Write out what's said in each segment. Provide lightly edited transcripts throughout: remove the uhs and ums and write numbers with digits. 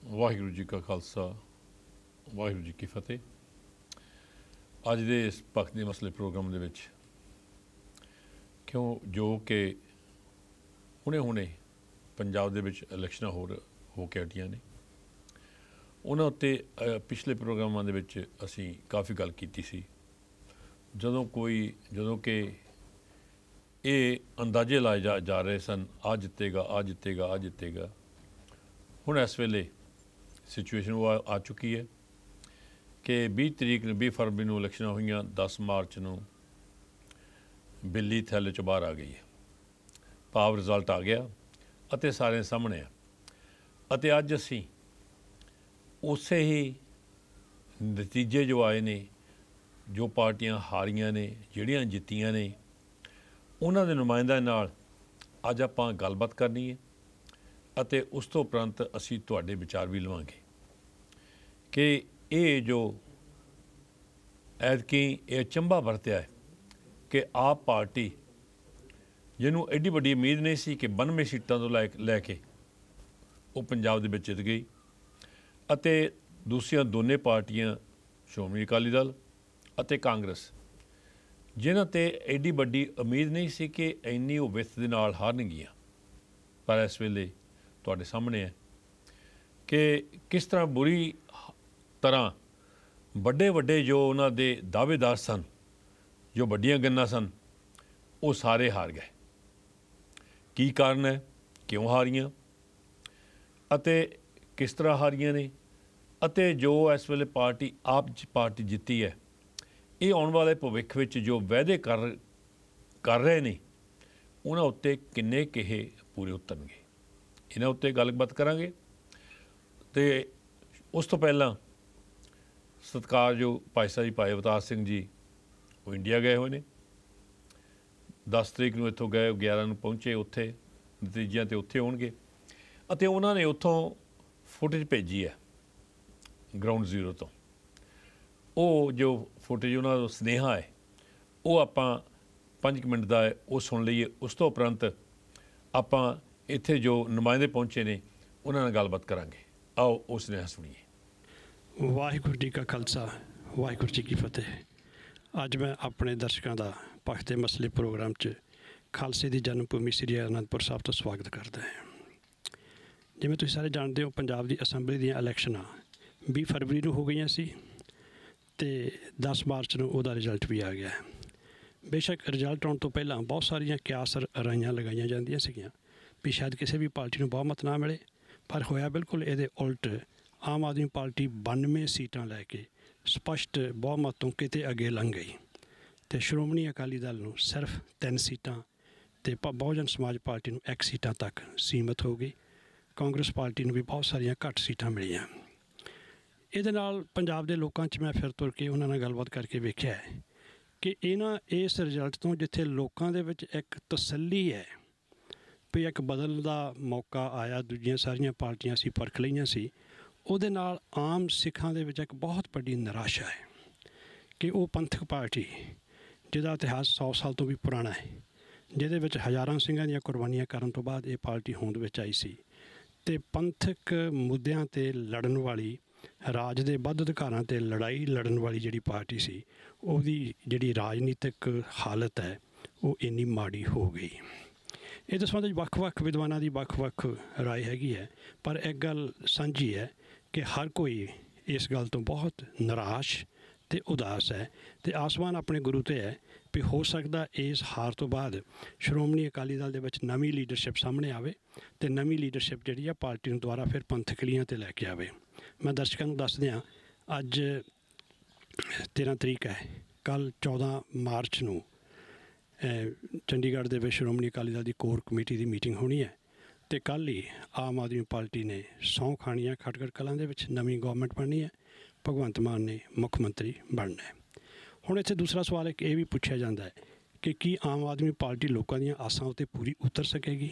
ਵਾਹਿਗੁਰੂ ਜੀ ਕਾ ਖਾਲਸਾ ਵਾਹਿਗੁਰੂ ਜੀ ਕੀ ਫਤਿਹ। ਅੱਜ ਦੇ ਇਸ ਪੱਖ ਦੇ ਮਸਲੇ ਪ੍ਰੋਗਰਾਮ ਦੇ ਵਿੱਚ ਕਿਉਂ ਜੋ ਕਿ ਹੁਣੇ ਪੰਜਾਬ ਦੇ ਵਿੱਚ ਇਲੈਕਸ਼ਨਾਂ ਹੋ ਕੇ ਹਟੀਆਂ ਨੇ, ਉਹਨਾਂ ਉੱਤੇ ਪਿਛਲੇ ਪ੍ਰੋਗਰਾਮਾਂ ਦੇ ਵਿੱਚ ਅਸੀਂ ਕਾਫੀ ਗੱਲ ਕੀਤੀ ਸੀ। ਜਦੋਂ ਕਿ ਇਹ ਅੰਦਾਜ਼ੇ ਲਾਏ ਜਾ ਰਹੇ ਸਨ, ਆ ਜਿੱਤੇਗਾ। ਹੁਣ ਇਸ ਵੇਲੇ ਸਿਚੁਏਸ਼ਨ ਉਹ ਆ ਚੁੱਕੀ ਹੈ ਕਿ 20 ਫਰਵਰੀ ਨੂੰ ਇਲੈਕਸ਼ਨਾਂ ਹੋਈਆਂ, 10 ਮਾਰਚ ਨੂੰ ਬਿੱਲੀ ਥੈਲੇ 'ਚੋਂ ਬਾਹਰ ਆ ਗਈ ਹੈ। ਭਾਵ ਰਿਜ਼ਲਟ ਆ ਗਿਆ ਅਤੇ ਸਾਰਿਆਂ ਸਾਹਮਣੇ ਆ। ਅਤੇ ਅੱਜ ਅਸੀਂ ਉਸੇ ਹੀ ਨਤੀਜੇ ਜੋ ਆਏ ਨੇ, ਜੋ ਪਾਰਟੀਆਂ ਹਾਰੀਆਂ ਨੇ, ਜਿਹੜੀਆਂ ਜਿੱਤੀਆਂ ਨੇ, ਉਹਨਾਂ ਦੇ ਨੁਮਾਇੰਦਿਆਂ ਨਾਲ ਅੱਜ ਆਪਾਂ ਗੱਲਬਾਤ ਕਰਨੀ ਹੈ ਅਤੇ ਉਸ ਤੋਂ ਉਪਰੰਤ ਅਸੀਂ ਤੁਹਾਡੇ ਵਿਚਾਰ ਵੀ ਲਵਾਂਗੇ ਕਿ ਇਹ ਜੋ ਐਤਕੀ ਇਹ ਅਚੰਭਾ ਵਰਤਿਆ ਹੈ ਕਿ ਆਪ ਪਾਰਟੀ, ਜਿਹਨੂੰ ਐਡੀ ਵੱਡੀ ਉਮੀਦ ਨਹੀਂ ਸੀ ਕਿ 92 ਸੀਟਾਂ ਤੋਂ ਲੈ ਕੇ ਉਹ ਪੰਜਾਬ ਦੇ ਵਿੱਚ ਜਿੱਤ ਗਈ, ਅਤੇ ਦੂਸਰੀਆਂ ਦੋਨੇ ਪਾਰਟੀਆਂ ਸ਼੍ਰੋਮਣੀ ਅਕਾਲੀ ਦਲ ਅਤੇ ਕਾਂਗਰਸ, ਜਿਨ੍ਹਾਂ 'ਤੇ ਐਡੀ ਵੱਡੀ ਉਮੀਦ ਨਹੀਂ ਸੀ ਕਿ ਇੰਨੀ ਉਹ ਵਿੱਥ ਦੇ ਨਾਲ ਹਾਰਨਗੀਆਂ, ਪਰ ਇਸ ਵੇਲੇ ਤੁਹਾਡੇ ਸਾਹਮਣੇ ਹੈ ਕਿ ਕਿਸ ਤਰ੍ਹਾਂ ਬੁਰੀ ਤਰ੍ਹਾਂ ਵੱਡੇ ਜੋ ਉਹਨਾਂ ਦੇ ਦਾਅਵੇਦਾਰ ਸਨ, ਜੋ ਵੱਡੀਆਂ ਗੰਨਾਂ ਸਨ, ਉਹ ਸਾਰੇ ਹਾਰ ਗਏ। ਕੀ ਕਾਰਨ ਹੈ, ਕਿਉਂ ਹਾਰੀਆਂ ਅਤੇ ਕਿਸ ਤਰ੍ਹਾਂ ਹਾਰੀਆਂ ਨੇ, ਅਤੇ ਜੋ ਇਸ ਵੇਲੇ ਪਾਰਟੀ ਜਿੱਤੀ ਹੈ, ਇਹ ਆਉਣ ਵਾਲੇ ਭਵਿੱਖ ਵਿੱਚ ਜੋ ਵਾਅਦੇ ਕਰ ਰਹੇ ਨੇ, ਉਹਨਾਂ ਉੱਤੇ ਕਿੰਨੇ ਕਿਹੇ ਪੂਰੇ ਉਤਰਨਗੇ, ਇਹਨਾਂ ਉੱਤੇ ਗੱਲਬਾਤ ਕਰਾਂਗੇ। ਅਤੇ ਉਸ ਤੋਂ ਪਹਿਲਾਂ ਸਤਿਕਾਰਯੋਗ ਭਾਈ ਸਾਹਿਬ ਭਾਈ ਅਵਤਾਰ ਸਿੰਘ ਜੀ, ਉਹ ਇੰਡੀਆ ਗਏ ਹੋਏ ਨੇ। 10 ਤਰੀਕ ਨੂੰ ਇੱਥੋਂ ਗਏ, 11 ਨੂੰ ਪਹੁੰਚੇ ਉੱਥੇ, ਨਤੀਜਿਆਂ 'ਤੇ ਉੱਥੇ ਹੋਣਗੇ। ਅਤੇ ਉਹਨਾਂ ਨੇ ਉੱਥੋਂ ਫੁਟੇਜ ਭੇਜੀ ਹੈ ਗਰਾਊਂਡ ਜ਼ੀਰੋ ਤੋਂ। ਉਹ ਜੋ ਫੁਟੇਜ, ਉਹਨਾਂ ਦਾ ਸੁਨੇਹਾ ਹੈ, ਉਹ ਆਪਾਂ 5 ਮਿੰਟ ਦਾ ਹੈ, ਉਹ ਸੁਣ ਲਈਏ। ਉਸ ਤੋਂ ਉਪਰੰਤ ਆਪਾਂ ਇੱਥੇ ਜੋ ਨੁਮਾਇੰਦੇ ਪਹੁੰਚੇ ਨੇ, ਉਹਨਾਂ ਨਾਲ ਗੱਲਬਾਤ ਕਰਾਂਗੇ। ਆਓ ਉਹ ਸੁਨੇਹਾ ਸੁਣੀਏ। ਵਾਹਿਗੁਰੂ ਜੀ ਕਾ ਖਾਲਸਾ ਵਾਹਿਗੁਰੂ ਜੀ ਕੀ ਫਤਿਹ। ਅੱਜ ਮੈਂ ਆਪਣੇ ਦਰਸ਼ਕਾਂ ਦਾ ਪੱਖ ਦੇ ਮਸਲੇ ਪ੍ਰੋਗਰਾਮ 'ਚ ਖਾਲਸੇ ਦੀ ਜਨਮ ਭੂਮੀ ਸ੍ਰੀ ਅਨੰਦਪੁਰ ਸਾਹਿਬ ਤੋਂ ਸਵਾਗਤ ਕਰਦਾ ਹਾਂ। ਜਿਵੇਂ ਤੁਸੀਂ ਸਾਰੇ ਜਾਣਦੇ ਹੋ, ਪੰਜਾਬ ਦੀ ਅਸੈਂਬਲੀ ਦੀਆਂ ਇਲੈਕਸ਼ਨਾਂ 20 ਫਰਵਰੀ ਨੂੰ ਹੋ ਗਈਆਂ ਸੀ ਅਤੇ 10 ਮਾਰਚ ਨੂੰ ਉਹਦਾ ਰਿਜ਼ਲਟ ਵੀ ਆ ਗਿਆ। ਬੇਸ਼ੱਕ ਰਿਜ਼ਲਟ ਆਉਣ ਤੋਂ ਪਹਿਲਾਂ ਬਹੁਤ ਸਾਰੀਆਂ ਕਿਆਸ ਰਾਈਆਂ ਲਗਾਈਆਂ ਜਾਂਦੀਆਂ ਸੀਗੀਆਂ ਵੀ ਸ਼ਾਇਦ ਕਿਸੇ ਵੀ ਪਾਰਟੀ ਨੂੰ ਬਹੁਮਤ ਨਾ ਮਿਲੇ, ਪਰ ਹੋਇਆ ਬਿਲਕੁਲ ਇਹਦੇ ਉਲਟ। ਆਮ ਆਦਮੀ ਪਾਰਟੀ 92 ਸੀਟਾਂ ਲੈ ਕੇ ਸਪਸ਼ਟ ਬਹੁਮਤ ਤੋਂ ਕਿਤੇ ਅੱਗੇ ਲੰਘ ਗਈ ਅਤੇ ਸ਼੍ਰੋਮਣੀ ਅਕਾਲੀ ਦਲ ਨੂੰ ਸਿਰਫ 3 ਸੀਟਾਂ ਅਤੇ ਬਹੁਜਨ ਸਮਾਜ ਪਾਰਟੀ ਨੂੰ 1 ਸੀਟਾਂ ਤੱਕ ਸੀਮਤ ਹੋ ਗਈ। ਕਾਂਗਰਸ ਪਾਰਟੀ ਨੂੰ ਵੀ ਬਹੁਤ ਸਾਰੀਆਂ ਘੱਟ ਸੀਟਾਂ ਮਿਲੀਆਂ। ਇਹਦੇ ਨਾਲ ਪੰਜਾਬ ਦੇ ਲੋਕਾਂ 'ਚ ਮੈਂ ਫਿਰ ਤੁਰ ਕੇ ਉਹਨਾਂ ਨਾਲ ਗੱਲਬਾਤ ਕਰਕੇ ਵੇਖਿਆ ਕਿ ਇਸ ਰਿਜ਼ਲਟ ਤੋਂ ਜਿੱਥੇ ਲੋਕਾਂ ਦੇ ਵਿੱਚ ਇੱਕ ਤਸੱਲੀ ਹੈ ਵੀ ਇੱਕ ਬਦਲ ਦਾ ਮੌਕਾ ਆਇਆ, ਦੂਜੀਆਂ ਸਾਰੀਆਂ ਪਾਰਟੀਆਂ ਅਸੀਂ ਪਰਖ ਲਈਆਂ ਸੀ, ਉਹਦੇ ਨਾਲ ਆਮ ਸਿੱਖਾਂ ਦੇ ਵਿੱਚ ਇੱਕ ਬਹੁਤ ਵੱਡੀ ਨਿਰਾਸ਼ਾ ਹੈ ਕਿ ਉਹ ਪੰਥਕ ਪਾਰਟੀ, ਜਿਹਦਾ ਇਤਿਹਾਸ 100 ਸਾਲ ਤੋਂ ਵੀ ਪੁਰਾਣਾ ਹੈ, ਜਿਹਦੇ ਵਿੱਚ ਹਜ਼ਾਰਾਂ ਸਿੰਘਾਂ ਦੀਆਂ ਕੁਰਬਾਨੀਆਂ ਕਰਨ ਤੋਂ ਬਾਅਦ ਇਹ ਪਾਰਟੀ ਹੋਂਦ ਵਿੱਚ ਆਈ ਸੀ, ਅਤੇ ਪੰਥਕ ਮੁੱਦਿਆਂ 'ਤੇ ਲੜਨ ਵਾਲੀ, ਰਾਜ ਦੇ ਵੱਧ ਅਧਿਕਾਰਾਂ 'ਤੇ ਲੜਾਈ ਲੜਨ ਵਾਲੀ ਜਿਹੜੀ ਪਾਰਟੀ ਸੀ, ਉਹਦੀ ਜਿਹੜੀ ਰਾਜਨੀਤਿਕ ਹਾਲਤ ਹੈ ਉਹ ਇੰਨੀ ਮਾੜੀ ਹੋ ਗਈ। ਇਹਦੇ ਸੰਬੰਧ ਵਿੱਚ ਵੱਖ-ਵੱਖ ਵਿਦਵਾਨਾਂ ਦੀ ਵੱਖ-ਵੱਖ ਰਾਏ ਹੈਗੀ ਹੈ, ਪਰ ਇੱਕ ਗੱਲ ਸਾਂਝੀ ਹੈ ਕਿ ਹਰ ਕੋਈ ਇਸ ਗੱਲ ਤੋਂ ਬਹੁਤ ਨਿਰਾਸ਼ ਅਤੇ ਉਦਾਸ ਹੈ ਅਤੇ ਆਸਮਾਨ ਆਪਣੇ ਗੁਰੂ 'ਤੇ ਹੈ ਵੀ ਹੋ ਸਕਦਾ ਇਸ ਹਾਰ ਤੋਂ ਬਾਅਦ ਸ਼੍ਰੋਮਣੀ ਅਕਾਲੀ ਦਲ ਦੇ ਵਿੱਚ ਨਵੀਂ ਲੀਡਰਸ਼ਿਪ ਸਾਹਮਣੇ ਆਵੇ ਅਤੇ ਨਵੀਂ ਲੀਡਰਸ਼ਿਪ ਜਿਹੜੀ ਆ ਪਾਰਟੀ ਨੂੰ ਦੁਬਾਰਾ ਫਿਰ ਪੰਥਕ ਲੀਹਾਂ 'ਤੇ ਲੈ ਕੇ ਆਵੇ। ਮੈਂ ਦਰਸ਼ਕਾਂ ਨੂੰ ਦੱਸ ਦਿਆਂ, ਅੱਜ 13 ਤਰੀਕ ਹੈ। ਕੱਲ੍ਹ 14 ਮਾਰਚ ਨੂੰ ਚੰਡੀਗੜ੍ਹ ਦੇ ਵਿੱਚ ਸ਼੍ਰੋਮਣੀ ਅਕਾਲੀ ਦਲ ਦੀ ਕੋਰ ਕਮੇਟੀ ਦੀ ਮੀਟਿੰਗ ਹੋਣੀ ਹੈ ਅਤੇ ਕੱਲ੍ਹ ਹੀ ਆਮ ਆਦਮੀ ਪਾਰਟੀ ਨੇ ਸਹੁੰ ਖਾਣੀ ਹੈ। ਖਟਕੜ ਕਲਾਂ ਦੇ ਵਿੱਚ ਨਵੀਂ ਗੌਰਮੈਂਟ ਬਣਨੀ ਹੈ, ਭਗਵੰਤ ਮਾਨ ਨੇ ਮੁੱਖ ਮੰਤਰੀ ਬਣਨਾ ਹੈ। ਹੁਣ ਇੱਥੇ ਦੂਸਰਾ ਸਵਾਲ ਇੱਕ ਇਹ ਵੀ ਪੁੱਛਿਆ ਜਾਂਦਾ ਹੈ ਕਿ ਕੀ ਆਮ ਆਦਮੀ ਪਾਰਟੀ ਲੋਕਾਂ ਦੀਆਂ ਆਸਾਂ ਉੱਤੇ ਪੂਰੀ ਉਤਰ ਸਕੇਗੀ।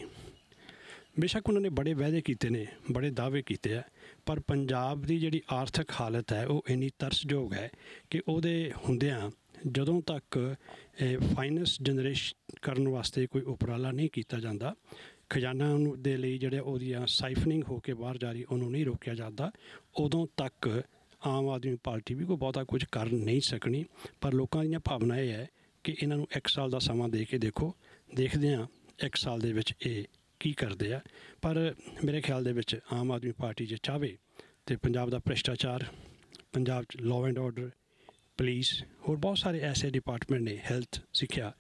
ਬੇਸ਼ੱਕ ਉਹਨਾਂ ਨੇ ਬੜੇ ਵਾਅਦੇ ਕੀਤੇ ਨੇ, ਬੜੇ ਦਾਅਵੇ ਕੀਤੇ ਆ, ਪਰ ਪੰਜਾਬ ਦੀ ਜਿਹੜੀ ਆਰਥਿਕ ਹਾਲਤ ਹੈ ਉਹ ਇੰਨੀ ਤਰਸਯੋਗ ਹੈ ਕਿ ਉਹਦੇ ਹੁੰਦਿਆਂ ਜਦੋਂ ਤੱਕ ਫਾਈਨੈਂਸ ਜਨਰੇਟ ਕਰਨ ਵਾਸਤੇ ਕੋਈ ਉਪਰਾਲਾ ਨਹੀਂ ਕੀਤਾ ਜਾਂਦਾ, ਖਜ਼ਾਨਾ ਨੂੰ ਦੇ ਲਈ ਜਿਹੜੇ ਉਹਦੀਆਂ ਸਾਈਫਨਿੰਗ ਹੋ ਕੇ ਬਾਹਰ ਜਾ ਰਹੀ ਉਹਨੂੰ ਨਹੀਂ ਰੋਕਿਆ ਜਾਂਦਾ, ਉਦੋਂ ਤੱਕ ਆਮ ਆਦਮੀ ਪਾਰਟੀ ਵੀ ਕੋਈ ਬਹੁਤਾ ਕੁਝ ਕਰ ਨਹੀਂ ਸਕਣੀ। ਪਰ ਲੋਕਾਂ ਦੀਆਂ ਭਾਵਨਾ ਇਹ ਹੈ ਕਿ ਇਹਨਾਂ ਨੂੰ 1 ਸਾਲ ਦਾ ਸਮਾਂ ਦੇ ਕੇ ਦੇਖੋ, ਦੇਖਦੇ ਹਾਂ 1 ਸਾਲ ਦੇ ਵਿੱਚ ਇਹ ਕੀ ਕਰਦੇ ਆ। ਪਰ ਮੇਰੇ ਖਿਆਲ ਦੇ ਵਿੱਚ ਆਮ ਆਦਮੀ ਪਾਰਟੀ ਜੇ ਚਾਹਵੇ ਤਾਂ ਪੰਜਾਬ ਦਾ ਭ੍ਰਿਸ਼ਟਾਚਾਰ, ਪੰਜਾਬ 'ਚ ਲਾਅ ਐਂਡ ਆਰਡਰ, ਪੁਲਿਸ, ਹੋਰ ਬਹੁਤ ਸਾਰੇ ਐਸੇ ਡਿਪਾਰਟਮੈਂਟ ਨੇ, ਹੈਲਥ, ਸਿੱਖਿਆ,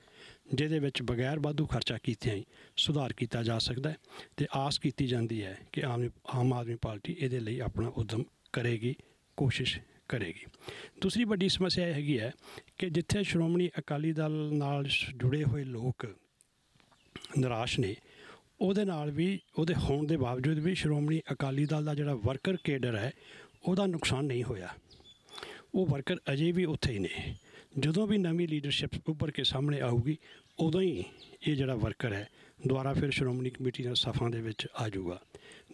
ਜਿਹਦੇ ਵਿੱਚ ਬਗੈਰ ਵਾਧੂ ਖਰਚਾ ਕੀਤਿਆਂ ਹੀ ਸੁਧਾਰ ਕੀਤਾ ਜਾ ਸਕਦਾ ਹੈ। ਅਤੇ ਆਸ ਕੀਤੀ ਜਾਂਦੀ ਹੈ ਕਿ ਆਮ ਆਦਮੀ ਪਾਰਟੀ ਇਹਦੇ ਲਈ ਆਪਣਾ ਉਦਮ ਕਰੇਗੀ, ਕੋਸ਼ਿਸ਼ ਕਰੇਗੀ। ਦੂਸਰੀ ਵੱਡੀ ਸਮੱਸਿਆ ਇਹ ਹੈਗੀ ਹੈ ਕਿ ਜਿੱਥੇ ਸ਼੍ਰੋਮਣੀ ਅਕਾਲੀ ਦਲ ਨਾਲ ਜੁੜੇ ਹੋਏ ਲੋਕ ਨਿਰਾਸ਼ ਨੇ, ਉਹਦੇ ਨਾਲ ਵੀ, ਉਹਦੇ ਹੋਣ ਦੇ ਬਾਵਜੂਦ ਵੀ ਸ਼੍ਰੋਮਣੀ ਅਕਾਲੀ ਦਲ ਦਾ ਜਿਹੜਾ ਵਰਕਰ ਕੇਡਰ ਹੈ ਉਹਦਾ ਨੁਕਸਾਨ ਨਹੀਂ ਹੋਇਆ। ਉਹ ਵਰਕਰ ਅਜੇ ਵੀ ਉੱਥੇ ਹੀ ਨੇ। ਜਦੋਂ ਵੀ ਨਵੀਂ ਲੀਡਰਸ਼ਿਪ ਉੱਭਰ ਕੇ ਸਾਹਮਣੇ ਆਊਗੀ, ਉਦੋਂ ਹੀ ਇਹ ਜਿਹੜਾ ਵਰਕਰ ਹੈ ਦੁਬਾਰਾ ਫਿਰ ਸ਼੍ਰੋਮਣੀ ਕਮੇਟੀ ਦੇ ਸਫਾਂ ਦੇ ਵਿੱਚ ਆ ਜਾਊਗਾ।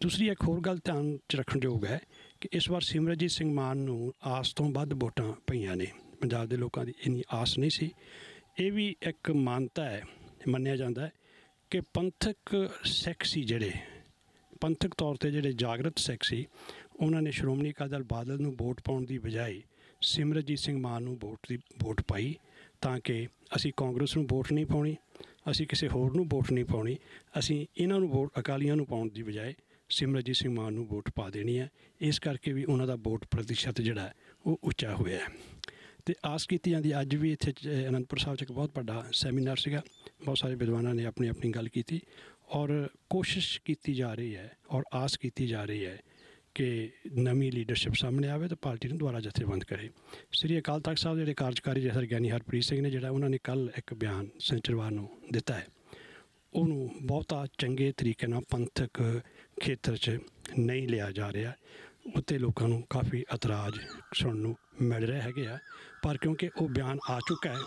ਦੂਸਰੀ ਇੱਕ ਹੋਰ ਗੱਲ ਧਿਆਨ 'ਚ ਰੱਖਣਯੋਗ ਹੈ ਕਿ ਇਸ ਵਾਰ ਸਿਮਰਨਜੀਤ ਸਿੰਘ ਮਾਨ ਨੂੰ ਆਸ ਤੋਂ ਵੱਧ ਵੋਟਾਂ ਪਈਆਂ ਨੇ। ਪੰਜਾਬ ਦੇ ਲੋਕਾਂ ਦੀ ਇੰਨੀ ਆਸ ਨਹੀਂ ਸੀ। ਇਹ ਵੀ ਇੱਕ ਮਾਨਤਾ ਹੈ, ਮੰਨਿਆ ਜਾਂਦਾ ਹੈ ਕਿ ਪੰਥਕ ਸਿੱਖ ਸੀ, ਜਿਹੜੇ ਪੰਥਕ ਤੌਰ 'ਤੇ ਜਿਹੜੇ ਜਾਗਰਤ ਸਿੱਖ ਸੀ, ਉਹਨਾਂ ਨੇ ਸ਼੍ਰੋਮਣੀ ਅਕਾਲੀ ਦਲ ਬਾਦਲ ਨੂੰ ਵੋਟ ਪਾਉਣ ਦੀ ਬਜਾਏ ਸਿਮਰਨਜੀਤ ਸਿੰਘ ਮਾਨ ਨੂੰ ਵੋਟ ਪਾਈ, ਤਾਂ ਕਿ ਅਸੀਂ ਕਾਂਗਰਸ ਨੂੰ ਵੋਟ ਨਹੀਂ ਪਾਉਣੀ, ਅਸੀਂ ਕਿਸੇ ਹੋਰ ਨੂੰ ਵੋਟ ਨਹੀਂ ਪਾਉਣੀ, ਅਸੀਂ ਇਹਨਾਂ ਨੂੰ ਵੋਟ, ਅਕਾਲੀਆਂ ਨੂੰ ਪਾਉਣ ਦੀ ਬਜਾਏ ਸਿਮਰਨਜੀਤ ਸਿੰਘ ਮਾਨ ਨੂੰ ਵੋਟ ਪਾ ਦੇਣੀ ਹੈ। ਇਸ ਕਰਕੇ ਵੀ ਉਹਨਾਂ ਦਾ ਵੋਟ ਪ੍ਰਤੀਸ਼ਤ ਜਿਹੜਾ ਉਹ ਉੱਚਾ ਹੋਇਆ ਹੈ। ਅਤੇ ਆਸ ਕੀਤੀ ਜਾਂਦੀ, ਅੱਜ ਵੀ ਇੱਥੇ ਅਨੰਦਪੁਰ ਸਾਹਿਬ 'ਚ ਇੱਕ ਬਹੁਤ ਵੱਡਾ ਸੈਮੀਨਾਰ ਸੀਗਾ, ਬਹੁਤ ਸਾਰੇ ਵਿਦਵਾਨਾਂ ਨੇ ਆਪਣੀ ਆਪਣੀ ਗੱਲ ਕੀਤੀ, ਔਰ ਕੋਸ਼ਿਸ਼ ਕੀਤੀ ਜਾ ਰਹੀ ਹੈ ਔਰ ਆਸ ਕੀਤੀ ਜਾ ਰਹੀ ਹੈ ਕਿ ਨਵੀਂ ਲੀਡਰਸ਼ਿਪ ਸਾਹਮਣੇ ਆਵੇ ਤਾਂ ਪਾਰਟੀ ਨੂੰ ਦੁਬਾਰਾ ਜਥੇਬੰਦ ਕਰੇ। ਸ੍ਰੀ ਅਕਾਲ ਤਖਤ ਸਾਹਿਬ ਜਿਹੜੇ ਕਾਰਜਕਾਰੀ ਜਥੇਦਾਰ ਗਿਆਨੀ ਹਰਪ੍ਰੀਤ ਸਿੰਘ ਨੇ, ਜਿਹੜਾ ਉਹਨਾਂ ਨੇ ਕੱਲ੍ਹ ਇੱਕ ਬਿਆਨ ਸ਼ਨੀਚਰਵਾਰ ਨੂੰ ਦਿੱਤਾ ਹੈ, ਉਹਨੂੰ ਬਹੁਤਾ ਚੰਗੇ ਤਰੀਕੇ ਨਾਲ ਪੰਥਕ ਖੇਤਰ 'ਚ ਨਹੀਂ ਲਿਆ ਜਾ ਰਿਹਾ। ਉੱਤੇ ਲੋਕਾਂ ਨੂੰ ਕਾਫੀ ਇਤਰਾਜ਼ ਸੁਣਨ ਨੂੰ ਮਿਲ ਰਹੇ ਹੈਗੇ ਆ। ਪਰ ਕਿਉਂਕਿ ਉਹ ਬਿਆਨ ਆ ਚੁੱਕਾ ਹੈ,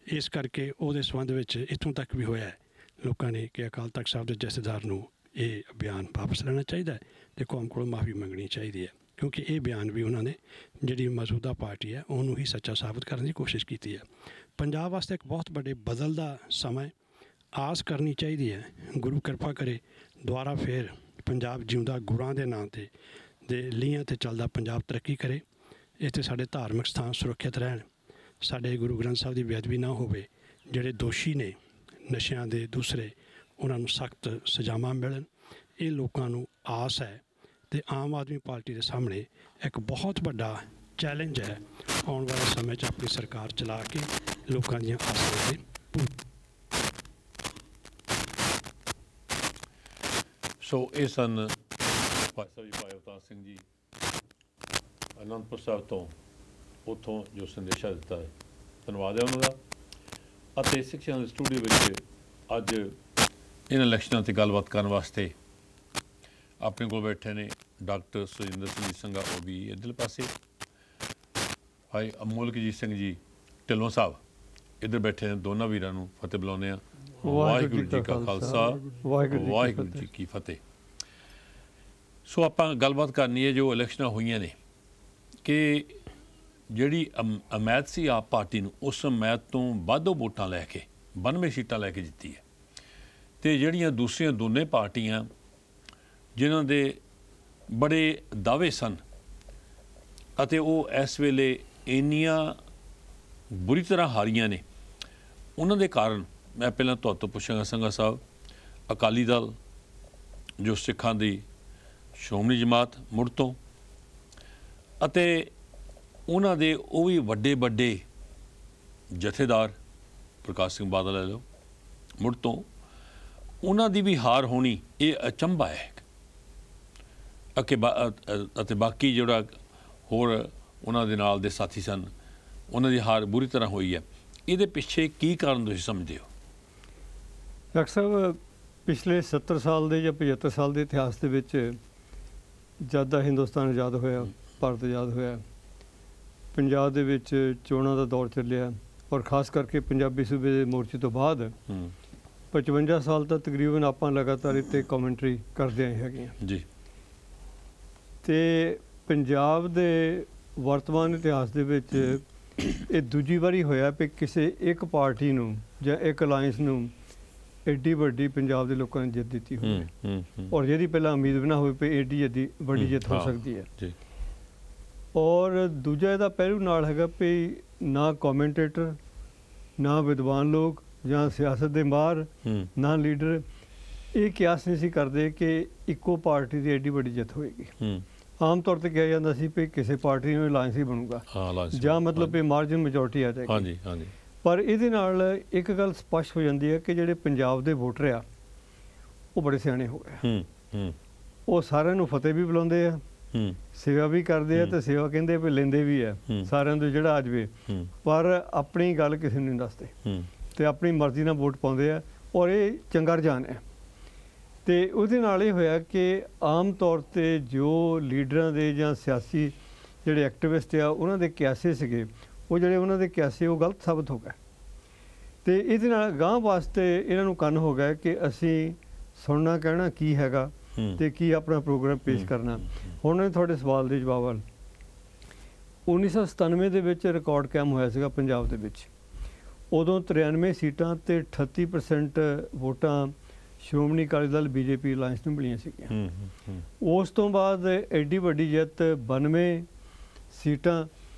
ਇਸ ਕਰਕੇ ਉਹਦੇ ਸੰਬੰਧ ਵਿੱਚ ਇੱਥੋਂ ਤੱਕ ਵੀ ਹੋਇਆ ਹੈ ਲੋਕਾਂ ਨੇ ਕਿ ਅਕਾਲ ਤਖਤ ਸਾਹਿਬ ਦੇ ਜਥੇਦਾਰ ਨੂੰ ਇਹ ਬਿਆਨ ਵਾਪਸ ਲੈਣਾ ਚਾਹੀਦਾ ਹੈ ਅਤੇ ਕੌਮ ਕੋਲੋਂ ਮਾਫੀ ਮੰਗਣੀ ਚਾਹੀਦੀ ਹੈ, ਕਿਉਂਕਿ ਇਹ ਬਿਆਨ ਵੀ ਉਹਨਾਂ ਨੇ ਜਿਹੜੀ ਮੌਜੂਦਾ ਪਾਰਟੀ ਹੈ ਉਹਨੂੰ ਹੀ ਸੱਚਾ ਸਾਬਤ ਕਰਨ ਦੀ ਕੋਸ਼ਿਸ਼ ਕੀਤੀ ਹੈ। ਪੰਜਾਬ ਵਾਸਤੇ ਇੱਕ ਬਹੁਤ ਵੱਡੇ ਬਦਲ ਦਾ ਸਮਾਂ ਹੈ। ਆਸ ਕਰਨੀ ਚਾਹੀਦੀ ਹੈ ਗੁਰੂ ਕਿਰਪਾ ਕਰੇ ਦੁਬਾਰਾ ਫਿਰ ਪੰਜਾਬ ਜਿਉਂਦਾ ਗੁਰਾਂ ਦੇ ਨਾਂ 'ਤੇ ਦੇ ਲੀਹਾਂ 'ਤੇ ਚੱਲਦਾ ਪੰਜਾਬ ਤਰੱਕੀ ਕਰੇ। ਇੱਥੇ ਸਾਡੇ ਧਾਰਮਿਕ ਸਥਾਨ ਸੁਰੱਖਿਅਤ ਰਹਿਣ, ਸਾਡੇ ਗੁਰੂ ਗ੍ਰੰਥ ਸਾਹਿਬ ਦੀ ਬੇਅਦਬੀ ਨਾ ਹੋਵੇ, ਜਿਹੜੇ ਦੋਸ਼ੀ ਨੇ ਨਸ਼ਿਆਂ ਦੇ ਦੂਸਰੇ ਉਹਨਾਂ ਨੂੰ ਸਖਤ ਸਜ਼ਾਵਾਂ ਮਿਲਣ। ਇਹ ਲੋਕਾਂ ਨੂੰ ਆਸ ਹੈ ਅਤੇ ਆਮ ਆਦਮੀ ਪਾਰਟੀ ਦੇ ਸਾਹਮਣੇ ਇੱਕ ਬਹੁਤ ਵੱਡਾ ਚੈਲੰਜ ਹੈ ਆਉਣ ਵਾਲੇ ਸਮੇਂ 'ਚ ਆਪਣੀ ਸਰਕਾਰ ਚਲਾ ਕੇ ਲੋਕਾਂ ਦੀਆਂ ਆਸਾਂ ਦੇ ਸੋ ਇਹ ਸਨ ਭਾਈ ਸਾਹਿਬ ਭਾਈ ਅਵਤਾਰ ਸਿੰਘ ਜੀ ਅਨੰਦਪੁਰ ਸਾਹਿਬ ਤੋਂ, ਉੱਥੋਂ ਜੋ ਸੰਦੇਸ਼ਾ ਦਿੱਤਾ ਹੈ, ਧੰਨਵਾਦ ਹੈ ਉਹਨਾਂ ਦਾ। ਅਤੇ ਸਿੱਖਿਆ ਦੇ ਸਟੂਡੀਓ ਵਿੱਚ ਅੱਜ ਇਹਨਾਂ ਇਲੈਕਸ਼ਨਾਂ 'ਤੇ ਗੱਲਬਾਤ ਕਰਨ ਵਾਸਤੇ ਆਪਣੇ ਕੋਲ ਬੈਠੇ ਨੇ ਡਾਕਟਰ ਸੁਰਿੰਦਰ ਸਿੰਘ ਸੰਘਾ, ਉਹ ਵੀ ਇੱਧਰਲੇ ਪਾਸੇ, ਭਾਈ ਅਮੋਲਕਜੀਤ ਸਿੰਘ ਜੀ ਢਿੱਲੋਂ ਸਾਹਿਬ ਇੱਧਰ ਬੈਠੇ ਨੇ। ਦੋਨਾਂ ਵੀਰਾਂ ਨੂੰ ਫਤਿਹ ਬੁਲਾਉਂਦੇ ਹਾਂ। ਵਾਹਿਗੁਰੂ ਜੀ ਕਾ ਖਾਲਸਾ, ਵਾਹਿਗੁਰੂ ਜੀ ਕੀ ਫਤਿਹ। ਸੋ ਆਪਾਂ ਗੱਲਬਾਤ ਕਰਨੀ ਹੈ ਜੋ ਇਲੈਕਸ਼ਨਾਂ ਹੋਈਆਂ ਨੇ, ਕਿ ਜਿਹੜੀ ਉਮੀਦ ਸੀ ਆਪ ਪਾਰਟੀ ਨੂੰ, ਉਸ ਉਮੀਦ ਤੋਂ ਵੱਧ ਵੋਟਾਂ ਲੈ ਕੇ 92 ਸੀਟਾਂ ਲੈ ਕੇ ਜਿੱਤੀ ਹੈ। ਅਤੇ ਜਿਹੜੀਆਂ ਦੂਸਰੀਆਂ ਦੋਨੇ ਪਾਰਟੀਆਂ ਜਿਨ੍ਹਾਂ ਦੇ ਬੜੇ ਦਾਅਵੇ ਸਨ ਅਤੇ ਉਹ ਇਸ ਵੇਲੇ ਇੰਨੀਆਂ ਬੁਰੀ ਤਰ੍ਹਾਂ ਹਾਰੀਆਂ ਨੇ, ਉਹਨਾਂ ਦੇ ਕਾਰਨ ਮੈਂ ਪਹਿਲਾਂ ਤੁਹਾਡੇ ਤੋਂ ਪੁੱਛਾਂਗਾ ਸੰਘਾ ਸਾਹਿਬ, ਅਕਾਲੀ ਦਲ ਜੋ ਸਿੱਖਾਂ ਦੀ ਸ਼੍ਰੋਮਣੀ ਜਮਾਤ ਮੁੜ ਤੋਂ, ਅਤੇ ਉਹਨਾਂ ਦੇ ਉਹ ਵੀ ਵੱਡੇ ਵੱਡੇ ਜਥੇਦਾਰ ਪ੍ਰਕਾਸ਼ ਸਿੰਘ ਬਾਦਲ ਲੈ ਲਓ ਮੁੜ ਤੋਂ, ਉਹਨਾਂ ਦੀ ਵੀ ਹਾਰ ਹੋਣੀ ਇਹ ਅਚੰਭਾ ਹੈ। ਅਤੇ ਬਾਕੀ ਜਿਹੜਾ ਹੋਰ ਉਹਨਾਂ ਦੇ ਨਾਲ ਦੇ ਸਾਥੀ ਸਨ, ਉਹਨਾਂ ਦੀ ਹਾਰ ਬੁਰੀ ਤਰ੍ਹਾਂ ਹੋਈ ਹੈ। ਇਹਦੇ ਪਿੱਛੇ ਕੀ ਕਾਰਨ ਤੁਸੀਂ ਸਮਝਦੇ ਹੋ? ਡਾਕਟਰ ਸਾਹਿਬ, ਪਿਛਲੇ 70 ਸਾਲ ਦੇ ਜਾਂ 75 ਸਾਲ ਦੇ ਇਤਿਹਾਸ ਦੇ ਵਿੱਚ ਜਦ ਦਾ ਹਿੰਦੁਸਤਾਨ ਆਜ਼ਾਦ ਹੋਇਆ, ਭਾਰਤ ਆਜ਼ਾਦ ਹੋਇਆ, ਪੰਜਾਬ ਦੇ ਵਿੱਚ ਚੋਣਾਂ ਦਾ ਦੌਰ ਚੱਲਿਆ, ਔਰ ਖ਼ਾਸ ਕਰਕੇ ਪੰਜਾਬੀ ਸੂਬੇ ਦੇ ਮੋਰਚੇ ਤੋਂ ਬਾਅਦ 55 ਸਾਲ ਤੱਕ ਤਕਰੀਬਨ ਆਪਾਂ ਲਗਾਤਾਰ ਇੱਥੇ ਕਮੈਂਟਰੀ ਕਰਦੇ ਆਏ ਹੈਗੇ ਹਾਂ ਜੀ। ਅਤੇ ਪੰਜਾਬ ਦੇ ਵਰਤਮਾਨ ਇਤਿਹਾਸ ਦੇ ਵਿੱਚ ਇਹ ਦੂਜੀ ਵਾਰੀ ਹੋਇਆ ਵੀ ਕਿਸੇ ਇੱਕ ਪਾਰਟੀ ਨੂੰ ਜਾਂ ਇੱਕ ਅਲਾਇੰਸ ਨੂੰ ਐਡੀ ਵੱਡੀ ਪੰਜਾਬ ਦੇ ਲੋਕਾਂ ਨੇ ਜਿੱਤ ਦਿੱਤੀ ਹੋਵੇ ਔਰ ਜਿਹਦੀ ਪਹਿਲਾਂ ਉਮੀਦ ਵੀ ਨਾ ਹੋਵੇ ਵੀ ਐਡੀ ਵੱਡੀ ਜਿੱਤ ਹੋ ਸਕਦੀ ਹੈ ਜੀ। ਔਰ ਦੂਜਾ ਇਹਦਾ ਪਹਿਲੂ ਨਾਲ ਹੈਗਾ ਵੀ ਨਾ ਕਮੈਂਟੇਟਰ, ਨਾ ਵਿਦਵਾਨ ਲੋਕ ਜਾਂ ਸਿਆਸਤ ਦੇ ਮਾਹਰ, ਨਾ ਲੀਡਰ ਇਹ ਕਿਆਸ ਨਹੀਂ ਸੀ ਕਰਦੇ ਕਿ ਇੱਕੋ ਪਾਰਟੀ ਦੀ ਐਡੀ ਵੱਡੀ ਜਿੱਤ ਹੋਏਗੀ। ਆਮ ਤੌਰ ਤੇ ਕਿਹਾ ਜਾਂਦਾ ਸੀ ਵੀ ਕਿਸੇ ਪਾਰਟੀ ਨੂੰ ਅਲਾਇੰਸ ਹੀ ਬਣੂਗਾ ਜਾਂ ਮਤਲਬ ਵੀ ਮਾਰਜਨ ਮੈਜੋਰਟੀ ਆ ਜਾਏਗੀ। ਹਾਂਜੀ ਹਾਂਜੀ। ਪਰ ਇਹਦੇ ਨਾਲ ਇੱਕ ਗੱਲ ਸਪਸ਼ਟ ਹੋ ਜਾਂਦੀ ਹੈ ਕਿ ਜਿਹੜੇ ਪੰਜਾਬ ਦੇ ਵੋਟਰ ਆ ਉਹ ਬੜੇ ਸਿਆਣੇ ਹੋ ਗਏ। ਉਹ ਸਾਰਿਆਂ ਨੂੰ ਫਤਿਹ ਵੀ ਬੁਲਾਉਂਦੇ ਆ, ਸੇਵਾ ਵੀ ਕਰਦੇ ਆ ਤੇ ਸੇਵਾ ਕਹਿੰਦੇ ਵੀ ਲੈਂਦੇ ਵੀ ਆ ਸਾਰਿਆਂ ਤੋਂ ਜਿਹੜਾ ਆ ਜਾਵੇ, ਪਰ ਆਪਣੀ ਗੱਲ ਕਿਸੇ ਨੂੰ ਨਹੀਂ ਦੱਸਦੇ ਤੇ ਆਪਣੀ ਮਰਜ਼ੀ ਨਾਲ ਵੋਟ ਪਾਉਂਦੇ ਆ ਔਰ ਇਹ ਚੰਗਾ ਰੁਝਾਨ ਹੈ। ਤੇ ਉਹਦੇ ਨਾਲ ਇਹ ਹੋਇਆ ਕਿ ਆਮ ਤੌਰ ਤੇ ਜੋ ਲੀਡਰਾਂ ਦੇ ਜਾਂ ਸਿਆਸੀ ਜਿਹੜੇ ਐਕਟਿਵਿਸਟ ਆ ਉਹਨਾਂ ਦੇ ਕਿਆਸੇ ਸੀਗੇ, ਉਹ ਜਿਹੜੇ ਉਹਨਾਂ ਦੇ ਕਿਆਸੇ ਉਹ ਗਲਤ ਸਾਬਤ ਹੋ ਗਏ ਤੇ ਇਹਦੇ ਨਾਲ ਅਗਾਂਹ ਵਾਸਤੇ ਇਹਨਾਂ ਨੂੰ ਕੰਨ ਹੋ ਗਿਆ ਕਿ ਅਸੀਂ ਸੁਣਨਾ ਕਹਿਣਾ ਕੀ ਹੈਗਾ ਤੇ ਕੀ ਆਪਣਾ ਪ੍ਰੋਗਰਾਮ ਪੇਸ਼ ਕਰਨਾ। ਹੁਣ ਤੁਹਾਡੇ ਸਵਾਲ ਦੇ ਜਵਾਬ ਵੱਲ 1997 ਦੇ ਵਿੱਚ ਰਿਕਾਰਡ ਕਾਇਮ ਹੋਇਆ ਸੀਗਾ ਪੰਜਾਬ ਦੇ ਵਿੱਚ। ਉਦੋਂ 93 ਸੀਟਾਂ ਤੇ 38% ਵੋਟਾਂ ਸ਼੍ਰੋਮਣੀ ਅਕਾਲੀ ਦਲ BJP ਅਲਾਇੰਸ ਨੂੰ ਮਿਲੀਆਂ ਸੀਗੀਆਂ। ਉਸ ਤੋਂ ਬਾਅਦ ਐਡੀ ਵੱਡੀ ਜਿੱਤ 92 ਸੀਟਾਂ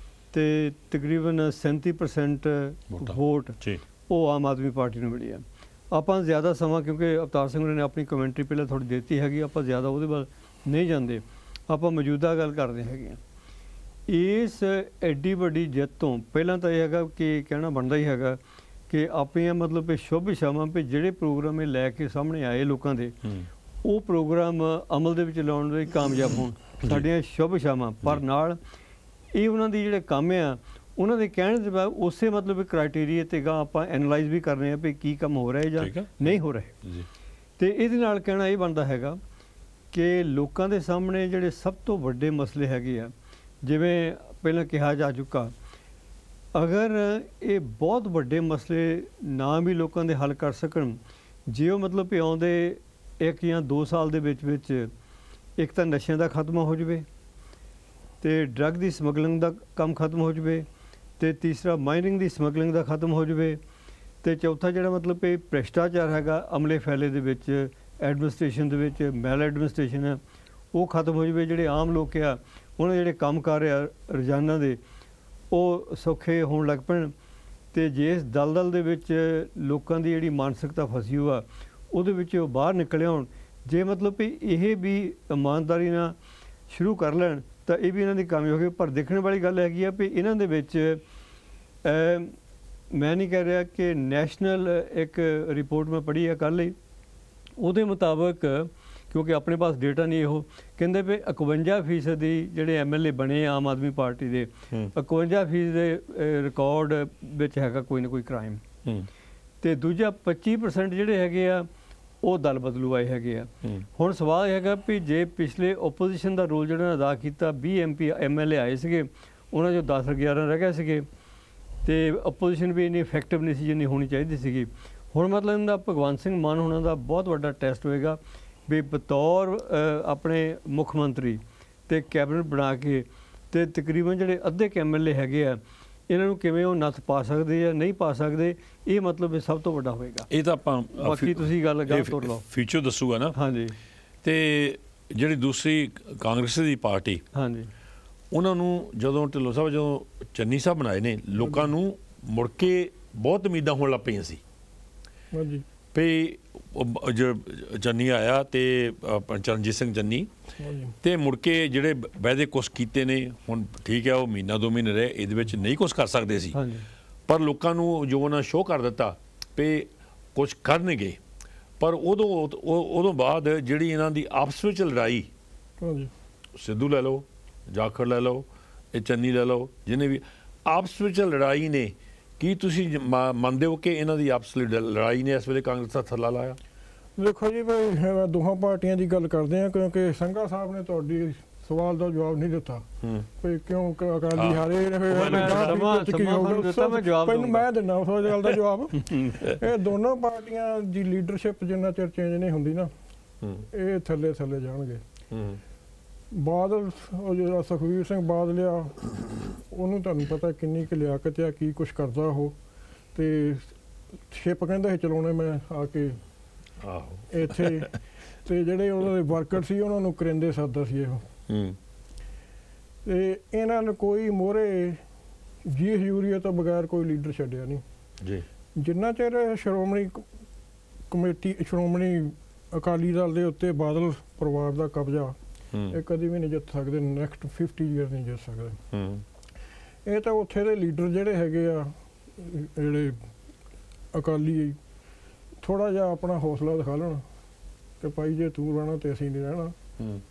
ਤੇ ਤਕਰੀਬਨ 37% ਵੋਟ ਉਹ ਆਮ ਆਦਮੀ ਪਾਰਟੀ ਨੂੰ ਮਿਲੀ ਹੈ। ਆਪਾਂ ਜ਼ਿਆਦਾ ਸਮਾਂ ਕਿਉਂਕਿ ਅਵਤਾਰ ਸਿੰਘ ਨੇ ਆਪਣੀ ਕਮੈਂਟਰੀ ਪਹਿਲਾਂ ਥੋੜ੍ਹੀ ਦਿੱਤੀ ਹੈਗੀ, ਆਪਾਂ ਜ਼ਿਆਦਾ ਉਹਦੇ ਵੱਲ ਨਹੀਂ ਜਾਂਦੇ, ਆਪਾਂ ਮੌਜੂਦਾ ਗੱਲ ਕਰਦੇ ਹੈਗੇ ਹਾਂ। ਇਸ ਐਡੀ ਵੱਡੀ ਜਿੱਤ ਤੋਂ ਪਹਿਲਾਂ ਤਾਂ ਇਹ ਹੈਗਾ ਕਿ ਕਹਿਣਾ ਬਣਦਾ ਹੀ ਹੈਗਾ ਕਿ ਆਪਣੀਆਂ ਮਤਲਬ ਇਹ ਸ਼ੁਭ ਇਛਾਵਾਂ ਵੀ ਜਿਹੜੇ ਪ੍ਰੋਗਰਾਮ ਇਹ ਲੈ ਕੇ ਸਾਹਮਣੇ ਆਏ ਲੋਕਾਂ ਦੇ, ਉਹ ਪ੍ਰੋਗਰਾਮ ਅਮਲ ਦੇ ਵਿੱਚ ਲਿਆਉਣ ਲਈ ਕਾਮਯਾਬ ਹੋਣ, ਸਾਡੀਆਂ ਸ਼ੁਭ ਇਛਾਵਾਂ। ਪਰ ਨਾਲ ਇਹ ਉਹਨਾਂ ਦੀ ਜਿਹੜੇ ਕੰਮ ਆ ਉਹਨਾਂ ਦੇ ਕਹਿਣ ਦੇ ਬਾਅਦ ਉਸੇ ਮਤਲਬ ਕ੍ਰਾਈਟੇਰੀਆ ਤੇ ਗਾ ਆਪਾਂ ਐਨਾਲਾਈਜ਼ ਵੀ ਕਰਨੇ ਆ ਵੀ ਕੀ ਕੰਮ ਹੋ ਰਿਹਾ ਜਾਂ ਨਹੀਂ ਹੋ ਰਿਹਾ। ਤੇ ਇਹਦੇ ਨਾਲ ਕਹਿਣਾ ਇਹ ਬਣਦਾ ਹੈਗਾ ਕਿ ਲੋਕਾਂ ਦੇ ਸਾਹਮਣੇ ਜਿਹੜੇ ਸਭ ਤੋਂ ਵੱਡੇ ਮਸਲੇ ਹੈਗੇ ਆ, ਜਿਵੇਂ ਪਹਿਲਾਂ ਕਿਹਾ ਜਾ ਚੁੱਕਾ, ਅਗਰ ਇਹ ਬਹੁਤ ਵੱਡੇ ਮਸਲੇ ਨਾ ਵੀ ਲੋਕਾਂ ਦੇ ਹੱਲ ਕਰ ਸਕਣ, ਜੇ ਉਹ ਮਤਲਬ ਕਿ ਆਉਂਦੇ 1 ਜਾਂ 2 ਸਾਲ ਦੇ ਵਿੱਚ ਇੱਕ ਤਾਂ ਨਸ਼ਿਆਂ ਦਾ ਖਾਤਮਾ ਹੋ ਜਾਵੇ ਤੇ ਡਰੱਗ ਦੀ ਸਮਗਲਿੰਗ ਦਾ ਕੰਮ ਖਤਮ ਹੋ ਜਾਵੇ ਤੇ ਤੀਸਰਾ ਮਾਈਨਿੰਗ ਦੀ ਸਮਗਲਿੰਗ ਦਾ ਖਤਮ ਹੋ ਜਾਵੇ ਤੇ ਚੌਥਾ ਜਿਹੜਾ ਮਤਲਬ ਕਿ ਭ੍ਰਿਸ਼ਟਾਚਾਰ ਹੈਗਾ ਅਮਲੇ ਫੈਲੇ ਦੇ ਵਿੱਚ, ਐਡਮਿਨਿਸਟ੍ਰੇਸ਼ਨ ਦੇ ਵਿੱਚ ਮੈਲ ਐਡਮਿਨਿਸਟ੍ਰੇਸ਼ਨ ਹੈ, ਉਹ ਖਤਮ ਹੋ ਜਾਵੇ। ਜਿਹੜੇ ਆਮ ਲੋਕ ਆ ਉਹਨਾਂ ਜਿਹੜੇ ਕੰਮ ਕਰ ਰਿਹਾ ਰੋਜ਼ਾਨਾ ਦੇ ਉਹ ਸੌਖੇ ਹੋਣ ਲੱਗ ਪੈਣ ਤੇ ਜਿਸ ਦਲਦਲ ਦੇ ਵਿੱਚ ਲੋਕਾਂ ਦੀ ਜਿਹੜੀ ਮਾਨਸਿਕਤਾ ਫਸੀ ਹੋਆ ਉਹਦੇ ਵਿੱਚ ਉਹ ਬਾਹਰ ਨਿਕਲ ਆਉਣ। ਜੇ ਮਤਲਬ ਕਿ ਇਹ ਵੀ ਇਮਾਨਦਾਰੀ ਨਾਲ ਸ਼ੁਰੂ ਕਰ ਲੈਣ ਤਾਂ ਇਹ ਵੀ ਇਹਨਾਂ ਦੀ ਕਾਮਯਾਬੀ ਹੋਵੇਗੀ। ਪਰ ਦੇਖਣ ਵਾਲੀ ਗੱਲ ਹੈਗੀ ਆ ਵੀ ਇਹਨਾਂ ਦੇ ਵਿੱਚ ਮੈਂ ਨਹੀਂ ਕਹਿ ਰਿਹਾ ਕਿ ਨੈਸ਼ਨਲ ਇੱਕ ਰਿਪੋਰਟ ਮੈਂ ਪੜ੍ਹੀ ਹੈ ਕੱਲ੍ਹ ਹੀ, ਉਹਦੇ ਮੁਤਾਬਕ ਕਿਉਂਕਿ ਆਪਣੇ ਪਾਸ ਡੇਟਾ ਨਹੀਂ, ਇਹੋ ਕਹਿੰਦੇ ਵੀ 51% ਦੀ ਜਿਹੜੇ MLA ਬਣੇ ਆਮ ਆਦਮੀ ਪਾਰਟੀ ਦੇ 51% ਦੇ ਰਿਕਾਰਡ ਵਿੱਚ ਹੈਗਾ ਕੋਈ ਨਾ ਕੋਈ ਕ੍ਰਾਈਮ ਤੇ ਦੂਜਾ 25% ਜਿਹੜੇ ਹੈਗੇ ਆ ਉਹ ਦਲ ਬਦਲੂ ਆਏ ਹੈਗੇ ਆ। ਹੁਣ ਸਵਾਲ ਹੈਗਾ ਵੀ ਜੇ ਪਿਛਲੇ ਓਪੋਜੀਸ਼ਨ ਦਾ ਰੋਲ ਜਿਹੜਾ ਅਦਾ ਕੀਤਾ 20 MP MLA ਆਏ ਸੀਗੇ, ਉਹਨਾਂ 'ਚੋਂ 10-11 ਰਹਿ ਗਏ ਸੀਗੇ ਤੇ ਓਪੋਜੀਸ਼ਨ ਵੀ ਇੰਨੀ ਇਫੈਕਟਿਵ ਨਹੀਂ ਸੀ ਜਿੰਨੀ ਹੋਣੀ ਚਾਹੀਦੀ ਸੀਗੀ। ਹੁਣ ਮਤਲਬ ਇਹਦਾ ਭਗਵੰਤ ਸਿੰਘ ਮਾਨ ਹੋਣਾ ਦਾ ਬਹੁਤ ਵੱਡਾ ਟੈਸਟ ਹੋਏਗਾ ਵੀ ਬਤੌਰ ਆਪਣੇ ਮੁੱਖ ਮੰਤਰੀ ਤੇ ਕੈਬਨਿਟ ਬਣਾ ਕੇ ਤੇ ਤਕਰੀਬਨ ਜਿਹੜੇ ਅੱਧੇ MLA ਹੈਗੇ ਆ ਇਹਨਾਂ ਨੂੰ ਕਿਵੇਂ ਉਹ ਨੱਥ ਪਾ ਸਕਦੇ ਜਾਂ ਨਹੀਂ ਪਾ ਸਕਦੇ, ਇਹ ਮਤਲਬ ਇਹ ਸਭ ਤੋਂ ਵੱਡਾ ਹੋਏਗਾ। ਇਹ ਤਾਂ ਆਪਾਂ ਬਾਕੀ ਤੁਸੀਂ ਗੱਲ ਤੋੜ ਲਓ, ਫਿਊਚਰ ਦੱਸੂਗਾ ਨਾ। ਹਾਂਜੀ। ਤੇ ਜਿਹੜੀ ਦੂਸਰੀ ਕਾਂਗਰਸ ਦੀ ਪਾਰਟੀ, ਹਾਂਜੀ, ਉਹਨਾਂ ਨੂੰ ਜਦੋਂ ਢਿੱਲੋਂ ਸਾਹਿਬ ਜਦੋਂ ਚੰਨੀ ਸਾਹਿਬ ਬਣਾਏ ਨੇ, ਲੋਕਾਂ ਨੂੰ ਮੁੜ ਕੇ ਬਹੁਤ ਉਮੀਦਾਂ ਹੋਣ ਲੱਗ ਪਈਆਂ ਸੀ ਵੀ ਚੰਨੀ ਆਇਆ ਤੇ ਚਰਨਜੀਤ ਸਿੰਘ ਚੰਨੀ ਤੇ ਮੁੜ ਕੇ ਜਿਹੜੇ ਵਾਅਦੇ ਕੁਛ ਕੀਤੇ ਨੇ, ਹੁਣ ਠੀਕ ਹੈ ਉਹ ਮਹੀਨਾ 2 ਮਹੀਨੇ ਰਹੇ, ਇਹਦੇ ਵਿੱਚ ਨਹੀਂ ਕੁਛ ਕਰ ਸਕਦੇ ਸੀ, ਪਰ ਲੋਕਾਂ ਨੂੰ ਜੋ ਉਹਨਾਂ ਸ਼ੋਅ ਕਰ ਦਿੱਤਾ ਵੀ ਕੁਛ ਕਰਨਗੇ। ਪਰ ਉਦੋਂ ਬਾਅਦ ਜਿਹੜੀ ਇਹਨਾਂ ਦੀ ਆਪਸ ਵਿੱਚ ਲੜਾਈ, ਸਿੱਧੂ ਲੈ ਲਓ, ਜਾਖੜ ਲੈ ਲਓ, ਇਹ ਚੰਨੀ ਲੈ ਲਓ, ਜਿਹਨੇ ਵੀ ਆਪਸ ਵਿੱਚ ਲੜਾਈ ਨੇ, ਕੀ ਤੁਸੀਂ ਮੰਨਦੇ ਹੋ ਕਿ ਇਹਨਾਂ ਦੀ ਆਪਸ ਲੜਾਈ ਨੇ ਇਸ ਵੇਲੇ ਕਾਂਗਰਸ ਦਾ ਥੱਲਾ ਲਾਇਆ? ਦੇਖੋ ਜੀ ਭਾਈ, ਦੋਹਾਂ ਪਾਰਟੀਆਂ ਦੀ ਗੱਲ ਕਰਦੇ ਆ ਕਿਉਂਕਿ ਸੰਘਾ ਸਾਹਿਬ ਨੇ ਤੁਹਾਡੀ ਸਵਾਲ ਦਾ ਜਵਾਬ ਨਹੀਂ ਦਿੱਤਾ ਵੀ ਕਿਉਂ ਅਕਾਲੀ ਹਾਰੇ ਨੇ। ਮੈਂ ਦਿੰਦਾ ਉਸ ਗੱਲ ਦਾ ਜਵਾਬ। ਇਹ ਦੋਨੋਂ ਪਾਰਟੀਆਂ ਦੀ ਲੀਡਰਸ਼ਿਪ ਜਿੰਨਾ ਚਿਰ ਚੇਂਜ ਨਹੀਂ ਹੁੰਦੀ ਨਾ, ਇਹ ਥੱਲੇ ਜਾਣਗੇ। ਬਾਦਲ ਉਹ ਜਿਹੜਾ ਸੁਖਬੀਰ ਸਿੰਘ ਬਾਦਲ ਆ, ਉਹਨੂੰ ਤੁਹਾਨੂੰ ਪਤਾ ਕਿੰਨੀ ਕੁ ਲਿਆਕਤ ਆ, ਕੀ ਕੁਛ ਕਰਦਾ ਉਹ, ਤੇ ਸ਼ਿਪ ਕਹਿੰਦਾ ਸੀ ਚਲਾਉਣੇ ਮੈਂ ਆ ਕੇ ਇੱਥੇ ਤੇ ਜਿਹੜੇ ਉਹਨਾਂ ਦੇ ਵਰਕਰ ਸੀ ਉਹਨਾਂ ਨੂੰ ਕਰਿੰਦੇ ਸੱਦਦਾ ਸੀ ਇਹੋ। ਤੇ ਇਹਨਾਂ ਨੇ ਕੋਈ ਮੋਹਰੇ ਜੀ ਹਜ਼ੂਰੀਏ ਤੋਂ ਬਗੈਰ ਕੋਈ ਲੀਡਰ ਛੱਡਿਆ ਨਹੀਂ ਜੀ। ਜਿੰਨਾ ਚਿਰ ਸ਼੍ਰੋਮਣੀ ਕਮੇਟੀ, ਸ਼੍ਰੋਮਣੀ ਅਕਾਲੀ ਦਲ ਦੇ ਉੱਤੇ ਬਾਦਲ ਪਰਿਵਾਰ ਦਾ ਕਬਜ਼ਾ, ਇਹ ਕਦੀ ਵੀ ਨਹੀਂ ਜਿੱਤ ਸਕਦੇ, ਨੈਕਸਟ 50 ਈਅਰ ਨਹੀਂ ਜਿੱਤ ਸਕਦੇ। ਇਹ ਤਾਂ ਉੱਥੇ ਦੇ ਲੀਡਰ ਜਿਹੜੇ ਹੈਗੇ ਆ, ਜਿਹੜੇ ਅਕਾਲੀ, ਥੋੜਾ ਜਿਹਾ ਆਪਣਾ ਹੌਸਲਾ ਦਿਖਾ ਲੈਣ ਕਿ ਭਾਈ ਜੇ ਤੂੰ ਰਹਿਣਾ ਤੇ ਅਸੀਂ ਨਹੀਂ ਰਹਿਣਾ।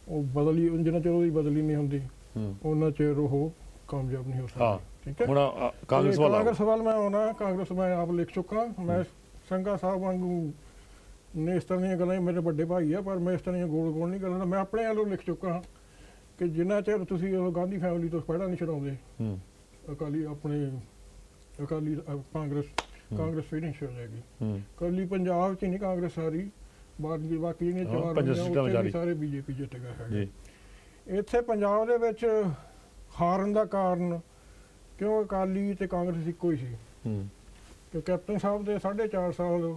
ਉਹ ਬਦਲੀ, ਜਿੰਨਾ ਚਿਰ ਉਹਦੀ ਬਦਲੀ ਨਹੀਂ ਹੁੰਦੀ ਉਹਨਾਂ ਚਿਰ ਉਹ ਕਾਮਯਾਬ ਨਹੀਂ ਹੋ ਸਕਦਾ। ਠੀਕ ਹੈ। ਹੁਣ ਕਾਂਗਰਸ ਵੱਲ ਮੈਂ ਆਉਣਾ। ਕਾਂਗਰਸ ਮੈਂ ਆਪ ਲਿਖ ਚੁੱਕਾ। ਮੈਂ ਸੰਘਾ ਸਾਹਿਬ ਵਾਂਗੂ ਨੇ ਇਸ ਤਰ੍ਹਾਂ ਦੀਆਂ ਗੱਲਾਂ, ਮੇਰੇ ਵੱਡੇ ਭਾਈ ਆ, ਪਰ ਮੈਂ ਇਸ ਤਰ੍ਹਾਂ ਦੀਆਂ ਗੋਲ ਨਹੀਂ ਕਰਦਾ। ਮੈਂ ਆਪਣੇ ਵੱਲੋਂ ਲਿਖ ਚੁੱਕਾ ਕਿ ਜਿੰਨਾ ਚਿਰ ਤੁਸੀਂ ਉਹ ਗਾਂਧੀ ਫੈਮਿਲੀ ਤੋਂ ਖਹਿੜਾ ਨਹੀਂ ਛਡਾਉਂਦੇ, ਅਕਾਲੀ ਆਪਣੇ ਅਕਾਲੀ ਕਾਂਗਰਸ ਫਿਰ ਨਹੀਂ ਛੱਡ ਜਾਏਗੀ। ਇਕੱਲੀ ਪੰਜਾਬ 'ਚ ਨਹੀਂ ਕਾਂਗਰਸ ਸਾਰੀ, ਬਾਕੀ ਜਿਹੜੀਆਂ ਚਾਰ ਸਾਰੇ ਬੀਜੇਪੀ ਜਿੱਤੇਗਾ ਹੈਗੇ। ਇੱਥੇ ਪੰਜਾਬ ਦੇ ਵਿੱਚ ਹਾਰਨ ਦਾ ਕਾਰਨ ਕਿਉਂ ਅਕਾਲੀ ਤੇ ਕਾਂਗਰਸ ਇੱਕੋ ਹੀ ਸੀ ਕਿ ਕੈਪਟਨ ਸਾਹਿਬ ਦੇ 4.5 ਸਾਲ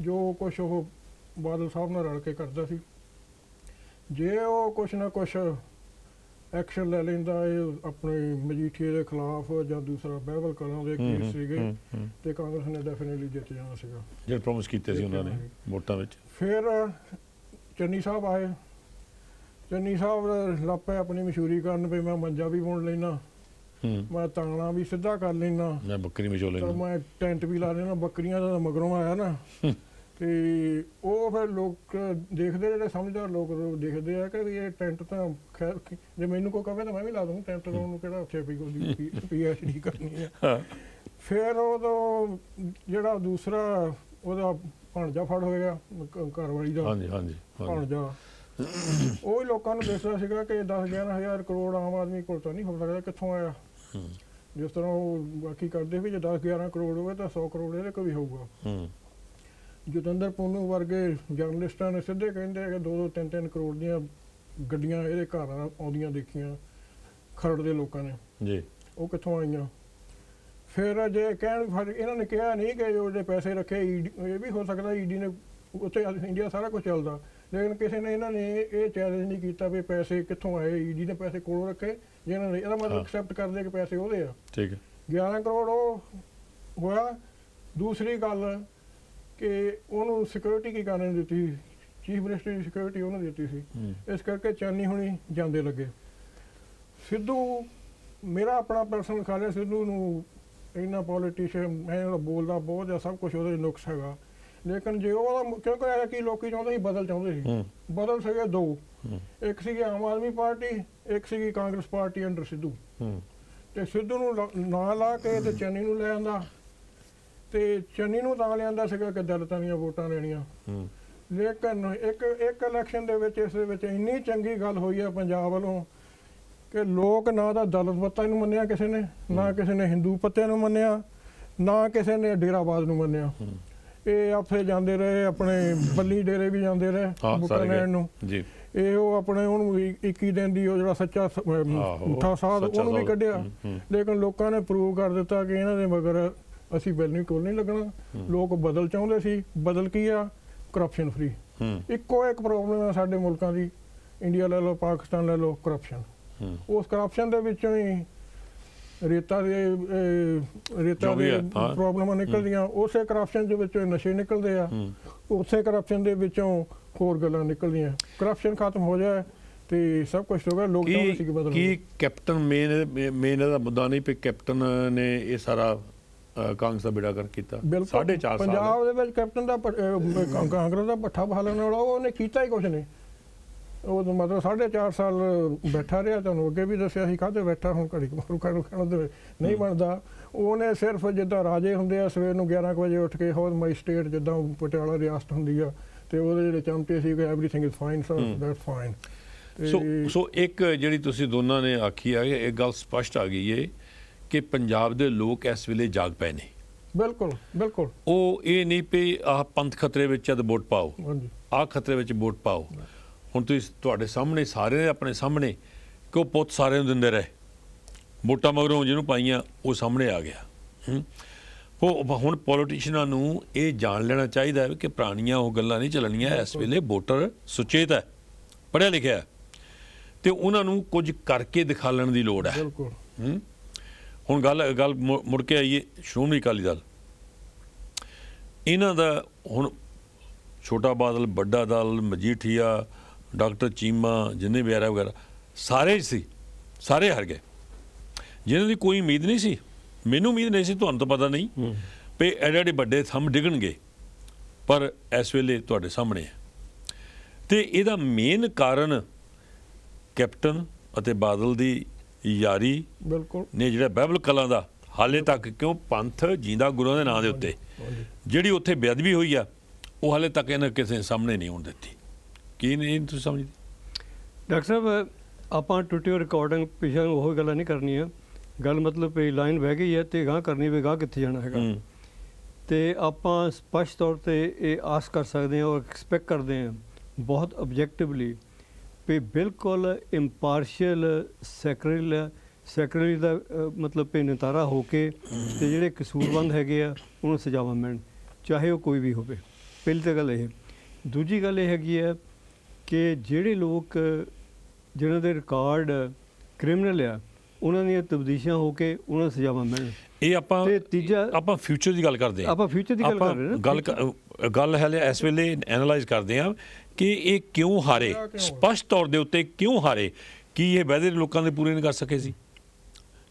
ਜੋ ਕੁਛ ਉਹ ਬਾਦਲ ਸਾਹਿਬ ਨਾਲ ਰਲ ਕੇ ਕਰਦਾ ਸੀ, ਜੇ ਉਹ ਕੁਛ ਨਾ ਕੁਛ ਐਕਸ਼ਨ ਲੈ ਲੈਂਦਾ ਇਹ ਆਪਣੇ ਮਜੀਠੀਏ ਦੇ ਖਿਲਾਫ ਜਾਂ ਦੂਸਰਾ ਬਹਿਬਲ ਕਲਾਂ ਦੇ ਕੇਸ ਸੀਗੇ, ਤੇ ਕਾਂਗਰਸ ਨੇ ਡੈਫੀਨਿਟਲੀ ਜਿੱਤ ਜਾਣਾ ਸੀਗਾ, ਜਿਹੜੇ ਪ੍ਰੋਮਿਸ ਕੀਤੇ ਸੀ ਉਹਨਾਂ ਨੇ ਵੋਟਾਂ ਵਿੱਚ। ਫਿਰ ਚੰਨੀ ਸਾਹਿਬ ਆਏ। ਚੰਨੀ ਸਾਹਿਬ ਲੱਪੇ ਆਪਣੀ ਮਸ਼ਹੂਰੀ ਕਰਨ ਵੀ ਮੈਂ ਮੰਜਾ ਵੀ ਬੁਣ ਲੈਣਾ, ਮੈਂ ਤਾਣਾ ਵੀ ਸਿੱਧਾ ਕਰ ਲੈਣਾ, ਮੈਂ ਬੱਕਰੀ ਵਿਚੋ ਲੈਣਾ, ਮੈਂ ਟੈਂਟ ਵੀ ਲਾ ਲੈਣਾ। ਬੱਕਰੀਆਂ ਦਾ ਮਗਰੋਂ ਆਇਆ ਨਾ, ਤੇ ਉਹ ਫਿਰ ਲੋਕ ਦੇਖਦੇ, ਜਿਹੜੇ ਸਮਝਦਾਰ ਲੋਕ ਦੇਖਦੇ ਆ ਕਿ ਵੀ ਇਹ ਟੈਂਟ ਤਾਂ ਖੈਰ ਜੇ ਮੈਨੂੰ ਕੋਈ ਕਹੇ ਤਾਂ ਮੈਂ ਵੀ ਲਾ ਦੂੰ ਟੈਂਟ, ਉਹਨੂੰ ਕਿਹੜਾ ਉੱਥੇ ਵੀ ਕੋਈ PhD ਕਰਨੀ ਆ। ਫਿਰ ਉਦੋਂ ਜਿਹੜਾ ਦੂਸਰਾ ਉਹਦਾ ਭਾਣਜਾ ਫੜ ਹੋਇਆ ਘਰ ਵਾਲੀ ਦਾ, ਭਾਣਜਾ, ਉਹ ਹੀ ਲੋਕਾਂ ਨੂੰ ਦੱਸਦਾ ਸੀਗਾ ਕਿ 10-11 ਹਜ਼ਾਰ ਕਰੋੜ ਆਮ ਆਦਮੀ ਕੋਲ ਤਾਂ ਨਹੀਂ ਹੋ ਸਕਦਾ, ਕਿੱਥੋਂ ਆਇਆ। ਜਿਸ ਤਰ੍ਹਾਂ ਉਹ ਬਾਕੀ ਕਰਦੇ ਵੀ ਜੇ 10-11 ਕਰੋੜ ਹੋਵੇ ਤਾਂ 100 ਕਰੋੜ ਇਹਦੇ ਕੋਲ ਵੀ ਹੋਊਗਾ। ਜਤਿੰਦਰ ਪੂਨੂ ਵਰਗੇ ਜਰਨਲਿਸਟਾਂ ਨੇ ਸਿੱਧੇ ਕਹਿੰਦੇ ਕਿ 2-2, 3-3 ਕਰੋੜ ਦੀਆਂ ਗੱਡੀਆਂ ਇਹਦੇ ਘਰ ਆਉਂਦੀਆਂ ਦੇਖੀਆਂ ਖਰੜ ਦੇ ਲੋਕਾਂ ਨੇ ਜੀ, ਉਹ ਕਿੱਥੋਂ ਆਈਆਂ। ਫਿਰ ਜੇ ਕਹਿਣ, ਇਹਨਾਂ ਨੇ ਕਿਹਾ ਨਹੀਂ ਕਿ ਜਿਹੜੇ ਪੈਸੇ ਰੱਖੇ ਇਹ ਵੀ ਹੋ ਸਕਦਾ ਈਡੀ ਨੇ, ਉੱਥੇ ਇੰਡੀਆ ਸਾਰਾ ਕੁਝ ਚੱਲਦਾ, ਲੇਕਿਨ ਕਿਸੇ ਨੇ ਇਹਨਾਂ ਨੇ ਇਹ ਚੈਲੰਜ ਨਹੀਂ ਕੀਤਾ ਵੀ ਪੈਸੇ ਕਿੱਥੋਂ ਆਏ, ਈਡੀ ਨੇ ਪੈਸੇ ਕੋਲੋਂ ਰੱਖੇ ਜਿਹਨਾਂ ਨੇ, ਇਹਦਾ ਮਤਲਬ ਐਕਸੈਪਟ ਕਰਦੇ ਕਿ ਪੈਸੇ ਉਹਦੇ ਆ। ਠੀਕ ਹੈ, 11 ਕਰੋੜ ਉਹ ਹੋਇਆ। ਦੂਸਰੀ ਗੱਲ ਕਿ ਉਹਨੂੰ ਸਿਕਿਉਰਿਟੀ ਕੀ ਕਾਰਨ ਦਿੱਤੀ, ਚੀਫ ਮਿਨਿਸਟਰ ਦੀ ਸਿਕਿਉਰਿਟੀ ਉਹਨੂੰ ਦਿੱਤੀ ਸੀ, ਇਸ ਕਰਕੇ ਚਾਨੀ ਹੁਣੀ ਜਾਂਦੇ ਲੱਗੇ। ਸਿੱਧੂ, ਮੇਰਾ ਆਪਣਾ ਪਰਸਨਲ ਖਿਆਲ ਹੈ, ਸਿੱਧੂ ਨੂੰ ਇੰਨਾ ਪੋਲੀਟੀਸ਼ੀਅਨ ਮੈਂ ਬੋਲਦਾ ਬਹੁਤ ਜਾਂ ਸਭ ਕੁਛ ਉਹਦੇ ਨੁਕਸ ਹੈਗਾ, ਲੇਕਿਨ ਜੇ ਉਹਦਾ ਕਿਉਂਕਿ ਇਹ ਕੀ ਲੋਕੀ ਚਾਹੁੰਦੇ ਸੀ, ਬਦਲ ਚਾਹੁੰਦੇ ਸੀ। ਬਦਲ ਸੀਗੇ ਦੋ, ਇੱਕ ਸੀਗੀ ਆਮ ਆਦਮੀ ਪਾਰਟੀ, ਇੱਕ ਸੀਗੀ ਕਾਂਗਰਸ ਪਾਰਟੀ ਅੰਡਰ ਸਿੱਧੂ। ਤੇ ਸਿੱਧੂ ਨੂੰ ਨਾ ਲਾ ਕੇ ਤੇ ਚੰਨੀ ਨੂੰ ਲੈ ਆਂਦਾ, ਤੇ ਚੰਨੀ ਨੂੰ ਤਾਂ ਲਿਆਂਦਾ ਸੀਗਾ ਕਿ ਦਲਿਤਾਂ ਦੀਆਂ ਵੋਟਾਂ ਲੈਣੀਆਂ। ਲੇਕਿਨ ਇੱਕ ਇਲੈਕਸ਼ਨ ਦੇ ਵਿੱਚ, ਇਸ ਦੇ ਵਿੱਚ ਇੰਨੀ ਚੰਗੀ ਗੱਲ ਹੋਈ ਆ ਪੰਜਾਬ ਵੱਲੋਂ ਕਿ ਲੋਕ ਨਾ ਤਾਂ ਦਲਿਤ ਪੱਤਿਆਂ ਨੂੰ ਮੰਨਿਆ ਕਿਸੇ ਨੇ, ਨਾ ਕਿਸੇ ਨੇ ਹਿੰਦੂ ਪੱਤਿਆਂ ਨੂੰ ਮੰਨਿਆ, ਨਾ ਕਿਸੇ ਨੇ ਡੇਰਾਬਾਦ ਨੂੰ ਮੰਨਿਆ। ਇਹ ਆਪੇ ਜਾਂਦੇ ਰਹੇ, ਆਪਣੇ ਬੱਲੀ ਡੇਰੇ ਵੀ ਜਾਂਦੇ ਰਹੇ ਵੋਟਾਂ ਲੈਣ ਨੂੰ। ਇਹ ਉਹ ਆਪਣੇ ਉਹਨੂੰ 21 ਦਿਨ ਦੀ ਉਹ ਜਿਹੜਾ ਸੱਚਾ ਮਿੱਠਾ ਸਾਧ ਉਹਨੂੰ ਵੀ ਕੱਢਿਆ, ਲੇਕਿਨ ਲੋਕਾਂ ਨੇ ਪ੍ਰੂਵ ਕਰ ਦਿੱਤਾ ਕਿ ਇਹਨਾਂ ਦੇ ਮਗਰ ਅਸੀਂ ਬਿੱਲ ਕੋਲ ਨਹੀਂ ਲੱਗਣਾ। ਲੋਕ ਬਦਲ ਚਾਹੁੰਦੇ ਸੀ। ਬਦਲ ਕੀ ਆ? Corruption free. ਇੱਕੋ ਇੱਕ ਪ੍ਰੋਬਲਮ ਹੈ ਸਾਡੇ ਮੁਲਕਾਂ ਦੀ, ਇੰਡੀਆ ਲੈ ਲਓ, ਪਾਕਿਸਤਾਨ ਲੈ ਲਓ, ਕਰਪਸ਼ਨ। ਉਸ ਕਰਪਸ਼ਨ ਦੇ ਵਿੱਚੋਂ ਹੀ ਰੇਤਾ ਦੇ ਪ੍ਰੋਬਲਮਾਂ ਨਿਕਲਦੀਆਂ, ਉਸੇ ਕਰਪਸ਼ਨ ਦੇ ਵਿੱਚੋਂ ਨਸ਼ੇ ਨਿਕਲਦੇ ਆ, ਉਸੇ ਕਰਪਸ਼ਨ ਦੇ ਵਿੱਚੋਂ ਹੋਰ ਗੱਲਾਂ ਨਿਕਲਦੀਆਂ। ਕਰਪਸ਼ਨ ਖਤਮ ਹੋ ਜਾਏ ਤੇ ਸਭ ਕੁਝ ਹੋਗਾ। ਲੋਕ ਚਾਹੁੰਦੇ ਸੀ ਕਿ ਬਦਲ। ਕੀ ਕੈਪਟਨ ਮੇਨ ਇਹਦਾ ਮੁੱਦਾ ਨਹੀਂ ਪਈ, ਕੈਪਟਨ ਨੇ ਇਹ ਸਾਰਾ ਕਾਂਗਰਸ ਦਾ ਬੇੜਾ ਕਰ ਕੀਤਾ 4.5 ਸਾਲ ਪੰਜਾਬ ਦੇ ਵਿੱਚ। ਕੈਪਟਨ ਦਾ ਕਾਂਗਰਸ ਦਾ ਪੱਠਾ ਬਹਾਲਣ ਵਾਲਾ ਉਹਨੇ ਕੀਤਾ ਹੀ ਕੁਛ ਨਹੀਂ। ਉਹ ਮਤਲਬ 4.5 ਸਾਲ ਬੈਠਾ ਰਿਹਾ। ਤੁਹਾਨੂੰ ਅੱਗੇ ਵੀ ਦੱਸਿਆ ਸੀ ਕਾਹਤੇ ਬੈਠਾ, ਹੁਣ ਘੜੀ ਖਾਣ ਨਹੀਂ ਬਣਦਾ। ਉਹਨੇ ਸਿਰਫ ਜਿੱਦਾਂ ਰਾਜੇ ਹੁੰਦੇ ਆ, ਸਵੇਰ ਨੂੰ 11 ਵਜੇ ਉੱਠ ਕੇ ਹੋਰ ਮਾਈ ਸਟੇਟ, ਜਿੱਦਾਂ ਪਟਿਆਲਾ ਰਿਆਸਤ ਹੁੰਦੀ ਆ, ਤੇ ਉਹਦੇ ਜਿਹੜੇ ਚਮਚੇ ਸੀ everything is fine sir, that's fine. So ਇੱਕ ਜਿਹੜੀ ਤੁਸੀਂ ਦੋਨਾਂ ਨੇ ਆਖੀ ਆ, ਇਹ ਗੱਲ ਸਪਸ਼ਟ ਆ ਗਈ ਹੈ ਕਿ ਪੰਜਾਬ ਦੇ ਲੋਕ ਇਸ ਵੇਲੇ ਜਾਗ ਪਏ ਨੇ। ਬਿਲਕੁਲ ਬਿਲਕੁਲ। ਉਹ ਇਹ ਨਹੀਂ ਪਈ ਆਹ ਪੰਥ ਖਤਰੇ ਵਿੱਚ ਜਦ ਵੋਟ ਪਾਓ, ਆਹ ਖਤਰੇ ਵਿੱਚ ਵੋਟ ਪਾਓ। ਹੁਣ ਤੁਸੀਂ ਤੁਹਾਡੇ ਸਾਹਮਣੇ ਸਾਰੇ ਆਪਣੇ ਸਾਹਮਣੇ ਕਿ ਉਹ ਪੁੱਤ ਸਾਰਿਆਂ ਨੂੰ ਦਿੰਦੇ ਰਹੇ, ਵੋਟਾਂ ਮਗਰੋਂ ਜਿਹਨੂੰ ਪਾਈਆਂ ਉਹ ਸਾਹਮਣੇ ਆ ਗਿਆ। ਉਹ ਹੁਣ ਪੋਲੀਟੀਸ਼ੀਅਨਾਂ ਨੂੰ ਇਹ ਜਾਣ ਲੈਣਾ ਚਾਹੀਦਾ ਹੈ ਕਿ ਪੁਰਾਣੀਆਂ ਉਹ ਗੱਲਾਂ ਨਹੀਂ ਚੱਲਣੀਆਂ। ਇਸ ਵੇਲੇ ਵੋਟਰ ਸੁਚੇਤ ਹੈ, ਪੜ੍ਹਿਆ ਲਿਖਿਆ, ਅਤੇ ਉਹਨਾਂ ਨੂੰ ਕੁਝ ਕਰਕੇ ਦਿਖਾਲਣ ਦੀ ਲੋੜ ਹੈ। ਬਿਲਕੁਲ। ਹੁਣ ਗੱਲ ਮੁੜ ਕੇ ਆਈਏ ਸ਼੍ਰੋਮਣੀ ਅਕਾਲੀ ਦਲ, ਇਹਨਾਂ ਦਾ ਹੁਣ ਛੋਟਾ ਬਾਦਲ, ਵੱਡਾ ਦਲ, ਮਜੀਠੀਆ, ਡਾਕਟਰ ਚੀਮਾ, ਜਿੰਨੇ ਵਗੈਰਾ ਵਗੈਰਾ ਸਾਰੇ ਸੀ, ਸਾਰੇ ਹਾਰ ਗਏ। ਜਿਹਨਾਂ ਦੀ ਕੋਈ ਉਮੀਦ ਨਹੀਂ ਸੀ, ਮੈਨੂੰ ਉਮੀਦ ਨਹੀਂ ਸੀ, ਤੁਹਾਨੂੰ ਤਾਂ ਪਤਾ ਨਹੀਂ ਵੀ ਐਡੇ ਐਡੇ ਵੱਡੇ ਥੰਮ ਡਿੱਗਣਗੇ, ਪਰ ਇਸ ਵੇਲੇ ਤੁਹਾਡੇ ਸਾਹਮਣੇ ਹੈ। ਅਤੇ ਇਹਦਾ ਮੇਨ ਕਾਰਨ ਕੈਪਟਨ ਅਤੇ ਬਾਦਲ ਦੀ ਯਾਰੀ ਬਿਲਕੁਲ ਨੇ, ਜਿਹੜਾ ਬਾਈਬਲ ਕਲਾਂ ਦਾ ਹਾਲੇ ਤੱਕ, ਕਿਉਂ ਪੰਥ ਜੀਂਦਾ ਗੁਰੂਆਂ ਦੇ ਨਾਂ ਦੇ ਉੱਤੇ ਜਿਹੜੀ ਉੱਥੇ ਬੇਅਦਬੀ ਹੋਈ ਆ, ਉਹ ਹਾਲੇ ਤੱਕ ਇਹਨਾਂ ਕਿਸੇ ਸਾਹਮਣੇ ਨਹੀਂ ਆਉਣ ਦਿੱਤੀ। ਕੀ ਨਹੀਂ ਤੁਸੀਂ ਸਮਝਦੇ? ਡਾਕਟਰ ਸਾਹਿਬ, ਆਪਾਂ ਟੁੱਟੀ ਰਿਕਾਰਡਿੰਗ ਪਿੱਛੇ ਉਹ ਗੱਲਾਂ ਨਹੀਂ ਕਰਨੀਆਂ। ਗੱਲ ਮਤਲਬ ਵੀ ਲਾਈਨ ਵਹਿ ਗਈ ਹੈ ਅਤੇ ਗਾਂਹ ਕਰਨੀ ਵੀ ਗਾਂਹ ਕਿੱਥੇ ਜਾਣਾ ਹੈਗਾ। ਅਤੇ ਆਪਾਂ ਸਪਸ਼ਟ ਤੌਰ 'ਤੇ ਇਹ ਆਸ ਕਰ ਸਕਦੇ ਹਾਂ ਔਰ ਐਕਸਪੈਕਟ ਕਰਦੇ ਹਾਂ ਬਹੁਤ ਓਬਜੈਕਟਿਵਲੀ ਵੀ ਬਿਲਕੁਲ ਇੰਪਾਰਸ਼ੀਅਲ ਸੈਕਰੇਟਰੀ ਦਾ ਮਤਲਬ ਵੀ ਨਿਤਾਰਾ ਹੋ ਕੇ ਅਤੇ ਜਿਹੜੇ ਕਸੂਰਬੰਦ ਹੈਗੇ ਆ ਉਹਨੂੰ ਸਜ਼ਾਵਾਂ ਮਿਲਣ, ਚਾਹੇ ਉਹ ਕੋਈ ਵੀ ਹੋਵੇ। ਪਹਿਲੀ ਤਾਂ ਗੱਲ ਇਹ। ਦੂਜੀ ਗੱਲ ਇਹ ਹੈਗੀ ਹੈ ਕਿ ਜਿਹੜੇ ਲੋਕ ਜਿਨ੍ਹਾਂ ਦੇ ਰਿਕਾਰਡ ਕ੍ਰਿਮੀਨਲ ਆ, ਉਹਨਾਂ ਦੀਆਂ ਤਬਦੀਸ਼ਾਂ ਹੋ ਕੇ ਉਹਨਾਂ ਨੂੰ ਸਜ਼ਾਵਾਂ ਮਿਲਣ। ਇਹ ਆਪਾਂ ਅਤੇ ਤੀਜਾ, ਆਪਾਂ ਫਿਊਚਰ ਦੀ ਗੱਲ ਕਰਦੇ ਹਾਂ। ਆਪਾਂ ਫਿਊਚਰ ਦੀ ਗੱਲ ਕਰ ਰਹੇ ਨਾ। ਗੱਲ ਹੈ ਇਸ ਵੇਲੇ ਐਨਾਲਾਈਜ਼ ਕਰਦੇ ਹਾਂ ਕਿ ਇਹ ਕਿਉਂ ਹਾਰੇ, ਸਪਸ਼ਟ ਤੌਰ ਦੇ ਉੱਤੇ ਕਿਉਂ ਹਾਰੇ। ਕੀ ਇਹ ਵਾਅਦੇ ਲੋਕਾਂ ਦੇ ਪੂਰੇ ਨਹੀਂ ਕਰ ਸਕੇ ਸੀ?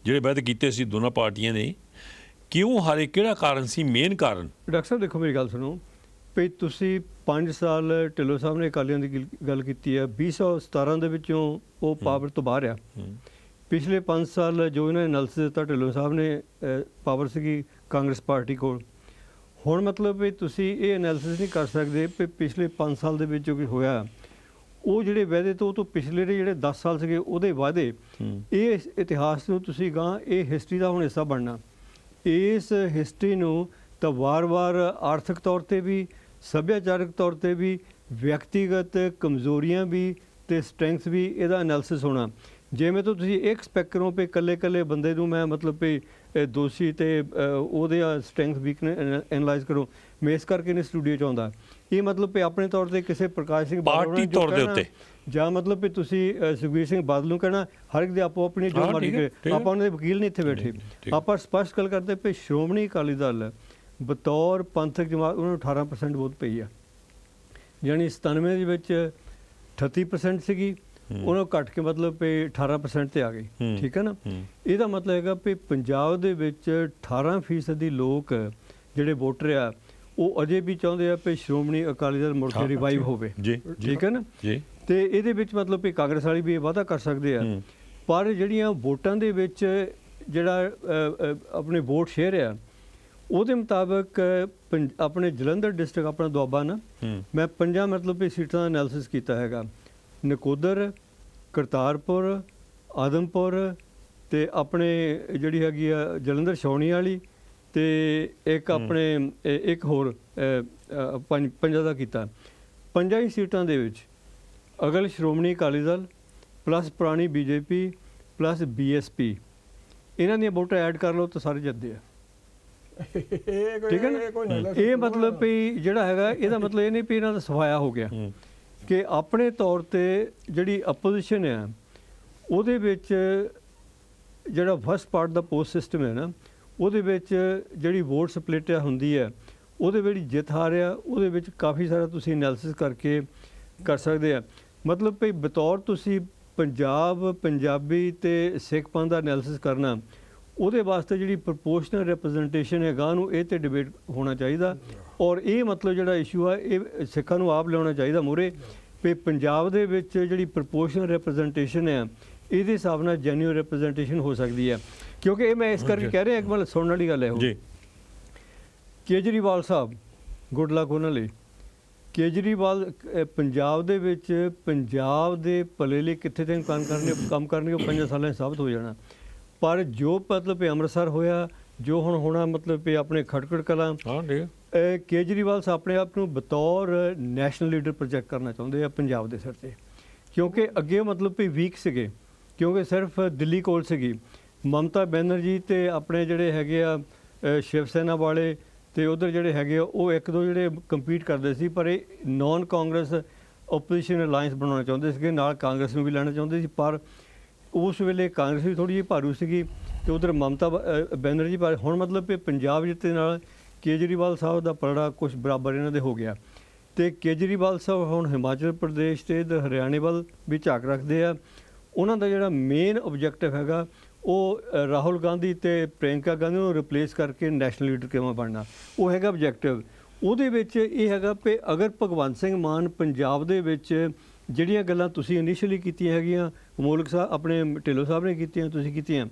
ਜਿਹੜੇ ਵਾਅਦੇ ਕੀਤੇ ਸੀ ਦੋਨਾਂ ਪਾਰਟੀਆਂ ਨੇ, ਕਿਉਂ ਹਾਰੇ? ਕਿਹੜਾ ਕਾਰਨ ਸੀ, ਮੇਨ ਕਾਰਨ? ਡਾਕਟਰ ਸਾਹਿਬ ਦੇਖੋ, ਮੇਰੀ ਗੱਲ ਸੁਣੋ ਵੀ ਤੁਸੀਂ 5 ਸਾਲ ਢਿੱਲੋਂ ਸਾਹਿਬ ਨੇ ਅਕਾਲੀਆਂ ਦੀ ਗੱਲ ਕੀਤੀ ਹੈ। 2017 ਦੇ ਵਿੱਚੋਂ ਉਹ ਪਾਵਰ ਤੋਂ ਬਾਹਰ ਆ। ਪਿਛਲੇ 5 ਸਾਲ ਜੋ ਇਹਨਾਂ ਨੇ ਐਨਾਲਿਸਿਸ ਦਿੱਤਾ, ਢਿੱਲੋਂ ਸਾਹਿਬ ਨੇ ਪਾਵਰ ਸੀਗੀ ਕਾਂਗਰਸ ਪਾਰਟੀ ਕੋਲ। ਹੁਣ ਮਤਲਬ ਵੀ ਤੁਸੀਂ ਇਹ ਐਨਾਲਿਸਿਸ ਨਹੀਂ ਕਰ ਸਕਦੇ ਵੀ ਪਿਛਲੇ 5 ਸਾਲ ਦੇ ਵਿੱਚ ਜੋ ਕੁਝ ਹੋਇਆ, ਉਹ ਜਿਹੜੇ ਵਾਅਦੇ ਤੋਂ ਉਹ ਤੋਂ ਪਿਛਲੇ ਦੇ ਜਿਹੜੇ 10 ਸਾਲ ਸੀਗੇ ਉਹਦੇ ਵਾਅਦੇ, ਇਹ ਇਤਿਹਾਸ ਨੂੰ ਤੁਸੀਂ ਗਾਂ ਇਹ ਹਿਸਟਰੀ ਦਾ ਹੁਣ ਹਿੱਸਾ ਬਣਨਾ। ਇਸ ਹਿਸਟਰੀ ਨੂੰ ਤਾਂ ਵਾਰ-ਵਾਰ ਆਰਥਿਕ ਤੌਰ 'ਤੇ ਵੀ, ਸੱਭਿਆਚਾਰਕ ਤੌਰ 'ਤੇ ਵੀ, ਵਿਅਕਤੀਗਤ ਕਮਜ਼ੋਰੀਆਂ ਵੀ ਅਤੇ ਸਟਰੈਂਥਸ ਵੀ, ਇਹਦਾ ਐਨਾਲਿਸਿਸ ਹੋਣਾ। ਜਿਵੇਂ ਤੋਂ ਤੁਸੀਂ ਇਹ ਐਕਸਪੈਕਟ ਕਰੋ ਵੀ ਇਕੱਲੇ ਬੰਦੇ ਨੂੰ ਮੈਂ ਮਤਲਬ ਵੀ ਦੋਸ਼ੀ ਅਤੇ ਉਹਦੇ ਸਟਰੈਂਥ ਵੀਕਨੈਸ ਐਨਾਲਾਈਜ਼ ਕਰੋ, ਮੈਂ ਇਸ ਕਰਕੇ ਨੇ ਸਟੂਡੀਓ 'ਚ ਆਉਂਦਾ। ਇਹ ਮਤਲਬ ਵੀ ਆਪਣੇ ਤੌਰ 'ਤੇ ਕਿਸੇ ਪ੍ਰਕਾਸ਼ ਸਿੰਘ ਪਾਰਟੀ ਤੌਰ ਦੇ ਉੱਤੇ, ਜਾਂ ਮਤਲਬ ਵੀ ਤੁਸੀਂ ਸੁਖਬੀਰ ਸਿੰਘ ਬਾਦਲ ਨੂੰ ਕਹਿਣਾ ਹਰ ਇੱਕ ਦੇ ਆਪੋ ਆਪਣੀ ਜੋ ਮਰਜ਼ੀ ਕਰੇ। ਆਪਾਂ ਉਹਨਾਂ ਦੇ ਵਕੀਲ ਨਹੀਂ ਇੱਥੇ ਬੈਠੇ। ਆਪਾਂ ਸਪਸ਼ਟ ਗੱਲ ਕਰਦੇ ਵੀ ਸ਼੍ਰੋਮਣੀ ਅਕਾਲੀ ਦਲ ਬਤੌਰ ਪੰਥਕ ਜਮਾਤ ਉਹਨਾਂ ਨੂੰ 18% ਵੋਟ ਪਈ ਆ, ਯਾਨੀ 97 ਦੇ ਵਿੱਚ 38% ਸੀਗੀ, ਉਹਨੂੰ ਘੱਟ ਕੇ ਮਤਲਬ ਵੀ 18% 'ਤੇ ਆ ਗਈ। ਠੀਕ ਹੈ ਨਾ? ਇਹਦਾ ਮਤਲਬ ਹੈਗਾ ਵੀ ਪੰਜਾਬ ਦੇ ਵਿੱਚ 18% ਦੀ ਲੋਕ ਜਿਹੜੇ ਵੋਟਰ ਆ, ਉਹ ਅਜੇ ਵੀ ਚਾਹੁੰਦੇ ਆ ਵੀ ਸ਼੍ਰੋਮਣੀ ਅਕਾਲੀ ਦਲ ਮੁੜ ਕੇ ਰਿਵਾਈਵ ਹੋਵੇ। ਠੀਕ ਹੈ ਨਾ? ਅਤੇ ਇਹਦੇ ਵਿੱਚ ਮਤਲਬ ਵੀ ਕਾਂਗਰਸ ਵਾਲੀ ਵੀ ਇਹ ਵਾਅਦਾ ਕਰ ਸਕਦੇ ਆ, ਪਰ ਜਿਹੜੀਆਂ ਵੋਟਾਂ ਦੇ ਵਿੱਚ ਜਿਹੜਾ ਆਪਣੇ ਵੋਟ ਸ਼ੇਅਰ ਆ, ਉਹਦੇ ਮੁਤਾਬਕ ਆਪਣੇ ਜਲੰਧਰ ਡਿਸਟ੍ਰਿਕਟ ਆਪਣਾ ਦੁਆਬਾ ਨਾ, ਮੈਂ 5 ਮਤਲਬ ਵੀ ਸੀਟਾਂ ਦਾ ਐਨਾਲਿਸਿਸ ਕੀਤਾ ਹੈਗਾ। ਨਕੋਦਰ, ਕਰਤਾਰਪੁਰ, ਆਦਮਪੁਰ ਅਤੇ ਆਪਣੇ ਜਿਹੜੀ ਹੈਗੀ ਆ ਜਲੰਧਰ ਛਾਉਣੀ ਵਾਲੀ, ਅਤੇ ਇੱਕ ਆਪਣੇ ਇੱਕ ਹੋਰ 5 ਦਾ ਕੀਤਾ। 5 ਹੀ ਸੀਟਾਂ ਦੇ ਵਿੱਚ ਅਗਰ ਸ਼੍ਰੋਮਣੀ ਅਕਾਲੀ ਦਲ ਪਲੱਸ ਪੁਰਾਣੀ BJP ਪਲੱਸ BSP ਇਹਨਾਂ ਦੀਆਂ ਵੋਟਾਂ ਐਡ ਕਰ ਲਓ ਤਾਂ ਸਾਰੇ ਜਿੱਤਦੇ ਆ। ਠੀਕ ਹੈ ਨਾ? ਇਹ ਮਤਲਬ ਵੀ ਜਿਹੜਾ ਹੈਗਾ, ਇਹਦਾ ਮਤਲਬ ਇਹ ਨਹੀਂ ਵੀ ਇਹਨਾਂ ਦਾ ਸਫਾਇਆ ਹੋ ਗਿਆ ਕਿ ਆਪਣੇ ਤੌਰ 'ਤੇ ਜਿਹੜੀ ਅਪੋਜੀਸ਼ਨ ਹੈ ਉਹਦੇ ਵਿੱਚ ਜਿਹੜਾ ਫਸਟ ਪਾਰਟ ਦਾ ਪੋਸਟ ਸਿਸਟਮ ਹੈ ਨਾ, ਉਹਦੇ ਵਿੱਚ ਜਿਹੜੀ ਵੋਟ ਸਪਲਿਟ ਹੁੰਦੀ ਹੈ, ਉਹਦੇ ਵਿੱਚ ਜਿੱਤ ਹਾਰ ਆ, ਉਹਦੇ ਵਿੱਚ ਕਾਫੀ ਸਾਰਾ ਤੁਸੀਂ ਐਨਾਲਿਸਿਸ ਕਰਕੇ ਕਰ ਸਕਦੇ ਆ। ਮਤਲਬ ਵੀ ਬਤੌਰ ਤੁਸੀਂ ਪੰਜਾਬੀ ਅਤੇ ਸਿੱਖ ਪੰਥ ਦਾ ਐਨਾਲਿਸਿਸ ਕਰਨਾ, ਉਹਦੇ ਵਾਸਤੇ ਜਿਹੜੀ ਪ੍ਰਪੋਰਸ਼ਨਲ ਰਿਪਰੈਜ਼ੈਂਟੇਸ਼ਨ ਹੈ ਗਾਂ ਨੂੰ ਇਹ 'ਤੇ ਡਿਬੇਟ ਹੋਣਾ ਚਾਹੀਦਾ। ਔਰ ਇਹ ਮਤਲਬ ਜਿਹੜਾ ਇਸ਼ੂ ਆ, ਇਹ ਸਿੱਖਾਂ ਨੂੰ ਆਪ ਲਿਆਉਣਾ ਚਾਹੀਦਾ ਮੂਹਰੇ ਵੀ ਪੰਜਾਬ ਦੇ ਵਿੱਚ ਜਿਹੜੀ ਪ੍ਰਪੋਰਸ਼ਨਲ ਰਿਪਰੈਜ਼ੈਂਟੇਸ਼ਨ ਹੈ, ਇਹਦੇ ਹਿਸਾਬ ਨਾਲ ਜੈਨੂਅਨ ਰਿਪਰੈਜ਼ੈਂਟੇਸ਼ਨ ਹੋ ਸਕਦੀ ਹੈ। ਕਿਉਂਕਿ ਇਹ ਮੈਂ ਇਸ ਕਰਕੇ ਕਹਿ ਰਿਹਾ, ਇੱਕ ਮਤਲਬ ਸੁਣਨ ਵਾਲੀ ਗੱਲ ਹੈ ਉਹ। ਕੇਜਰੀਵਾਲ ਸਾਹਿਬ, ਗੁੱਡ ਲੱਕ ਉਹਨਾਂ ਲਈ। ਕੇਜਰੀਵਾਲ ਪੰਜਾਬ ਦੇ ਵਿੱਚ ਪੰਜਾਬ ਦੇ ਭਲੇ ਲਈ ਕਿੱਥੇ ਤੱਕ ਕੰਮ ਕਰਨਗੇ ਉਹ 5 ਸਾਲਾਂ 'ਚ ਸਾਬਤ ਹੋ ਜਾਣਾ। ਪਰ ਜੋ ਮਤਲਬ ਵੀ ਅੰਮ੍ਰਿਤਸਰ ਹੋਇਆ, ਜੋ ਹੁਣ ਹੋਣਾ ਮਤਲਬ ਵੀ ਆਪਣੇ ਖਟਕੜ ਕਲਾਂ, ਕੇਜਰੀਵਾਲ ਸਾਹਿਬ ਆਪਣੇ ਆਪ ਨੂੰ ਬਤੌਰ ਨੈਸ਼ਨਲ ਲੀਡਰ ਪ੍ਰੋਜੈਕਟ ਕਰਨਾ ਚਾਹੁੰਦੇ ਆ ਪੰਜਾਬ ਦੇ ਸਿਰ 'ਤੇ, ਕਿਉਂਕਿ ਅੱਗੇ ਮਤਲਬ ਵੀ ਵੀਕ ਸੀਗੇ, ਕਿਉਂਕਿ ਸਿਰਫ ਦਿੱਲੀ ਕੋਲ ਸੀਗੀ। ਮਮਤਾ ਬੈਨਰਜੀ ਅਤੇ ਆਪਣੇ ਜਿਹੜੇ ਹੈਗੇ ਆ ਸ਼ਿਵ ਸੈਨਾ ਵਾਲੇ ਤੇ ਉਧਰ ਜਿਹੜੇ ਹੈਗੇ ਉਹ ਇੱਕ ਦੋ ਜਿਹੜੇ ਕੰਪੀਟ ਕਰਦੇ ਸੀ, ਪਰ ਇਹ ਨਾਨ ਕਾਂਗਰਸ ਓਪੋਜੀਸ਼ਨ ਅਲਾਈਅੰਸ ਬਣਾਉਣਾ ਚਾਹੁੰਦੇ ਸੀਗੇ, ਨਾਲ ਕਾਂਗਰਸ ਨੂੰ ਵੀ ਲੈਣਾ ਚਾਹੁੰਦੇ ਸੀ। ਪਰ ਉਸ ਵੇਲੇ ਕਾਂਗਰਸ ਵੀ ਥੋੜ੍ਹੀ ਜਿਹੀ ਭਾਰੂ ਸੀਗੀ ਤੇ ਉਧਰ ਮਮਤਾ ਬੈਨਰਜੀ ਪਰ ਹੁਣ ਮਤਲਬ ਕਿ ਪੰਜਾਬ ਜਿੱਤੇ ਨਾਲ ਕੇਜਰੀਵਾਲ ਸਾਹਿਬ ਦਾ ਪਲੜਾ ਕੁਛ ਬਰਾਬਰ ਇਹਨਾਂ ਦੇ ਹੋ ਗਿਆ। ਤੇ ਕੇਜਰੀਵਾਲ ਸਾਹਿਬ ਹੁਣ ਹਿਮਾਚਲ ਪ੍ਰਦੇਸ਼ ਤੇ ਇੱਧਰ ਹਰਿਆਣੇ ਵੱਲ ਵੀ ਝਾਕ ਰੱਖਦੇ ਆ। ਉਹਨਾਂ ਦਾ ਜਿਹੜਾ ਮੇਨ ਆਬਜੈਕਟਿਵ ਹੈਗਾ ਉਹ ਰਾਹੁਲ ਗਾਂਧੀ ਤੇ ਪ੍ਰਿਯੰਕਾ ਗਾਂਧੀ ਨੂੰ ਰਿਪਲੇਸ ਕਰਕੇ ਨੈਸ਼ਨਲ ਲੀਡਰ ਕਿਵੇਂ ਬਣਨਾ, ਉਹ ਹੈਗਾ ਆਬਜੈਕਟਿਵ। ਉਹਦੇ ਵਿੱਚ ਇਹ ਹੈਗਾ ਕਿ ਅਗਰ ਭਗਵੰਤ ਸਿੰਘ ਮਾਨ ਪੰਜਾਬ ਦੇ ਵਿੱਚ ਜਿਹੜੀਆਂ ਗੱਲਾਂ ਤੁਸੀਂ ਇਨੀਸ਼ੀਅਲੀ ਕੀਤੀਆਂ ਹੈਗੀਆਂ, ਮੋਲਕ ਸਾਹਿਬ ਆਪਣੇ ਢਿੱਲੋਂ ਸਾਹਿਬ ਨੇ ਕੀਤੀਆਂ, ਤੁਸੀਂ ਕੀਤੀਆਂ,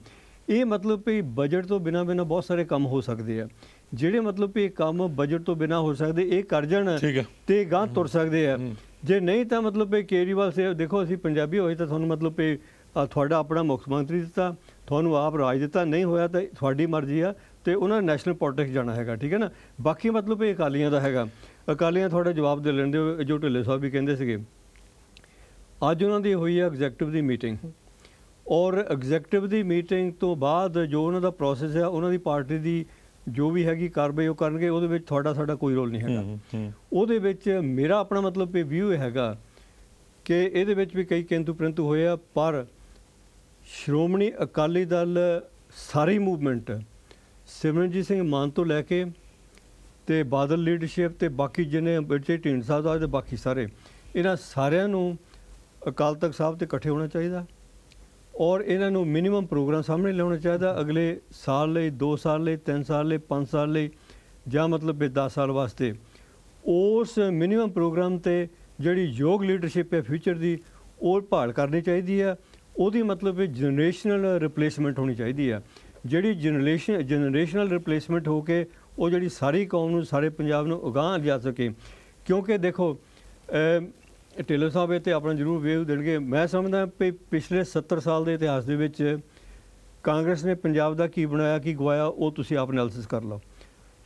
ਇਹ ਮਤਲਬ ਕਿ ਬਜਟ ਤੋਂ ਬਿਨਾਂ ਬਹੁਤ ਸਾਰੇ ਕੰਮ ਹੋ ਸਕਦੇ ਆ। ਜਿਹੜੇ ਮਤਲਬ ਕਿ ਕੰਮ ਬਜਟ ਤੋਂ ਬਿਨਾਂ ਹੋ ਸਕਦੇ ਇਹ ਕਰ ਜਾਣ ਤੇ ਗਾਂਹ ਤੁਰ ਸਕਦੇ ਆ। ਜੇ ਨਹੀਂ ਤਾਂ ਮਤਲਬ ਕਿ ਕੇਜਰੀਵਾਲ ਸਾਹਿਬ ਦੇਖੋ, ਅਸੀਂ ਪੰਜਾਬੀ ਹੋਏ ਤਾਂ ਤੁਹਾਨੂੰ ਮਤਲਬ ਕਿ ਤੁਹਾਡਾ ਆਪਣਾ ਮੁੱਖ ਮੰਤਰੀ ਦਿੱਤਾ, ਤੁਹਾਨੂੰ ਆਪ ਰਾਜ ਦਿੱਤਾ, ਨਹੀਂ ਹੋਇਆ ਤਾਂ ਤੁਹਾਡੀ ਮਰਜ਼ੀ ਆ ਤੇ ਉਹਨਾਂ ਨੇ ਨੈਸ਼ਨਲ ਪੋਲਿਟਿਕਸ ਜਾਣਾ ਹੈਗਾ, ਠੀਕ ਹੈ ਨਾ। ਬਾਕੀ ਮਤਲਬ ਇਹ ਅਕਾਲੀਆਂ ਦਾ ਹੈਗਾ, ਅਕਾਲੀਆਂ ਤੁਹਾਡਾ ਜਵਾਬ ਦੇ ਲੈਂਦੇ ਹੋ। ਜੋ ਢਿੱਲੋਂ ਸਾਹਿਬ ਵੀ ਕਹਿੰਦੇ ਸੀਗੇ, ਅੱਜ ਉਹਨਾਂ ਦੀ ਹੋਈ ਹੈ ਐਗਜ਼ੈਕਟਿਵ ਦੀ ਮੀਟਿੰਗ, ਔਰ ਐਗਜ਼ੈਕਟਿਵ ਦੀ ਮੀਟਿੰਗ ਤੋਂ ਬਾਅਦ ਜੋ ਉਹਨਾਂ ਦਾ ਪ੍ਰੋਸੈਸ ਹੈ, ਉਹਨਾਂ ਦੀ ਪਾਰਟੀ ਦੀ ਜੋ ਵੀ ਹੈਗੀ ਕਾਰਵਾਈ ਉਹ ਕਰਨਗੇ, ਉਹਦੇ ਵਿੱਚ ਤੁਹਾਡਾ ਸਾਡਾ ਕੋਈ ਰੋਲ ਨਹੀਂ ਹੈਗਾ। ਉਹਦੇ ਵਿੱਚ ਮੇਰਾ ਆਪਣਾ ਮਤਲਬ ਇਹ ਵਿਊ ਹੈਗਾ ਕਿ ਇਹਦੇ ਵਿੱਚ ਵੀ ਕਈ ਕਿੰਤੂ ਪ੍ਰੰਤੂ ਹੋਏ ਆ, ਪਰ ਸ਼੍ਰੋਮਣੀ ਅਕਾਲੀ ਦਲ ਸਾਰੀ ਮੂਵਮੈਂਟ ਸਿਮਰਨਜੀਤ ਸਿੰਘ ਮਾਨ ਤੋਂ ਲੈ ਕੇ ਤੇ ਬਾਦਲ ਲੀਡਰਸ਼ਿਪ ਤੇ ਬਾਕੀ ਜਿਹਨੇ ਬੱਚੇ ਢੀਂਡ ਸਾਹਿਬ ਦਾ ਤੇ ਬਾਕੀ ਸਾਰੇ, ਇਹਨਾਂ ਸਾਰਿਆਂ ਨੂੰ ਅਕਾਲ ਤਖਤ ਸਾਹਿਬ ਤੇ ਇਕੱਠੇ ਹੋਣਾ ਚਾਹੀਦਾ ਔਰ ਇਹਨਾਂ ਨੂੰ ਮਿਨੀਮਮ ਪ੍ਰੋਗਰਾਮ ਸਾਹਮਣੇ ਲਿਆਉਣਾ ਚਾਹੀਦਾ ਅਗਲੇ ਸਾਲ ਲਈ, 2 ਸਾਲ ਲਈ, 3 ਸਾਲ ਲਈ, 5 ਸਾਲ ਲਈ, ਜਾਂ ਮਤਲਬ 10 ਸਾਲ ਵਾਸਤੇ। ਉਸ ਮਿਨੀਮਮ ਪ੍ਰੋਗਰਾਮ ਤੇ ਜਿਹੜੀ ਯੋਗ ਲੀਡਰਸ਼ਿਪ ਹੈ ਫਿਊਚਰ ਦੀ, ਉਹ ਭਾਲ ਕਰਨੀ ਚਾਹੀਦੀ ਹੈ। ਉਹਦੀ ਮਤਲਬ ਜਨਰੇਸ਼ਨਲ ਰਿਪਲੇਸਮੈਂਟ ਹੋਣੀ ਚਾਹੀਦੀ ਹੈ, ਜਿਹੜੀ ਜਨਰੇਸ਼ਨਲ ਰਿਪਲੇਸਮੈਂਟ ਹੋ ਕੇ ਉਹ ਜਿਹੜੀ ਸਾਰੀ ਕੌਮ ਨੂੰ, ਸਾਰੇ ਪੰਜਾਬ ਨੂੰ ਅਗਾਂਹ ਲਿਜਾ ਸਕੇ। ਕਿਉਂਕਿ ਦੇਖੋ ਢਿੱਲੋਂ ਸਾਹਿਬ ਇਹ 'ਤੇ ਆਪਣਾ ਜ਼ਰੂਰ ਵੇਵ ਦੇਣਗੇ। ਮੈਂ ਸਮਝਦਾ ਵੀ ਪਿਛਲੇ 70 ਸਾਲ ਦੇ ਇਤਿਹਾਸ ਦੇ ਵਿੱਚ ਕਾਂਗਰਸ ਨੇ ਪੰਜਾਬ ਦਾ ਕੀ ਬਣਾਇਆ, ਕੀ ਗਵਾਇਆ, ਉਹ ਤੁਸੀਂ ਆਪ ਐਨਾਲਿਸਿਸ ਕਰ ਲਓ।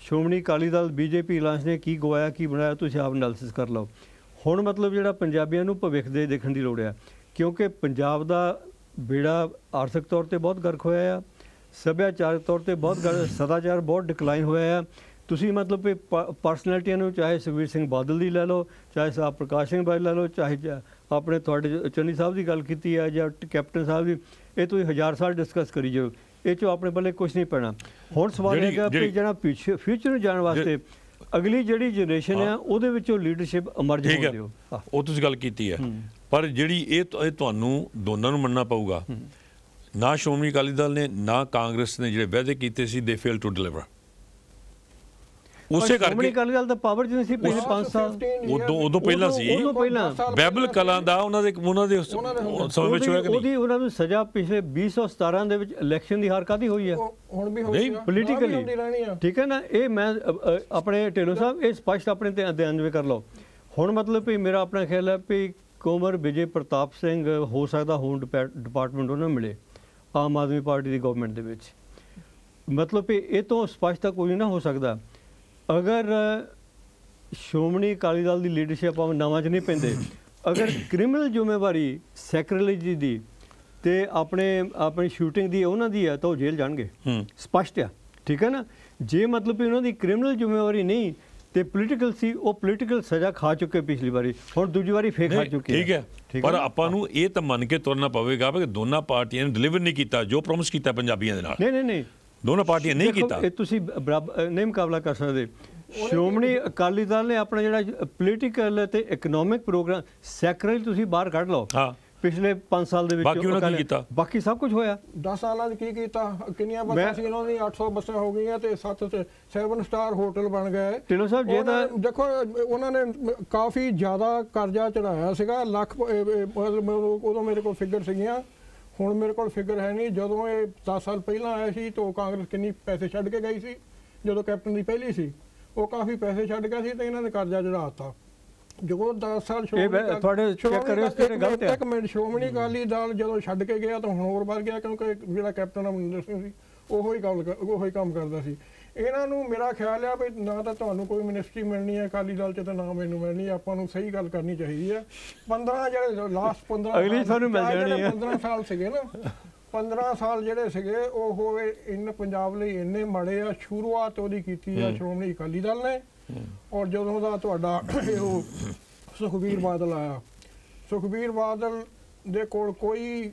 ਸ਼੍ਰੋਮਣੀ ਅਕਾਲੀ ਦਲ BJP ਅਲਾਇੰਸ ਨੇ ਕੀ ਗਵਾਇਆ, ਕੀ ਬਣਾਇਆ, ਤੁਸੀਂ ਆਪ ਐਨਾਲਿਸਿਸ ਕਰ ਲਓ। ਹੁਣ ਮਤਲਬ ਜਿਹੜਾ ਪੰਜਾਬੀਆਂ ਨੂੰ ਭਵਿੱਖ ਦੇ ਦੇਖਣ ਦੀ ਲੋੜ ਆ, ਕਿਉਂਕਿ ਪੰਜਾਬ ਦਾ ਬੇੜਾ ਆਰਥਿਕ ਤੌਰ 'ਤੇ ਬਹੁਤ ਗਰਕ ਹੋਇਆ ਆ, ਸੱਭਿਆਚਾਰਕ ਤੌਰ 'ਤੇ ਬਹੁਤ ਸਦਾਚਾਰ ਬਹੁਤ ਡਿਕਲਾਈਨ ਹੋਇਆ ਆ। ਤੁਸੀਂ ਮਤਲਬ ਕਿ ਪਰਸਨੈਲਿਟੀਆਂ ਨੂੰ ਚਾਹੇ ਸੁਖਬੀਰ ਸਿੰਘ ਬਾਦਲ ਦੀ ਲੈ ਲਓ, ਚਾਹੇ ਸਾਹਿਬ ਪ੍ਰਕਾਸ਼ ਸਿੰਘ ਬਾਦਲ ਲੈ ਲਓ, ਚਾਹੇ ਆਪਣੇ ਤੁਹਾਡੇ ਚੰਨੀ ਸਾਹਿਬ ਦੀ ਗੱਲ ਕੀਤੀ ਹੈ ਜਾਂ ਕੈਪਟਨ ਸਾਹਿਬ ਦੀ, ਇਹ ਤੁਸੀਂ 1000 ਸਾਲ ਡਿਸਕਸ ਕਰੀ ਜਾਓ, ਇਹ 'ਚੋਂ ਆਪਣੇ ਪੱਲੇ ਕੁਛ ਨਹੀਂ ਪੈਣਾ। ਹੁਣ ਸਵਾਲ ਹੈਗਾ ਕਿ ਜਿਹੜਾ ਫਿਊਚਰ ਨੂੰ ਜਾਣ ਵਾਸਤੇ ਅਗਲੀ ਜਿਹੜੀ ਜਨਰੇਸ਼ਨ ਆ ਉਹਦੇ ਵਿੱਚੋਂ ਲੀਡਰਸ਼ਿਪ ਅਮਰਜ ਹੋਣ ਦਿਓ। ਉਹ ਤੁਸੀਂ ਗੱਲ ਕੀਤੀ ਹੈ, ਪਰ ਜਿਹੜੀ ਇਹ ਤੁਹਾਨੂੰ ਦੋਨਾਂ ਨੂੰ ਮੰਨਣਾ ਪਊਗਾ, ਨਾ ਸ਼੍ਰੋਮਣੀ ਅਕਾਲੀ ਦਲ ਨੇ ਨਾ ਕਾਂਗਰਸ ਨੇ ਜਿਹੜੇ ਵਾਅਦੇ ਕੀਤੇ ਸੀ ਦੇ ਫੇਲ ਟੂ ਡਿਲੀਵਰ। ਉਸੇ ਕਰਕੇ ਅਕਾਲੀ ਦਲ ਦਾ ਪਾਵਰ ਜਿਵੇਂ ਸੀ ਪਿਛਲੇ 5 ਸਾਲ ਉਦੋਂ ਪਹਿਲਾਂ ਸੀ, ਬਾਈਬਲ ਕਲਾਂ ਦਾ ਉਹਨਾਂ ਦੇ ਸਮੇਂ ਵਿੱਚ ਹੋਇਆ ਕਿ ਨਹੀਂ? ਉਹਨਾਂ ਨੂੰ ਸਜ਼ਾ ਪਿਛਲੇ 2017 ਦੇ ਵਿੱਚ ਇਲੈਕਸ਼ਨ ਦੀ ਹਾਰ ਕਾਹਦੀ ਹੋਈ ਹੈ? ਹੁਣ ਵੀ ਹੋਈ ਆ ਪੋਲੀਟੀਕਲੀ, ਠੀਕ ਹੈ ਨਾ। ਇਹ ਮੈਂ ਆਪਣੇ ਢਿੱਲੋਂ ਸਾਹਿਬ ਇਹ ਸਪਸ਼ਟ ਆਪਣੇ ਧਿਆਨ ਕਰ ਲਓ। ਹੁਣ ਮਤਲਬ ਵੀ ਮੇਰਾ ਆਪਣਾ ਖਿਆਲ ਹੈ ਵੀ ਕੁੰਵਰ ਵਿਜੇ ਪ੍ਰਤਾਪ ਸਿੰਘ ਹੋ ਸਕਦਾ ਹੋਮ ਡਿਪਾਰਟਮੈਂਟ ਉਹਨਾਂ ਨੂੰ ਮਿਲੇ ਆਮ ਆਦਮੀ ਪਾਰਟੀ ਦੀ ਗਵਰਨਮੈਂਟ ਦੇ ਵਿੱਚ। ਮਤਲਬ ਵੀ ਇਹ ਤੋਂ ਸਪਸ਼ਟ ਤਾਂ ਕੋਈ ਨਾ ਹੋ ਸਕਦਾ ਅਗਰ ਸ਼੍ਰੋਮਣੀ ਅਕਾਲੀ ਦਲ ਦੀ ਲੀਡਰਸ਼ਿਪ ਆਮ ਨਾਵਾਂ 'ਚ ਨਹੀਂ ਪੈਂਦੇ, ਅਗਰ ਕ੍ਰਿਮੀਨਲ ਜ਼ਿੰਮੇਵਾਰੀ ਸੈਕਰੇਲਜੀ ਦੀ ਤੇ ਆਪਣੀ ਸ਼ੂਟਿੰਗ ਦੀ ਉਹਨਾਂ ਦੀ ਹੈ ਤਾਂ ਉਹ ਜੇਲ੍ਹ ਜਾਣਗੇ, ਸਪਸ਼ਟ ਆ, ਠੀਕ ਹੈ ਨਾ। ਜੇ ਮਤਲਬ ਵੀ ਉਹਨਾਂ ਦੀ ਕ੍ਰਿਮੀਨਲ ਜ਼ਿੰਮੇਵਾਰੀ ਨਹੀਂ ਤੇ ਪੋਲੀਟੀਕਲ ਸੀ, ਉਹ ਪੋਲੀਟੀਕਲ ਸਜ਼ਾ ਖਾ ਚੁੱਕੇ ਪਿਛਲੀ ਵਾਰੀ, ਹੁਣ ਦੂਜੀ ਵਾਰੀ ਫੇਰ ਖਾ ਚੁੱਕੇ। ਠੀਕ ਹੈ, ਪਰ ਆਪਾਂ ਨੂੰ ਇਹ ਤਾਂ ਮੰਨ ਕੇ ਤੁਰਨਾ ਪਵੇਗਾ ਕਿ ਦੋਨਾਂ ਪਾਰਟੀਆਂ ਨੇ ਡਿਲੀਵਰ ਨਹੀਂ ਕੀਤਾ ਜੋ ਪ੍ਰੋਮਿਸ ਕੀਤਾ ਪੰਜਾਬੀਆਂ ਦੇ ਨਾਲ। ਨਹੀਂ ਦੋਨਾਂ ਪਾਰਟੀਆਂ ਨਹੀਂ ਕੀਤਾ। ਇਹ ਤੁਸੀਂ ਨਹੀਂ ਮੁਕਾਬਲਾ ਕਰ ਸਕਦੇ। ਸ਼੍ਰੋਮਣੀ ਅਕਾਲੀ ਦਲ ਨੇ ਆਪਣਾ ਜਿਹੜਾ ਪੋਲੀਟੀਕਲ ਤੇ ਇਕਨੋਮਿਕ ਪ੍ਰੋਗਰਾਮ ਸੈਕਰੇਲ ਤੁਸੀਂ ਬਾਹਰ ਕੱਢ ਲਓ, ਪਿਛਲੇ 5 ਸਾਲ ਦੇ ਵਿੱਚ ਬਾਕੀ ਉਹਨਾਂ ਕੀ ਕੀਤਾ? ਬਾਕੀ ਸਭ ਕੁਝ ਹੋਇਆ। 10 ਸਾਲਾਂ 'ਚ ਕੀ ਕੀਤਾ? ਕਿੰਨੀਆਂ ਬੱਸਾਂ ਸੀ ਉਹਨਾਂ ਦੀ? 800 ਬੱਸਾਂ ਹੋ ਗਈਆਂ ਤੇ 7 ਸਟਾਰ ਹੋਟਲ ਬਣ ਗਏ। ਢਿੱਲੋਂ ਸਾਹਿਬ ਜੇ ਤਾਂ ਦੇਖੋ ਉਹਨਾਂ ਨੇ ਕਾਫੀ ਜ਼ਿਆਦਾ ਕਰਜ਼ਾ ਚੜਾਇਆ ਸੀਗਾ, ਲੱਖ ਉਦੋਂ ਮੇਰੇ ਕੋਲ ਫਿਗਰ ਸੀਗੀਆਂ, ਹੁਣ ਮੇਰੇ ਕੋਲ ਫਿਗਰ ਹੈ ਨਹੀਂ। ਜਦੋਂ ਇਹ 10 ਸਾਲ ਪਹਿਲਾਂ ਆਏ ਸੀ ਤਾਂ ਕਾਂਗਰਸ ਕਿੰਨੀ ਪੈਸੇ ਛੱਡ ਕੇ ਗਈ ਸੀ? ਜਦੋਂ ਕੈਪਟਨ ਦੀ ਪਹਿਲੀ ਸੀ ਉਹ ਕਾਫੀ ਪੈਸੇ ਛੱਡ ਗਿਆ ਸੀ ਤੇ ਇਹਨਾਂ ਨੇ ਕਰਜ਼ਾ ਚੜਾਤਾ। ਜਦੋਂ 10 ਸਾਲ ਸ਼੍ਰੋਮਣੀ ਅਕਾਲੀ ਦਲ ਜਦੋਂ ਛੱਡ ਕੇ ਗਿਆ ਤਾਂ ਹੁਣ ਹੋਰ ਵੱਧ ਗਿਆ, ਕਿਉਂਕਿ ਜਿਹੜਾ ਕੈਪਟਨ ਅਮਰਿੰਦਰ ਸਿੰਘ ਸੀ ਉਹੀ ਕੰਮ ਕਰਦਾ ਸੀ। ਇਹਨਾਂ ਨੂੰ ਮੇਰਾ ਖਿਆਲ ਆ ਵੀ ਨਾ ਤਾਂ ਤੁਹਾਨੂੰ ਕੋਈ ਮਿਨਿਸਟਰੀ ਮਿਲਣੀ ਹੈ ਅਕਾਲੀ ਦਲ 'ਚ ਤੇ ਨਾ ਮੈਨੂੰ ਮਿਲਣੀ ਹੈ। ਆਪਾਂ ਨੂੰ ਸਹੀ ਗੱਲ ਕਰਨੀ ਚਾਹੀਦੀ ਹੈ। 15 ਜਿਹੜੇ ਲਾਸਟ 15 ਅਗਲੀ ਸਾਨੂੰ ਮਿਲ ਜਾਣੀ ਹੈ। 15 ਸਾਲ ਸੀਗੇ ਨਾ, 15 ਸਾਲ ਜਿਹੜੇ ਸੀਗੇ ਉਹ ਇਨ ਪੰਜਾਬ ਲਈ ਇੰਨੇ ਮਾੜੇ ਆ। ਸ਼ੁਰੂਆਤ ਉਹਦੀ ਕੀਤੀ ਆ ਸ਼੍ਰੋਮਣੀ ਅਕਾਲੀ ਦਲ ਨੇ, ਔਰ ਜਦੋਂ ਦਾ ਤੁਹਾਡਾ ਉਹ ਸੁਖਬੀਰ ਬਾਦਲ ਆਇਆ, ਸੁਖਬੀਰ ਬਾਦਲ ਦੇ ਕੋਲ ਕੋਈ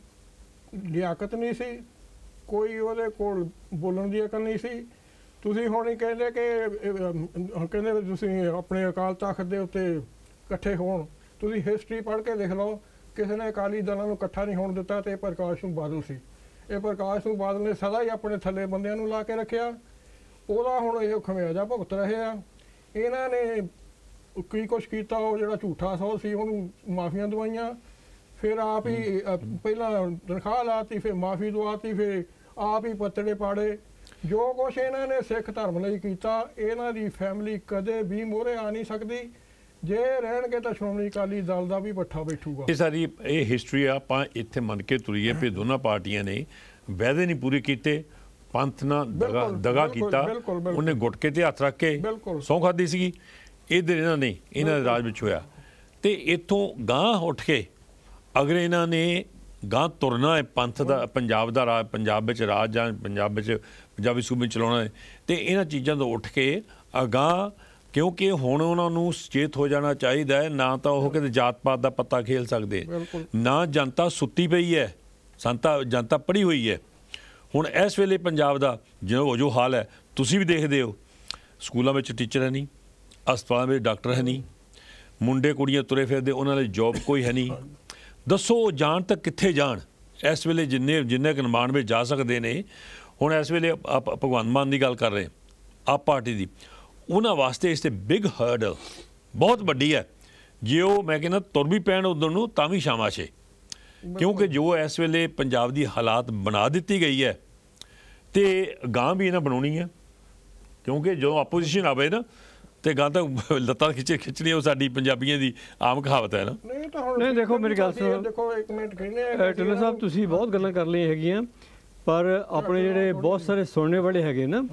ਲਿਆਕਤ ਨਹੀਂ ਸੀ, ਕੋਈ ਉਹਦੇ ਕੋਲ ਬੋਲਣ ਦੀ ਅਕਲ ਨਹੀਂ ਸੀ। ਤੁਸੀਂ ਹੁਣ ਹੀ ਕਹਿੰਦੇ ਕਹਿੰਦੇ ਤੁਸੀਂ ਆਪਣੇ ਅਕਾਲ ਤਖਤ ਦੇ ਉੱਤੇ ਇਕੱਠੇ ਹੋਣ। ਤੁਸੀਂ ਹਿਸਟਰੀ ਪੜ੍ਹ ਕੇ ਦੇਖ ਲਓ, ਕਿਸੇ ਨੇ ਅਕਾਲੀ ਦਲਾਂ ਨੂੰ ਇਕੱਠਾ ਨਹੀਂ ਹੋਣ ਦਿੱਤਾ, ਤੇ ਪ੍ਰਕਾਸ਼ ਸਿੰਘ ਬਾਦਲ ਸੀ। ਇਹ ਪ੍ਰਕਾਸ਼ ਸਿੰਘ ਬਾਦਲ ਨੇ ਸਦਾ ਹੀ ਆਪਣੇ ਥੱਲੇ ਬੰਦਿਆਂ ਨੂੰ ਲਾ ਕੇ ਰੱਖਿਆ। ਉਹਦਾ ਹੁਣ ਇਹ ਖਮਿਆਜਾ ਭੁਗਤ ਰਹੇ ਆ। ਇਹਨਾਂ ਨੇ ਕੀ ਕੁਛ ਕੀਤਾ, ਉਹ ਜਿਹੜਾ ਝੂਠਾ ਸੌ ਸੀ ਉਹਨੂੰ ਮਾਫੀਆਂ ਦਵਾਈਆਂ, ਫਿਰ ਆਪ ਹੀ ਪਹਿਲਾਂ ਤਨਖਾਹ ਲਾਤੀ, ਫਿਰ ਮਾਫੀ ਦਵਾਤੀ, ਫਿਰ ਆਪ ਹੀ ਪੱਤੜੇ ਪਾੜੇ। ਜੋ ਕੁਛ ਇਹਨਾਂ ਨੇ ਸਿੱਖ ਧਰਮ ਲਈ ਕੀਤਾ, ਇਹਨਾਂ ਦੀ ਫੈਮਿਲੀ ਕਦੇ ਵੀ ਮੋਹਰੇ ਆ ਨਹੀਂ ਸਕਦੀ। ਜੇ ਰਹਿਣਗੇ ਤਾਂ ਸ਼੍ਰੋਮਣੀ ਅਕਾਲੀ ਦਲ ਦਾ ਵੀ ਪੱਠਾ ਬੈਠੂਗਾ। ਇਹ ਸਾਰੀ ਇਹ ਹਿਸਟਰੀ ਆ, ਆਪਾਂ ਇੱਥੇ ਮੰਨ ਕੇ ਤੁਰੀਏ ਵੀ ਦੋਨਾਂ ਪਾਰਟੀਆਂ ਨੇ ਵਾਅਦੇ ਨਹੀਂ ਪੂਰੇ ਕੀਤੇ, ਪੰਥ ਨਾਲ ਦਗਾ ਕੀਤਾ, ਉਹਨੇ ਗੁਟਕੇ ਤੇ ਹੱਥ ਰੱਖ ਕੇ ਸਹੁੰ ਖਾਧੀ ਸੀਗੀ। ਇੱਧਰ ਇਹਨਾਂ ਦੇ ਰਾਜ ਵਿੱਚ ਹੋਇਆ। ਤੇ ਇੱਥੋਂ ਗਾਂਹ ਉੱਠ ਕੇ ਅਗਰ ਇਹਨਾਂ ਨੇ ਗਾਂਹ ਤੁਰਨਾ ਹੈ, ਪੰਥ ਦਾ ਪੰਜਾਬ ਦਾ ਰਾਜ, ਪੰਜਾਬ ਵਿੱਚ ਰਾਜ ਜਾਂ ਪੰਜਾਬੀ ਸੂਬੇ ਚਲਾਉਣਾ ਹੈ, ਤੇ ਇਹਨਾਂ ਚੀਜ਼ਾਂ ਤੋਂ ਉੱਠ ਕੇ ਅਗਾਂਹ, ਕਿਉਂਕਿ ਹੁਣ ਉਹਨਾਂ ਨੂੰ ਸੁਚੇਤ ਹੋ ਜਾਣਾ ਚਾਹੀਦਾ ਹੈ। ਨਾ ਤਾਂ ਉਹ ਕਿਤੇ ਜਾਤ ਪਾਤ ਦਾ ਪੱਤਾ ਖੇਲ ਸਕਦੇ, ਨਾ ਜਨਤਾ ਸੁੱਤੀ ਪਈ ਹੈ, ਜਨਤਾ ਪੜ੍ਹੀ ਹੋਈ ਹੈ। ਹੁਣ ਇਸ ਵੇਲੇ ਪੰਜਾਬ ਦਾ ਜੋ ਹਾਲ ਹੈ ਤੁਸੀਂ ਵੀ ਦੇਖਦੇ ਹੋ, ਸਕੂਲਾਂ ਵਿੱਚ ਟੀਚਰ ਹੈ ਨਹੀਂ, ਹਸਪਤਾਲਾਂ ਵਿੱਚ ਡਾਕਟਰ ਹੈ ਨਹੀਂ, ਮੁੰਡੇ ਕੁੜੀਆਂ ਤੁਰੇ ਫਿਰਦੇ, ਉਹਨਾਂ ਲਈ ਜੋਬ ਕੋਈ ਹੈ ਨਹੀਂ। ਦੱਸੋ ਉਹ ਜਾਣ ਤਾਂ ਕਿੱਥੇ ਜਾਣ? ਇਸ ਵੇਲੇ ਜਿੰਨੇ ਕੁ ਨਿਰਮਾਣ ਵਿੱਚ ਜਾ ਸਕਦੇ ਨੇ, ਹੁਣ ਇਸ ਵੇਲੇ ਭਗਵੰਤ ਮਾਨ ਦੀ ਗੱਲ ਕਰ ਰਹੇ ਆਪ ਪਾਰਟੀ ਦੀ, ਉਹਨਾਂ ਵਾਸਤੇ ਇਸ ਤੇ ਬਿਗ ਹਰਡਲ ਬਹੁਤ ਵੱਡੀ ਹੈ। ਜੇ ਉਹ ਮੈਂ ਕਹਿੰਦਾ ਤੁਰ ਵੀ ਪੈਣ ਉਧਰ ਨੂੰ ਤਾਂ ਵੀ ਸ਼ਾਮਾਸ਼ੇ, ਕਿਉਂਕਿ ਜੋ ਇਸ ਵੇਲੇ ਪੰਜਾਬ ਦੀ ਹਾਲਾਤ ਬਣਾ ਦਿੱਤੀ ਗਈ ਹੈ, ਤੇ ਗਾਂ ਵੀ ਇਹਨਾਂ ਬਣਾਉਣੀ ਹੈ। ਕਿਉਂਕਿ ਜਦੋਂ ਆਪੋਜੀਸ਼ਨ ਆਵੇ ਨਾ, ਤੇ ਗਾਂ ਤਾਂ ਲੱਤਾਂ ਖਿੱਚਣੀ, ਉਹ ਸਾਡੀ ਪੰਜਾਬੀਆਂ ਦੀ ਆਮ ਕਹਾਵਤ ਹੈ ਨਾ। ਨਹੀਂ ਦੇਖੋ ਮੇਰੀ ਗੱਲ ਸੁਣੋ, ਦੇਖੋ ਇੱਕ ਮਿੰਟ ਕਹਿੰਦੇ ਢਿੱਲੋਂ ਸਾਹਿਬ ਤੁਸੀਂ ਬਹੁਤ ਗੱਲਾਂ ਕਰ ਲਈਆਂ ਹੈਗੀਆਂ, ਪਰ ਆਪਣੇ ਜਿਹੜੇ ਬਹੁਤ ਸਾਰੇ ਸੁਣਨੇ ਵਾਲੇ ਹੈਗੇ ਨਾ,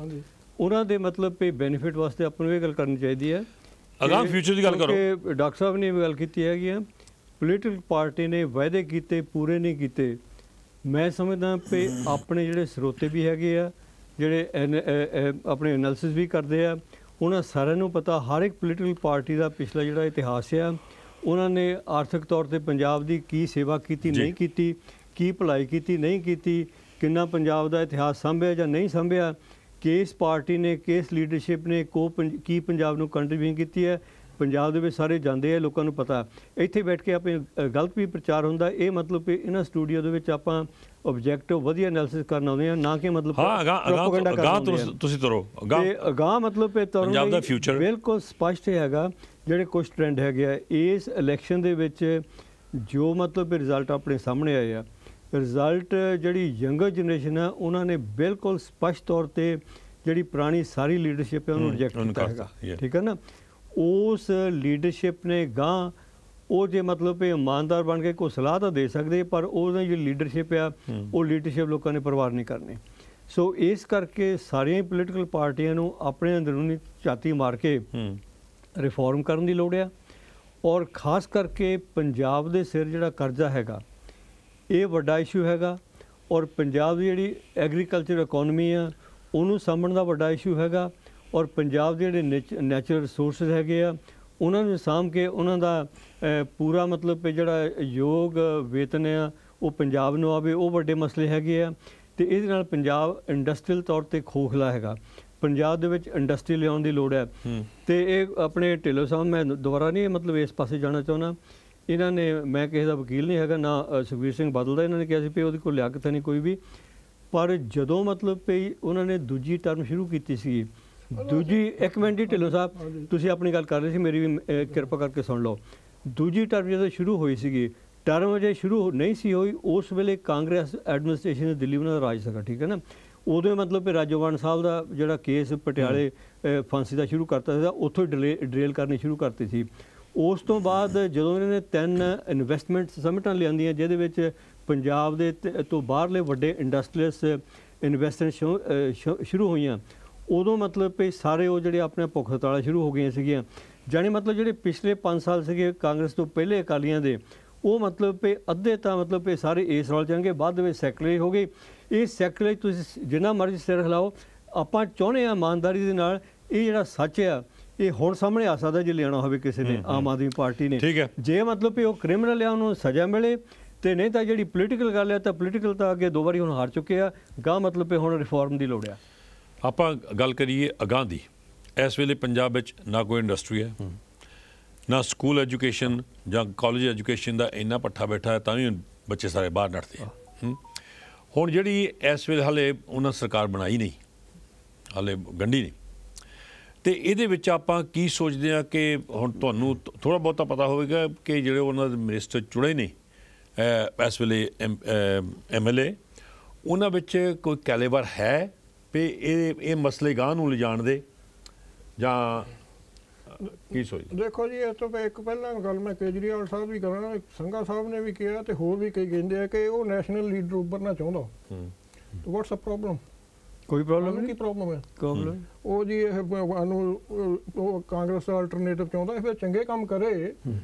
ਉਹਨਾਂ ਦੇ ਮਤਲਬ ਵੀ ਬੈਨੀਫਿਟ ਵਾਸਤੇ ਆਪਾਂ ਨੂੰ ਇਹ ਗੱਲ ਕਰਨੀ ਚਾਹੀਦੀ ਹੈ। ਅਗਾਂਹ ਫਿਊਚਰ ਦੀ ਗੱਲ ਕਰੋ। ਕਿ ਡਾਕਟਰ ਸਾਹਿਬ ਨੇ ਇਹ ਗੱਲ ਕੀਤੀ ਹੈਗੀ ਆ, ਪੋਲੀਟੀਕਲ ਪਾਰਟੀ ਨੇ ਵਾਅਦੇ ਕੀਤੇ, ਪੂਰੇ ਨਹੀਂ ਕੀਤੇ। ਮੈਂ ਸਮਝਦਾ ਵੀ ਆਪਣੇ ਜਿਹੜੇ ਸਰੋਤੇ ਵੀ ਹੈਗੇ ਆ, ਜਿਹੜੇ ਆਪਣੇ ਐਨਾਲਿਸਿਸ ਵੀ ਕਰਦੇ ਆ, ਉਹਨਾਂ ਸਾਰਿਆਂ ਨੂੰ ਪਤਾ ਹਰ ਇੱਕ ਪੋਲੀਟੀਕਲ ਪਾਰਟੀ ਦਾ ਪਿਛਲਾ ਜਿਹੜਾ ਇਤਿਹਾਸ ਆ, ਉਹਨਾਂ ਨੇ ਆਰਥਿਕ ਤੌਰ ਤੇ ਪੰਜਾਬ ਦੀ ਕੀ ਸੇਵਾ ਕੀਤੀ, ਨਹੀਂ ਕੀਤੀ, ਕੀ ਭਲਾਈ ਕੀਤੀ, ਨਹੀਂ ਕੀਤੀ, ਕਿੰਨਾ ਪੰਜਾਬ ਦਾ ਇਤਿਹਾਸ ਸਾਂਭਿਆ ਜਾਂ ਨਹੀਂ ਸਾਂਭਿਆ, ਕਿਸ ਪਾਰਟੀ ਨੇ, ਕਿਸ ਲੀਡਰਸ਼ਿਪ ਨੇ ਕੀ ਪੰਜਾਬ ਨੂੰ ਕੰਟਰੀਬਿਊਸ਼ਨ ਕੀਤੀ ਹੈ। ਪੰਜਾਬ ਦੇ ਵਿੱਚ ਸਾਰੇ ਜਾਂਦੇ ਆ, ਲੋਕਾਂ ਨੂੰ ਪਤਾ। ਇੱਥੇ ਬੈਠ ਕੇ ਆਪਣੇ ਗਲਤ ਵੀ ਪ੍ਰਚਾਰ ਹੁੰਦਾ। ਇਹ ਮਤਲਬ ਕਿ ਇਹਨਾਂ ਸਟੂਡੀਓ ਦੇ ਵਿੱਚ ਆਪਾਂ ਆਬਜੈਕਟਿਵ ਵਧੀਆ ਐਨਾਲਿਸਿਸ ਕਰਨ ਆਉਂਦੇ ਆ, ਨਾ ਕਿ ਮਤਲਬ ਤੁਸੀਂ ਤੁਰੋ ਅਗਾਂਹ ਮਤਲਬ ਪੰਜਾਬ ਦਾ ਫਿਊਚਰ ਬਿਲਕੁਲ ਸਪਸ਼ਟ ਹੈਗਾ। ਜਿਹੜੇ ਕੁਝ ਟ੍ਰੈਂਡ ਹੈਗੇ ਆ ਇਸ ਇਲੈਕਸ਼ਨ ਦੇ ਵਿੱਚ, ਜੋ ਮਤਲਬ ਰਿਜ਼ਲਟ ਆਪਣੇ ਸਾਹਮਣੇ ਆਏ ਆ, ਰਿਜ਼ਲਟ ਜਿਹੜੀ ਯੰਗਰ ਜਨਰੇਸ਼ਨ ਆ, ਉਹਨਾਂ ਨੇ ਬਿਲਕੁਲ ਸਪਸ਼ਟ ਤੌਰ ਤੇ ਜਿਹੜੀ ਪੁਰਾਣੀ ਸਾਰੀ ਲੀਡਰਸ਼ਿਪ ਹੈ ਉਹਨੂੰ ਰਿਜੈਕਟ ਕੀਤਾ ਹੈਗਾ। ਠੀਕ ਹੈ ਨਾ। ਉਸ ਲੀਡਰਸ਼ਿਪ ਨੇ ਗਾਂ ਉਹ ਜੇ ਮਤਲਬ ਇਮਾਨਦਾਰ ਬਣ ਕੇ ਕੋਈ ਸਲਾਹ ਤਾਂ ਦੇ ਸਕਦੇ, ਪਰ ਉਹਦੀ ਜਿਹੜੀ ਲੀਡਰਸ਼ਿਪ ਆ, ਉਹ ਲੀਡਰਸ਼ਿਪ ਲੋਕਾਂ ਨੇ ਪਰਵਾਰ ਨਹੀਂ ਕਰਨੀ। ਸੋ ਇਸ ਕਰਕੇ ਸਾਰੀਆਂ ਹੀ ਪੋਲੀਟੀਕਲ ਪਾਰਟੀਆਂ ਨੂੰ ਆਪਣੇ ਅੰਦਰੂਨੀ ਝਾਤੀ ਮਾਰ ਕੇ ਰਿਫਾਰਮ ਕਰਨ ਦੀ ਲੋੜ ਆ। ਔਰ ਖਾਸ ਕਰਕੇ ਪੰਜਾਬ ਦੇ ਸਿਰ ਜਿਹੜਾ ਕਰਜ਼ਾ ਹੈਗਾ, ਇਹ ਵੱਡਾ ਇਸ਼ੂ ਹੈਗਾ। ਔਰ ਪੰਜਾਬ ਦੀ ਜਿਹੜੀ ਐਗਰੀਕਲਚਰ ਇਕੋਨਮੀ ਆ, ਉਹਨੂੰ ਸਾਂਭਣ ਦਾ ਵੱਡਾ ਇਸ਼ੂ ਹੈਗਾ। ਔਰ ਪੰਜਾਬ ਦੇ ਜਿਹੜੇ ਨੈਚੁਰਲ ਰਿਸੋਰਸਿਸ ਹੈਗੇ ਆ, ਉਹਨਾਂ ਨੂੰ ਸਾਂਭ ਕੇ ਉਹਨਾਂ ਦਾ ਪੂਰਾ ਮਤਲਬ ਜਿਹੜਾ ਯੋਗ ਵੇਤਨ ਆ ਉਹ ਪੰਜਾਬ ਨੂੰ ਆਵੇ, ਉਹ ਵੱਡੇ ਮਸਲੇ ਹੈਗੇ ਆ। ਅਤੇ ਇਹਦੇ ਨਾਲ ਪੰਜਾਬ ਇੰਡਸਟਰੀਅਲ ਤੌਰ 'ਤੇ ਖੋਖਲਾ ਹੈਗਾ। ਪੰਜਾਬ ਦੇ ਵਿੱਚ ਇੰਡਸਟਰੀ ਲਿਆਉਣ ਦੀ ਲੋੜ ਹੈ। ਅਤੇ ਇਹ ਆਪਣੇ ਢਿੱਲੋਂ ਸਾਹਿਬ, ਮੈਂ ਦੁਬਾਰਾ ਨਹੀਂ ਮਤਲਬ ਇਸ ਪਾਸੇ ਜਾਣਾ ਚਾਹੁੰਦਾ, ਇਹਨਾਂ ਨੇ, ਮੈਂ ਕਿਸੇ ਦਾ ਵਕੀਲ ਨਹੀਂ ਹੈਗਾ, ਨਾ ਸੁਖਬੀਰ ਸਿੰਘ ਬਾਦਲ ਦਾ, ਇਹਨਾਂ ਨੇ ਕਿਹਾ ਸੀ ਵੀ ਉਹਦੇ ਕੋਲ ਲਿਆਕਤ ਨਹੀਂ ਕੋਈ ਵੀ। ਪਰ ਜਦੋਂ ਮਤਲਬ ਵੀ ਉਹਨਾਂ ਨੇ ਦੂਜੀ ਟਰਮ ਸ਼ੁਰੂ ਕੀਤੀ ਸੀ, ਇੱਕ ਮਿੰਟ ਜੀ ਢਿੱਲੋਂ ਸਾਹਿਬ, ਤੁਸੀਂ ਆਪਣੀ ਗੱਲ ਕਰ ਰਹੇ ਸੀ, ਮੇਰੀ ਵੀ ਕਿਰਪਾ ਕਰਕੇ ਸੁਣ ਲਓ। ਦੂਜੀ ਟਰਮ ਜਦੋਂ ਸ਼ੁਰੂ ਹੋਈ ਸੀਗੀ, ਟਰਮ ਅਜੇ ਸ਼ੁਰੂ ਨਹੀਂ ਸੀ ਹੋਈ, ਉਸ ਵੇਲੇ ਕਾਂਗਰਸ ਐਡਮਿਨਿਸਟ੍ਰੇਸ਼ਨ ਨੇ ਦਿੱਲੀ ਉਹਨਾਂ ਦਾ ਰਾਜ ਸੀਗਾ। ਠੀਕ ਹੈ ਨਾ। ਉਦੋਂ ਮਤਲਬ ਕਿ ਰਾਜੋਵਾਨ ਸਾਹਿਬ ਦਾ ਜਿਹੜਾ ਕੇਸ ਪਟਿਆਲੇ ਫਾਂਸੀ ਦਾ ਸ਼ੁਰੂ ਕਰਤਾ ਸੀਗਾ, ਉੱਥੋਂ ਡਰੇਲ ਕਰਨੀ ਸ਼ੁਰੂ ਕਰਤੀ ਸੀ। ਉਸ ਤੋਂ ਬਾਅਦ ਜਦੋਂ ਇਹਨਾਂ ਨੇ 3 ਇਨਵੈਸਟਮੈਂਟ ਸਮਿਟਾਂ ਲਿਆਂਦੀਆਂ, ਜਿਹਦੇ ਵਿੱਚ ਪੰਜਾਬ ਦੇ ਤੋਂ ਬਾਹਰਲੇ ਵੱਡੇ ਇੰਡਸਟਰੀਅਲਸ ਇਨਵੈਸਟਮੈਂਟ ਸ਼ੁਰੂ ਹੋਈਆਂ, ਉਦੋਂ ਮਤਲਬ ਕਿ ਸਾਰੇ ਉਹ ਜਿਹੜੇ ਆਪਣੇ ਭੁੱਖ ਹੜਤਾਲਾਂ ਸ਼ੁਰੂ ਹੋ ਗਈਆਂ ਸੀਗੀਆਂ। ਜਾਣੀ ਮਤਲਬ ਜਿਹੜੇ ਪਿਛਲੇ 5 ਸਾਲ ਸੀਗੇ ਕਾਂਗਰਸ ਤੋਂ ਪਹਿਲੇ ਅਕਾਲੀਆਂ ਦੇ, ਉਹ ਮਤਲਬ ਕਿ ਅੱਧੇ ਤਾਂ ਮਤਲਬ ਕਿ ਸਾਰੇ ਇਸ ਰੌਲ ਜਾਣਗੇ, ਬਾਅਦ ਦੇ ਵਿੱਚ ਸੈਕਟਰੀ ਹੋ ਗਈ। ਇਹ ਸੈਕਟਰੀ ਤੁਸੀਂ ਜਿੰਨਾ ਮਰਜ਼ੀ ਸਿਰ ਹਿਲਾਓ, ਆਪਾਂ ਚਾਹੁੰਦੇ ਹਾਂ ਇਮਾਨਦਾਰੀ ਦੇ ਨਾਲ ਇਹ ਜਿਹੜਾ ਸੱਚ ਆ ਇਹ ਹੁਣ ਸਾਹਮਣੇ ਆ ਸਕਦਾ ਜੇ ਲਿਆਉਣਾ ਹੋਵੇ ਕਿਸੇ ਨੇ, ਆਮ ਆਦਮੀ ਪਾਰਟੀ ਨੇ। ਠੀਕ ਹੈ। ਜੇ ਮਤਲਬ ਕਿ ਉਹ ਕ੍ਰਿਮੀਨਲ ਆ ਉਹਨੂੰ ਸਜ਼ਾ ਮਿਲੇ, ਤੇ ਨਹੀਂ ਤਾਂ ਜਿਹੜੀ ਪੋਲੀਟੀਕਲ ਗੱਲ ਆ ਤਾਂ ਪੋਲੀਟੀਕਲ ਤਾਂ ਅੱਗੇ 2 ਵਾਰੀ ਹੁਣ ਹਾਰ ਚੁੱਕੇ ਆ, ਗਾਂ ਮਤਲਬ ਕਿ ਹੁਣ ਰਿਫਾਰਮ ਦੀ ਲੋੜ ਆ। ਆਪਾਂ ਗੱਲ ਕਰੀਏ ਅਗਾਂਹ ਦੀ। ਇਸ ਵੇਲੇ ਪੰਜਾਬ ਵਿੱਚ ਨਾ ਕੋਈ ਇੰਡਸਟਰੀ ਹੈ, ਨਾ ਸਕੂਲ ਐਜੂਕੇਸ਼ਨ ਜਾਂ ਕਾਲਜ ਐਜੂਕੇਸ਼ਨ ਦਾ ਇੰਨਾ ਪੱਠਾ ਬੈਠਾ ਹੈ, ਤਾਂ ਵੀ ਬੱਚੇ ਸਾਰੇ ਬਾਹਰ ਨੱਠਦੇ ਆ। ਹੁਣ ਜਿਹੜੀ ਇਸ ਵੇਲੇ ਹਾਲੇ ਉਹਨਾਂ ਸਰਕਾਰ ਬਣਾਈ ਨਹੀਂ, ਹਾਲੇ ਗੰਢੀ ਨਹੀਂ, ਤੇ ਇਹਦੇ ਵਿੱਚ ਆਪਾਂ ਕੀ ਸੋਚਦੇ ਹਾਂ ਕਿ ਹੁਣ ਤੁਹਾਨੂੰ ਥੋੜ੍ਹਾ ਬਹੁਤਾ ਪਤਾ ਹੋਵੇਗਾ ਕਿ ਜਿਹੜੇ ਉਹਨਾਂ ਦੇ ਮਿਨਿਸਟਰ ਚੁਣੇ ਨੇ ਇਸ ਵੇਲੇ MLA, ਉਹਨਾਂ ਵਿੱਚ ਕੋਈ ਕੈਲੇਬਰ ਹੈ ਵੀ ਇਹ ਮਸਲੇ ਗਾਂਹ ਨੂੰ ਲਿਜਾਣ ਦੇ, ਜਾਂ ਕੀ ਸੋਚਦੇ? ਦੇਖੋ ਜੀ, ਇਸ ਤੋਂ ਇੱਕ ਪਹਿਲਾਂ ਗੱਲ ਮੈਂ ਕੇਜਰੀਵਾਲ ਸਾਹਿਬ ਵੀ ਕਰਾਂ, ਸੰਘਾ ਸਾਹਿਬ ਨੇ ਵੀ ਕਿਹਾ ਤੇ ਹੋਰ ਵੀ ਕਈ ਕਹਿੰਦੇ ਆ ਕਿ ਉਹ ਨੈਸ਼ਨਲ ਲੀਡਰ ਉੱਭਰਨਾ ਚਾਹੁੰਦਾ। What's a problem? ਕੋਈ ਪ੍ਰੋਬਲਮ ਕੀ ਨਹੀਂ। ਪ੍ਰੋਬਲਮ ਹੈ? ਪ੍ਰੋਬਲਮ ਉਹ ਜੀ ਇਹ ਉਹ ਕਾਂਗਰਸ ਦਾ ਅਲਟਰਨੇਟਿਵ ਚਾਹੁੰਦਾ, ਫਿਰ ਚੰਗੇ ਕੰਮ ਕਰੇ।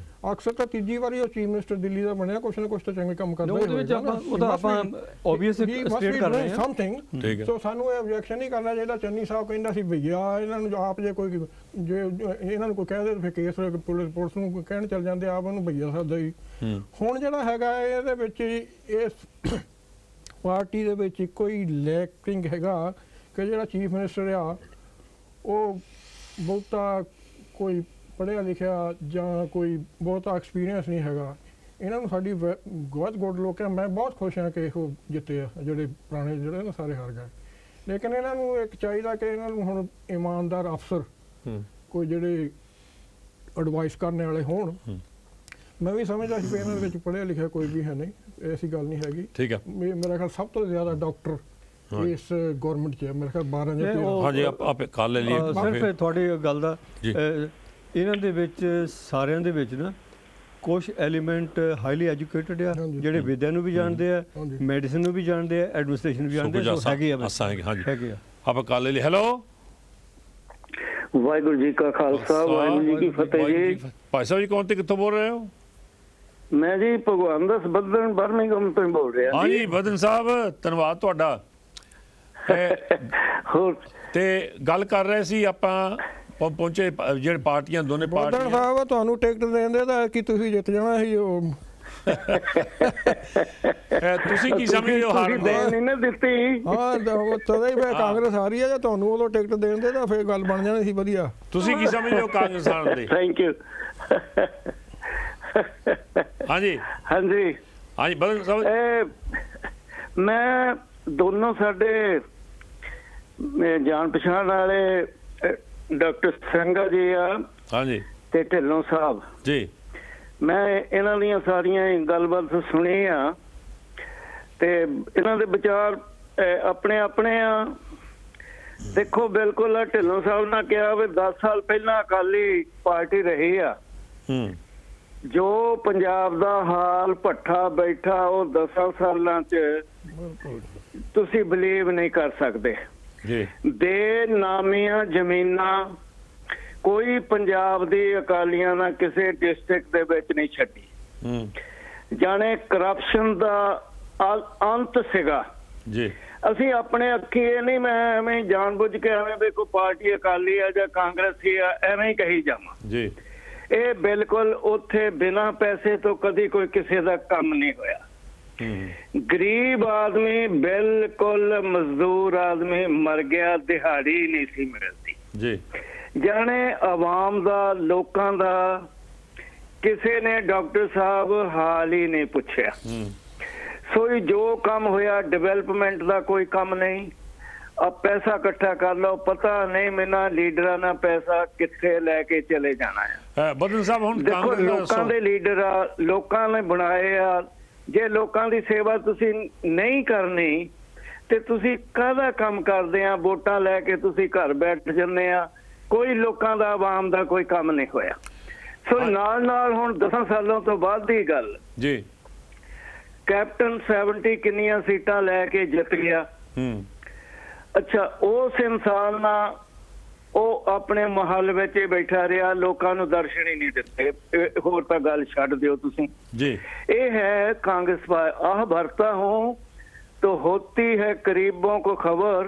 ਅਕਸਰ ਤਾਂ ਤੀਜੀ ਵਾਰੀ ਉਹ ਚੀਫ ਮਿਨਿਸਟਰ ਦਿੱਲੀ ਦਾ ਬਣਿਆ, ਕੁਛ ਨਾ ਕੁਛ ਤਾਂ ਚੰਗੇ ਕੰਮ ਕਰਦਾ ਉਹਦੇ ਵਿੱਚ ਆਪਾਂ ਆਬਵੀਅਸ ਸਟੇਟ ਕਰ ਰਹੇ ਹਾਂ ਸਮਥਿੰਗ। ਸੋ ਸਾਨੂੰ ਇਹ ਆਬਜੈਕਸ਼ਨ ਨਹੀਂ ਕਰਨਾ ਚਾਹੀਦਾ। ਚੰਨੀ ਸਾਹਿਬ ਕਹਿੰਦਾ ਸੀ ਭਈਆ ਇਹਨਾਂ ਨੂੰ ਆਪ ਜੇ ਕੋਈ ਜੇ ਇਹਨਾਂ ਨੂੰ ਕੋਈ ਕਹਿ ਦੇ ਫਿਰ ਕੇਸ ਪੁਲਿਸ ਨੂੰ ਕਹਿਣ ਚੱਲ ਜਾਂਦੇ, ਆਪ ਉਹਨੂੰ ਭਈਆ ਸਾਦਾ ਹੀ। ਹੁਣ ਜਿਹੜਾ ਹੈਗਾ ਇਹਦੇ ਵਿੱਚ ਇਸ ਪਾਰਟੀ ਦੇ ਵਿੱਚ ਇੱਕੋ ਹੀ ਲੈਕਿੰਗ ਹੈਗਾ ਕਿ ਜਿਹੜਾ ਚੀਫ ਮਿਨਿਸਟਰ ਆ ਉਹ ਬਹੁਤਾ ਕੋਈ ਪੜ੍ਹਿਆ ਲਿਖਿਆ ਜਾਂ ਕੋਈ ਬਹੁਤਾ ਐਕਸਪੀਰੀਅੰਸ ਨਹੀਂ ਹੈਗਾ। ਇਹਨਾਂ ਨੂੰ ਸਾਡੀ ਬਹੁਤ ਗੁੱਡ ਲੋਕ ਆ। ਮੈਂ ਬਹੁਤ ਖੁਸ਼ ਹਾਂ ਕਿ ਇਹੋ ਜਿੱਤੇ ਆ, ਜਿਹੜੇ ਪੁਰਾਣੇ ਜਿਹੜੇ ਨਾ ਸਾਰੇ ਹਾਰ ਗਏ। ਲੇਕਿਨ ਇਹਨਾਂ ਨੂੰ ਇੱਕ ਚਾਹੀਦਾ ਕਿ ਇਹਨਾਂ ਨੂੰ ਹੁਣ ਇਮਾਨਦਾਰ ਅਫਸਰ ਕੋਈ ਜਿਹੜੇ ਐਡਵਾਈਸ ਕਰਨ ਵਾਲੇ ਹੋਣ। ਮੈਂ ਵੀ ਸਮਝਦਾ ਸੀ ਕਿ ਇਹਨਾਂ ਦੇ ਵਿੱਚ ਪੜ੍ਹਿਆ ਲਿਖਿਆ ਕੋਈ ਵੀ ਹੈ ਨਹੀਂ, ਐਸੀ ਗੱਲ ਨਹੀਂ ਹੈਗੀ। ਠੀਕ ਹੈ। ਮੇਰਾ ਖਿਆਲ ਸਭ ਤੋਂ ਜ਼ਿਆਦਾ ਡਾਕਟਰ ਇਸ ਗਵਰਨਮੈਂਟ 'ਚ ਮੇਰੇ ਖਿਆਲ 12 ਜਾਂ 13। ਹਾਂਜੀ, ਆਪੇ ਕੱਲ ਲੈ ਲਈਏ। ਸਿਰਫ ਤੁਹਾਡੀ ਗੱਲ ਦਾ ਇਹਨਾਂ ਦੇ ਵਿੱਚ ਸਾਰਿਆਂ ਦੇ ਵਿੱਚ ਨਾ ਕੁਝ ਐਲੀਮੈਂਟ ਹਾਈਲੀ ਐਜੂਕੇਟਡ ਆ, ਜਿਹੜੇ ਵਿਦਿਆ ਨੂੰ ਵੀ ਜਾਣਦੇ ਆ, ਮੈਡੀਸਿਨ ਨੂੰ ਵੀ ਜਾਣਦੇ ਆ, ਐਡਮਿਨਿਸਟ੍ਰੇਸ਼ਨ ਵੀ ਜਾਣਦੇ ਆ, ਹੈਗੇ ਆ। ਹਾਂਜੀ, ਆਪਾਂ ਕੱਲ ਲੈ ਲਈ। ਹੈਲੋ, ਵਾਹਿਗੁਰੂ ਜੀ ਕਾ ਖਾਲਸਾ, ਵਾਹਿਗੁਰੂ ਜੀ ਕੀ ਫਤਿਹ ਜੀ। ਭਾਈ ਸਾਹਿਬ ਜੀ ਕੌਣ ਤੇ ਕਿੱਥੋਂ ਬੋਲ ਰਹੇ ਹੋ? ਮੈਂ ਜੀ ਭਗਵਾਨ ਦਾਸ ਬੱਦਨ ਬਰਮਿੰਘਮ ਤੋਂ ਬੋਲ ਰਿਹਾ। ਹਾਂਜੀ ਬੱਦਨ ਸਾਹਿਬ, ਧੰਨਵਾਦ ਤੁਹਾਡਾ। ਹੋਰ ਤੇ ਗੱਲ ਕਰ ਰਹੇ ਸੀ ਆਪਾਂ ਪਹੁੰਚੇ ਜਿਹੜੇ ਪਾਰਟੀਆਂ, ਦੋਨੇ ਪਾਰਟੀਆਂ। ਬੱਦਨ ਸਾਹਿਬ ਤੁਹਾਨੂੰ ਟਿਕਟ ਦੇਂਦੇ ਤਾਂ ਕਿ ਤੁਸੀਂ ਜਿੱਤ ਜਾਣਾ ਸੀ। ਉਹ ਤੁਸੀਂ ਕੀ ਸਮਝਦੇ ਹੋ ਹਾਰਨ ਦੇ? ਨਹੀਂ ਨਾ ਦਿੱਤੀ। ਹਾਂ ਤਦੇ ਹੀ ਫਿਰ ਕਾਂਗਰਸ ਆ ਰਹੀ ਹੈ। ਜੇ ਤੁਹਾਨੂੰ ਉਦੋਂ ਟਿਕਟ ਦੇਂਦੇ ਤਾਂ ਫਿਰ ਗੱਲ ਬਣ ਜਾਣੀ ਸੀ ਵਧੀਆ। ਤੁਸੀਂ ਕੀ ਸਮਝਦੇ ਹੋ ਕਾਂਗਰਸ ਹਾਰਨ ਦੇ? Thank you. ਹਾਂਜੀ ਹਾਂਜੀ ਹਾਂਜੀ ਬੱਦਨ ਸਾਹਿਬ, ਮੈਂ ਦੋਨੋਂ ਸਾਡੇ ਜਾਣ ਪਛਾਣ ਵਾਲੇ ਡਾਕਟਰ ਸੰਘਾ ਜੀ ਆ, ਹਾਂਜੀ, ਤੇ ਢਿੱਲੋਂ ਸਾਹਿਬ ਜੀ। ਮੈਂ ਇਹਨਾਂ ਦੀਆਂ ਸਾਰੀਆਂ ਗੱਲਬਾਤ ਸੁਣੀ ਆ ਤੇ ਇਹਨਾਂ ਦੇ ਵਿਚਾਰ ਆਪਣੇ ਆਪਣੇ ਆ। ਦੇਖੋ ਬਿਲਕੁਲ ਢਿੱਲੋਂ ਸਾਹਿਬ ਨੇ ਕਿਹਾ ਵੀ 10 ਸਾਲ ਪਹਿਲਾਂ ਅਕਾਲੀ ਪਾਰਟੀ ਰਹੀ ਆ। ਜੋ ਪੰਜਾਬ ਦਾ ਹਾਲ ਭੱਠਾ ਬੈਠਾ ਉਹ 10 ਸਾਲਾਂ 'ਚ ਤੁਸੀਂ ਬਿਲੀਵ ਨਹੀਂ ਕਰ ਸਕਦੇ। ਬੇਨਾਮੀਆਂ ਜ਼ਮੀਨਾਂ ਕੋਈ ਪੰਜਾਬ ਦੀ ਅਕਾਲੀਆਂ ਨਾਲ ਕਿਸੇ ਡਿਸਟ੍ਰਿਕਟ ਦੇ ਵਿੱਚ ਨਹੀਂ ਛੱਡੀ। ਜਾਣੇ ਕਰਪਸ਼ਨ ਦਾ ਅੰਤ ਸੀਗਾ ਜੀ। ਅਸੀਂ ਆਪਣੇ ਅੱਖੀ ਇਹ ਨਹੀਂ, ਮੈਂ ਐਵੇਂ ਜਾਣਬੁੱਝ ਕੇ ਐਵੇਂ ਵੀ ਕੋਈ ਪਾਰਟੀ ਅਕਾਲੀ ਆ ਜਾਂ ਕਾਂਗਰਸੀ ਆ ਐਵੇਂ ਹੀ ਕਹੀ ਜਾਵਾਂ ਜੀ। ਇਹ ਬਿਲਕੁਲ ਉੱਥੇ ਬਿਨਾਂ ਪੈਸੇ ਤੋਂ ਕਦੀ ਕੋਈ ਕਿਸੇ ਦਾ ਕੰਮ ਨਹੀਂ ਹੋਇਆ। ਗਰੀਬ ਆਦਮੀ, ਬਿਲਕੁਲ ਮਜ਼ਦੂਰ ਆਦਮੀ ਮਰ ਗਿਆ, ਦਿਹਾੜੀ ਨਹੀਂ ਸੀ ਮਿਲਦੀ ਜੀ। ਜਾਣੇ ਆਵਾਮ ਦਾ, ਲੋਕਾਂ ਦਾ ਕਿਸੇ ਨੇ ਡਾਕਟਰ ਸਾਹਿਬ ਹਾਲ ਹੀ ਨਹੀਂ ਪੁੱਛਿਆ। ਸੋ ਜੋ ਕੰਮ ਹੋਇਆ ਡਿਵੈਲਪਮੈਂਟ ਦਾ ਕੋਈ ਕੰਮ ਨਹੀਂ। ਆ ਪੈਸਾ ਇਕੱਠਾ ਕਰ ਲਓ, ਪਤਾ ਨਹੀਂ ਮੈਨੂੰ ਲੀਡਰਾਂ ਨਾਲ ਪੈਸਾ ਕਿੱਥੇ ਲੈ ਕੇ ਚਲੇ ਜਾਣਾ ਹੈ। ਬੱਦਨ ਸਾਹਿਬ ਹੁਣ ਦੇਖੋ ਲੋਕਾਂ ਦੇ ਲੀਡਰ ਆ, ਲੋਕਾਂ ਨੇ ਬਣਾਏ ਆ। ਜੇ ਲੋਕਾਂ ਦੀ ਸੇਵਾ ਤੁਸੀਂ ਨਹੀਂ ਕਰਨੀ ਤੇ ਤੁਸੀਂ ਕਾਹਦਾ ਕੰਮ ਕਰਦੇ ਆ? ਵੋਟਾਂ ਲੈ ਕੇ ਤੁਸੀਂ ਘਰ ਬੈਠ ਜਾਂਦੇ ਆ, ਕੋਈ ਲੋਕਾਂ ਦਾ, ਆਵਾਮ ਦਾ ਕੋਈ ਕੰਮ ਨਹੀਂ ਹੋਇਆ। ਸੋ ਨਾਲ ਨਾਲ ਹੁਣ 10 ਸਾਲਾਂ ਤੋਂ ਬਾਅਦ ਦੀ ਗੱਲ ਜੀ, ਕੈਪਟਨ 70 ਕਿੰਨੀਆਂ ਸੀਟਾਂ ਲੈ ਕੇ ਜਿੱਤ ਗਿਆ। ਅੱਛਾ, ਉਸ ਇਨਸਾਨ ਨਾਲ ਉਹ ਆਪਣੇ ਮਹੱਲ ਵਿੱਚ ਹੀ ਬੈਠਾ ਰਿਹਾ, ਲੋਕਾਂ ਨੂੰ ਦਰਸ਼ਨ ਹੀ ਨਹੀਂ ਦਿੱਤੇ। ਹੋਰ ਤਾਂ ਗੱਲ ਛੱਡ ਦਿਓ ਤੁਸੀਂ जी। ਇਹ ਹੈ ਕਾਂਗਰਸ ਆਹ भरता हूँ तो होती है करीबों को खबर,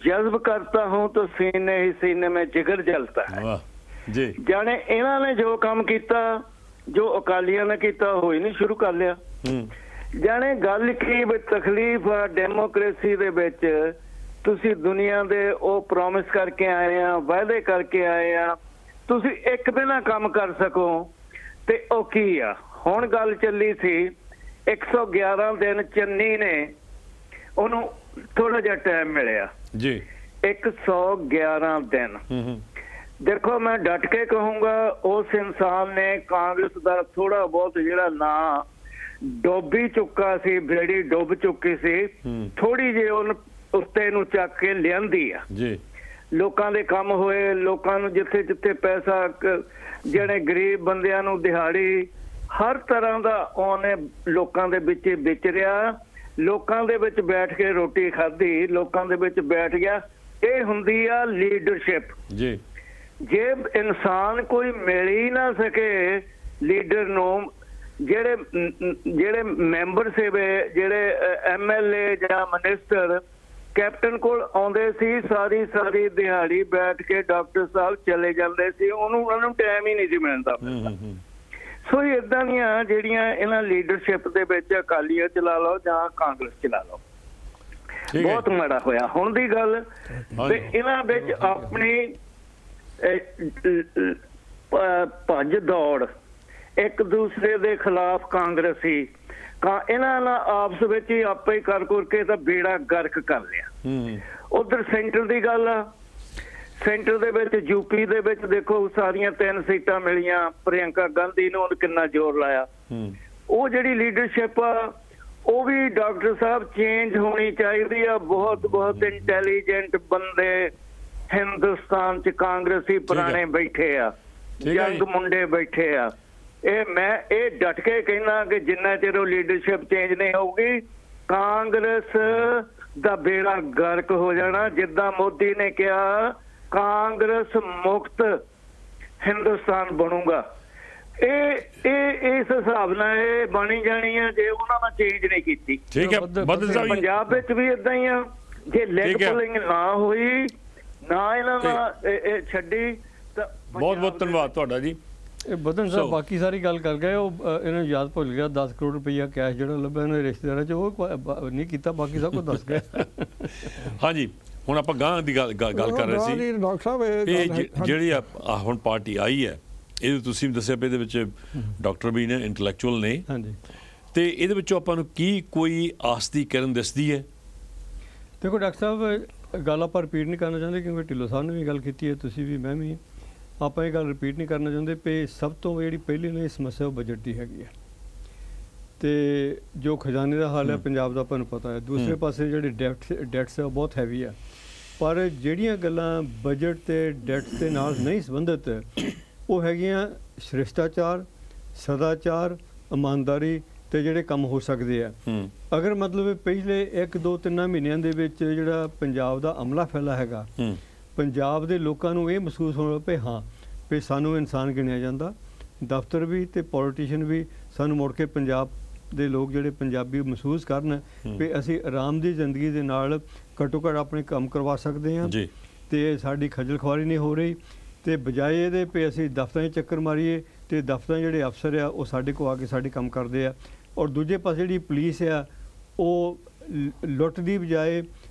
जज्ब करता हूँ तो सीने ही सीने में जिगर जलता है। वाह जी। ਜਾਣੇ ਇਹਨਾਂ ਨੇ ਜੋ ਕੰਮ ਕੀਤਾ, ਜੋ ਅਕਾਲੀਆਂ ਨੇ ਕੀਤਾ, ਉਹ ਹੀ ਨਹੀਂ ਸ਼ੁਰੂ ਕਰ ਲਿਆ। ਜਾਣੇ ਗੱਲ ਕੀ ਵੀ ਤਕਲੀਫ ਆ ਡੈਮੋਕ੍ਰੇਸੀ ਦੇ ਵਿੱਚ, ਤੁਸੀਂ ਦੁਨੀਆ ਦੇ ਉਹ ਪ੍ਰੋਮਿਸ ਕਰਕੇ ਆਏ ਆ, ਵਾਅਦੇ ਕਰਕੇ ਆਏ ਆ, ਤੁਸੀਂ ਇੱਕ ਦਿਨ ਨਾ ਕੰਮ ਕਰ ਸਕੋ ਤੇ ਉਹ ਕੀ ਆ। ਹੁਣ ਗੱਲ ਚੱਲੀ ਸੀ 111 ਦਿਨ ਚੰਨੀ ਨੇ ਉਹਨੂੰ ਥੋੜਾ ਜਿਹਾ ਟਾਈਮ ਮਿਲਿਆ जी। 111 ਦਿਨ। ਦੇਖੋ ਮੈਂ ਡਟ ਕੇ ਕਹੂੰਗਾ ਉਸ ਇਨਸਾਨ ਨੇ ਕਾਂਗਰਸ ਦਾ ਥੋੜਾ ਬਹੁਤ ਜਿਹੜਾ ਨਾਂ ਡੋਬੀ ਚੁੱਕਾ ਸੀ, ਬੇੜੀ ਡੁੱਬ ਚੁੱਕੀ ਸੀ, ਥੋੜੀ ਜਿਹੀ ਉਹਨ ਉੱਤੇ ਨੂੰ ਚੱਕ ਕੇ ਲਿਆਂਦੀ ਆ ਜੀ। ਲੋਕਾਂ ਦੇ ਕੰਮ ਹੋਏ, ਲੋਕਾਂ ਨੂੰ ਜਿੱਥੇ ਜਿੱਥੇ ਪੈਸਾ, ਜਿਹੜੇ ਗਰੀਬ ਬੰਦਿਆਂ ਨੂੰ ਦਿਹਾੜੀ, ਹਰ ਤਰ੍ਹਾਂ ਦਾ ਉਹਨੇ ਲੋਕਾਂ ਦੇ ਵਿੱਚ ਵਿਚਰਿਆ, ਲੋਕਾਂ ਦੇ ਵਿੱਚ ਬੈਠ ਕੇ ਰੋਟੀ ਖਾਧੀ, ਲੋਕਾਂ ਦੇ ਵਿੱਚ ਬੈਠ ਗਿਆ। ਇਹ ਹੁੰਦੀ ਆ ਲੀਡਰਸ਼ਿਪ ਜੀ। ਜੇ ਇਨਸਾਨ ਕੋਈ ਮਿਲ ਹੀ ਨਾ ਸਕੇ ਲੀਡਰ ਨੂੰ, ਜਿਹੜੇ ਮੈਂਬਰ ਸੀਗੇ, ਜਿਹੜੇ MLA ਜਾਂ ਮਿਨਿਸਟਰ ਕੈਪਟਨ ਕੋਲ ਆਉਂਦੇ ਸੀ, ਸਾਰੀ ਦਿਹਾੜੀ ਬੈਠ ਕੇ ਡਾਕਟਰ ਸਾਹਿਬ ਚਲੇ ਜਾਂਦੇ ਸੀ, ਉਹਨਾਂ ਨੂੰ ਟਾਈਮ ਹੀ ਨਹੀਂ ਸੀ ਮਿਲਦਾ। ਸੋ ਇਦਾਂ ਦੀਆਂ ਜਿਹੜੀਆਂ ਇਹਨਾਂ ਲੀਡਰਸ਼ਿਪ ਦੇ ਵਿੱਚ ਅਕਾਲੀਆਂ ਚਲਾ ਲਓ ਜਾਂ ਕਾਂਗਰਸ ਚਲਾ ਲਓ, ਬਹੁਤ ਮਾੜਾ ਹੋਇਆ। ਹੁਣ ਦੀ ਗੱਲ ਤੇ ਇਹਨਾਂ ਵਿੱਚ ਆਪਣੀ ਭੱਜ ਦੌੜ, ਇੱਕ ਦੂਸਰੇ ਦੇ ਖਿਲਾਫ ਕਾਂਗਰਸੀ ਇਹਨਾਂ ਨਾਲ ਆਪਸ ਵਿੱਚ ਹੀ ਆਪੇ ਹੀ ਕਰ ਕੇ ਤਾਂ ਬੇੜਾ ਗਰਕ ਕਰ ਲਿਆ। ਉਧਰ ਸੈਂਟਰ ਦੀ ਗੱਲ ਆ, ਸੈਂਟਰ ਦੇ ਵਿੱਚ ਯੂਪੀ ਦੇ ਵਿੱਚ ਦੇਖੋ ਸਾਰੀਆਂ 3 ਸੀਟਾਂ ਮਿਲੀਆਂ, ਪ੍ਰਿਯੰਕਾ ਗਾਂਧੀ ਨੂੰ ਕਿੰਨਾ ਜ਼ੋਰ ਲਾਇਆ। ਉਹ ਜਿਹੜੀ ਲੀਡਰਸ਼ਿਪ ਆ ਉਹ ਵੀ ਡਾਕਟਰ ਸਾਹਿਬ ਚੇਂਜ ਹੋਣੀ ਚਾਹੀਦੀ ਆ। ਬਹੁਤ ਇੰਟੈਲੀਜੈਂਟ ਬੰਦੇ ਹਿੰਦੁਸਤਾਨ 'ਚ ਕਾਂਗਰਸੀ ਪੁਰਾਣੇ ਬੈਠੇ ਆ, ਯੰਗ ਮੁੰਡੇ ਬੈਠੇ ਆ। ਮੈਂ ਡਟ ਕੇ ਕਹਿਣਾ ਕਿ ਜਿੰਨਾ ਚਿਰ ਉਹ ਲੀਡਰਸ਼ਿਪ ਚੇਂਜ ਨਹੀਂ ਹੋਊਗੀ, ਕਾਂਗਰਸ ਦਾ ਬੇੜਾ ਗਰਕ ਹੋ ਜਾਣਾ। ਜਿੱਦਾਂ ਮੋਦੀ ਨੇ ਕਿਹਾ ਕਾਂਗਰਸ ਮੁਕਤ ਹਿੰਦੁਸਤਾਨ ਬਣੂਗਾ, ਇਸ ਹਿਸਾਬ ਨਾਲ ਇਹ ਬਣੀ ਜਾਣੀ ਆ ਜੇ ਉਹਨਾਂ ਨੇ ਚੇਂਜ ਨਹੀਂ ਕੀਤੀ। ਠੀਕ ਹੈ। ਪੰਜਾਬ ਵਿੱਚ ਵੀ ਏਦਾਂ ਹੀ ਆ, ਜੇ ਲੈਗ ਪੁਲਿੰਗ ਨਾ ਹੋਈ, ਨਾ ਇਹਨਾਂ ਦਾ ਇਹ ਛੱਡੀ ਤਾਂ। ਬਹੁਤ ਧੰਨਵਾਦ ਤੁਹਾਡਾ ਜੀ। ਇਹ ਬਦਨ ਸਾਹਿਬ ਬਾਕੀ ਸਾਰੀ ਗੱਲ ਕਰ ਗਏ, ਉਹ ਇਹਨਾਂ ਨੂੰ ਯਾਦ ਭੁੱਲ ਗਿਆ 10 ਕਰੋੜ ਰੁਪਈਆ ਕੈਸ਼ ਜਿਹੜਾ ਲੱਭਿਆ ਇਹਨਾਂ ਦੇ ਰਿਸ਼ਤੇਦਾਰਾਂ 'ਚ, ਉਹ ਨਹੀਂ ਕੀਤਾ, ਬਾਕੀ ਸਭ ਕੁਝ ਦੱਸ ਗਏ। ਹਾਂਜੀ, ਹੁਣ ਆਪਾਂ ਗਾਂ ਦੀ ਗੱਲ ਕਰ ਰਹੇ ਸੀ। ਡਾਕਟਰ ਸਾਹਿਬ ਇਹ ਜਿਹੜੀ ਹੁਣ ਪਾਰਟੀ ਆਈ ਹੈ, ਇਹ ਤੁਸੀਂ ਦੱਸਿਆ ਪਏ, ਇਹਦੇ ਵਿੱਚ ਡਾਕਟਰ ਵੀ ਨੇ, ਇੰਟੈਲੈਕਚੁਅਲ ਨੇ। ਹਾਂਜੀ। ਤੇ ਇਹਦੇ ਵਿੱਚੋਂ ਆਪਾਂ ਨੂੰ ਕੀ ਕੋਈ ਆਸ ਦੀ ਕਿਰਨ ਦਿਸਦੀ ਹੈ? ਦੇਖੋ ਡਾਕਟਰ ਸਾਹਿਬ, ਗੱਲ ਆਪਾਂ ਰਿਪੀਟ ਨਹੀਂ ਕਰਨਾ ਚਾਹੁੰਦੇ ਕਿਉਂਕਿ ਢਿੱਲੋਂ ਸਾਹਿਬ ਨੇ ਵੀ ਗੱਲ ਕੀਤੀ ਹੈ, ਤੁਸੀਂ ਵੀ, ਮੈਂ ਵੀ। ਆਪਾਂ ਇਹ ਗੱਲ ਰਿਪੀਟ ਨਹੀਂ ਕਰਨਾ ਚਾਹੁੰਦੇ ਪਏ। ਸਭ ਤੋਂ ਜਿਹੜੀ ਪਹਿਲੀ ਨੇ ਸਮੱਸਿਆ ਉਹ ਬਜਟ ਦੀ ਹੈਗੀ ਹੈ, ਤੇ ਜੋ ਖਜ਼ਾਨੇ ਦਾ ਹਾਲ ਹੈ ਪੰਜਾਬ ਦਾ ਆਪਾਂ ਨੂੰ ਪਤਾ ਹੈ। ਦੂਸਰੇ ਪਾਸੇ ਜਿਹੜੇ ਡੈਟਸ ਹੈ ਉਹ ਬਹੁਤ ਹੈਵੀ ਹੈ, ਪਰ ਜਿਹੜੀਆਂ ਗੱਲਾਂ ਬਜਟ ਤੇ ਡੈਟਸ ਦੇ ਨਾਲ ਨਹੀਂ ਸੰਬੰਧਿਤ ਉਹ ਹੈਗੀਆਂ ਸ਼੍ਰਿਸ਼ਟਾਚਾਰ, ਸਦਾਚਾਰ, ਇਮਾਨਦਾਰੀ ਤੇ ਜਿਹੜੇ ਕੰਮ ਹੋ ਸਕਦੇ ਆ। ਅਗਰ ਮਤਲਬ ਪਿਛਲੇ 1-2-3 ਮਹੀਨਿਆਂ ਦੇ ਵਿੱਚ ਜਿਹੜਾ ਪੰਜਾਬ ਦਾ ਅਮਲਾ ਫੈਲਾ ਹੈਗਾ, ਪੰਜਾਬ ਦੇ ਲੋਕਾਂ ਨੂੰ ਇਹ ਮਹਿਸੂਸ ਹੋਣਾ ਪਏ ਹਾਂ ਵੀ ਸਾਨੂੰ ਇਨਸਾਨ ਗਿਣਿਆ ਜਾਂਦਾ, ਦਫ਼ਤਰ ਵੀ ਤੇ ਪੋਲੀਟੀਸ਼ੀਅਨ ਵੀ ਸਾਨੂੰ ਮੁੜ ਕੇ ਪੰਜਾਬ ਦੇ ਲੋਕ ਜਿਹੜੇ ਪੰਜਾਬੀ ਮਹਿਸੂਸ ਕਰਨ ਵੀ ਅਸੀਂ ਆਰਾਮ ਦੀ ਜ਼ਿੰਦਗੀ ਦੇ ਨਾਲ ਘੱਟੋ ਘੱਟ ਆਪਣੇ ਕੰਮ ਕਰਵਾ ਸਕਦੇ ਹਾਂ ਤੇ ਸਾਡੀ ਖੱਜਲ ਖੁਆਰੀ ਨਹੀਂ ਹੋ ਰਹੀ। ਤੇ ਬਜਾਏ ਇਹਦੇ ਵੀ ਅਸੀਂ ਦਫ਼ਤਰਾਂ 'ਚ ਚੱਕਰ ਮਾਰੀਏ ਤੇ ਦਫ਼ਤਰਾਂ ਜਿਹੜੇ ਅਫਸਰ ਆ ਉਹ ਸਾਡੇ ਕੋਲ ਆ ਕੇ ਸਾਡੇ ਕੰਮ ਕਰਦੇ ਆ, ਔਰ ਦੂਜੇ ਪਾਸੇ ਜਿਹੜੀ ਪੁਲਿਸ ਆ ਉਹ ਲੁੱਟ ਦੀ ਬਜਾਏ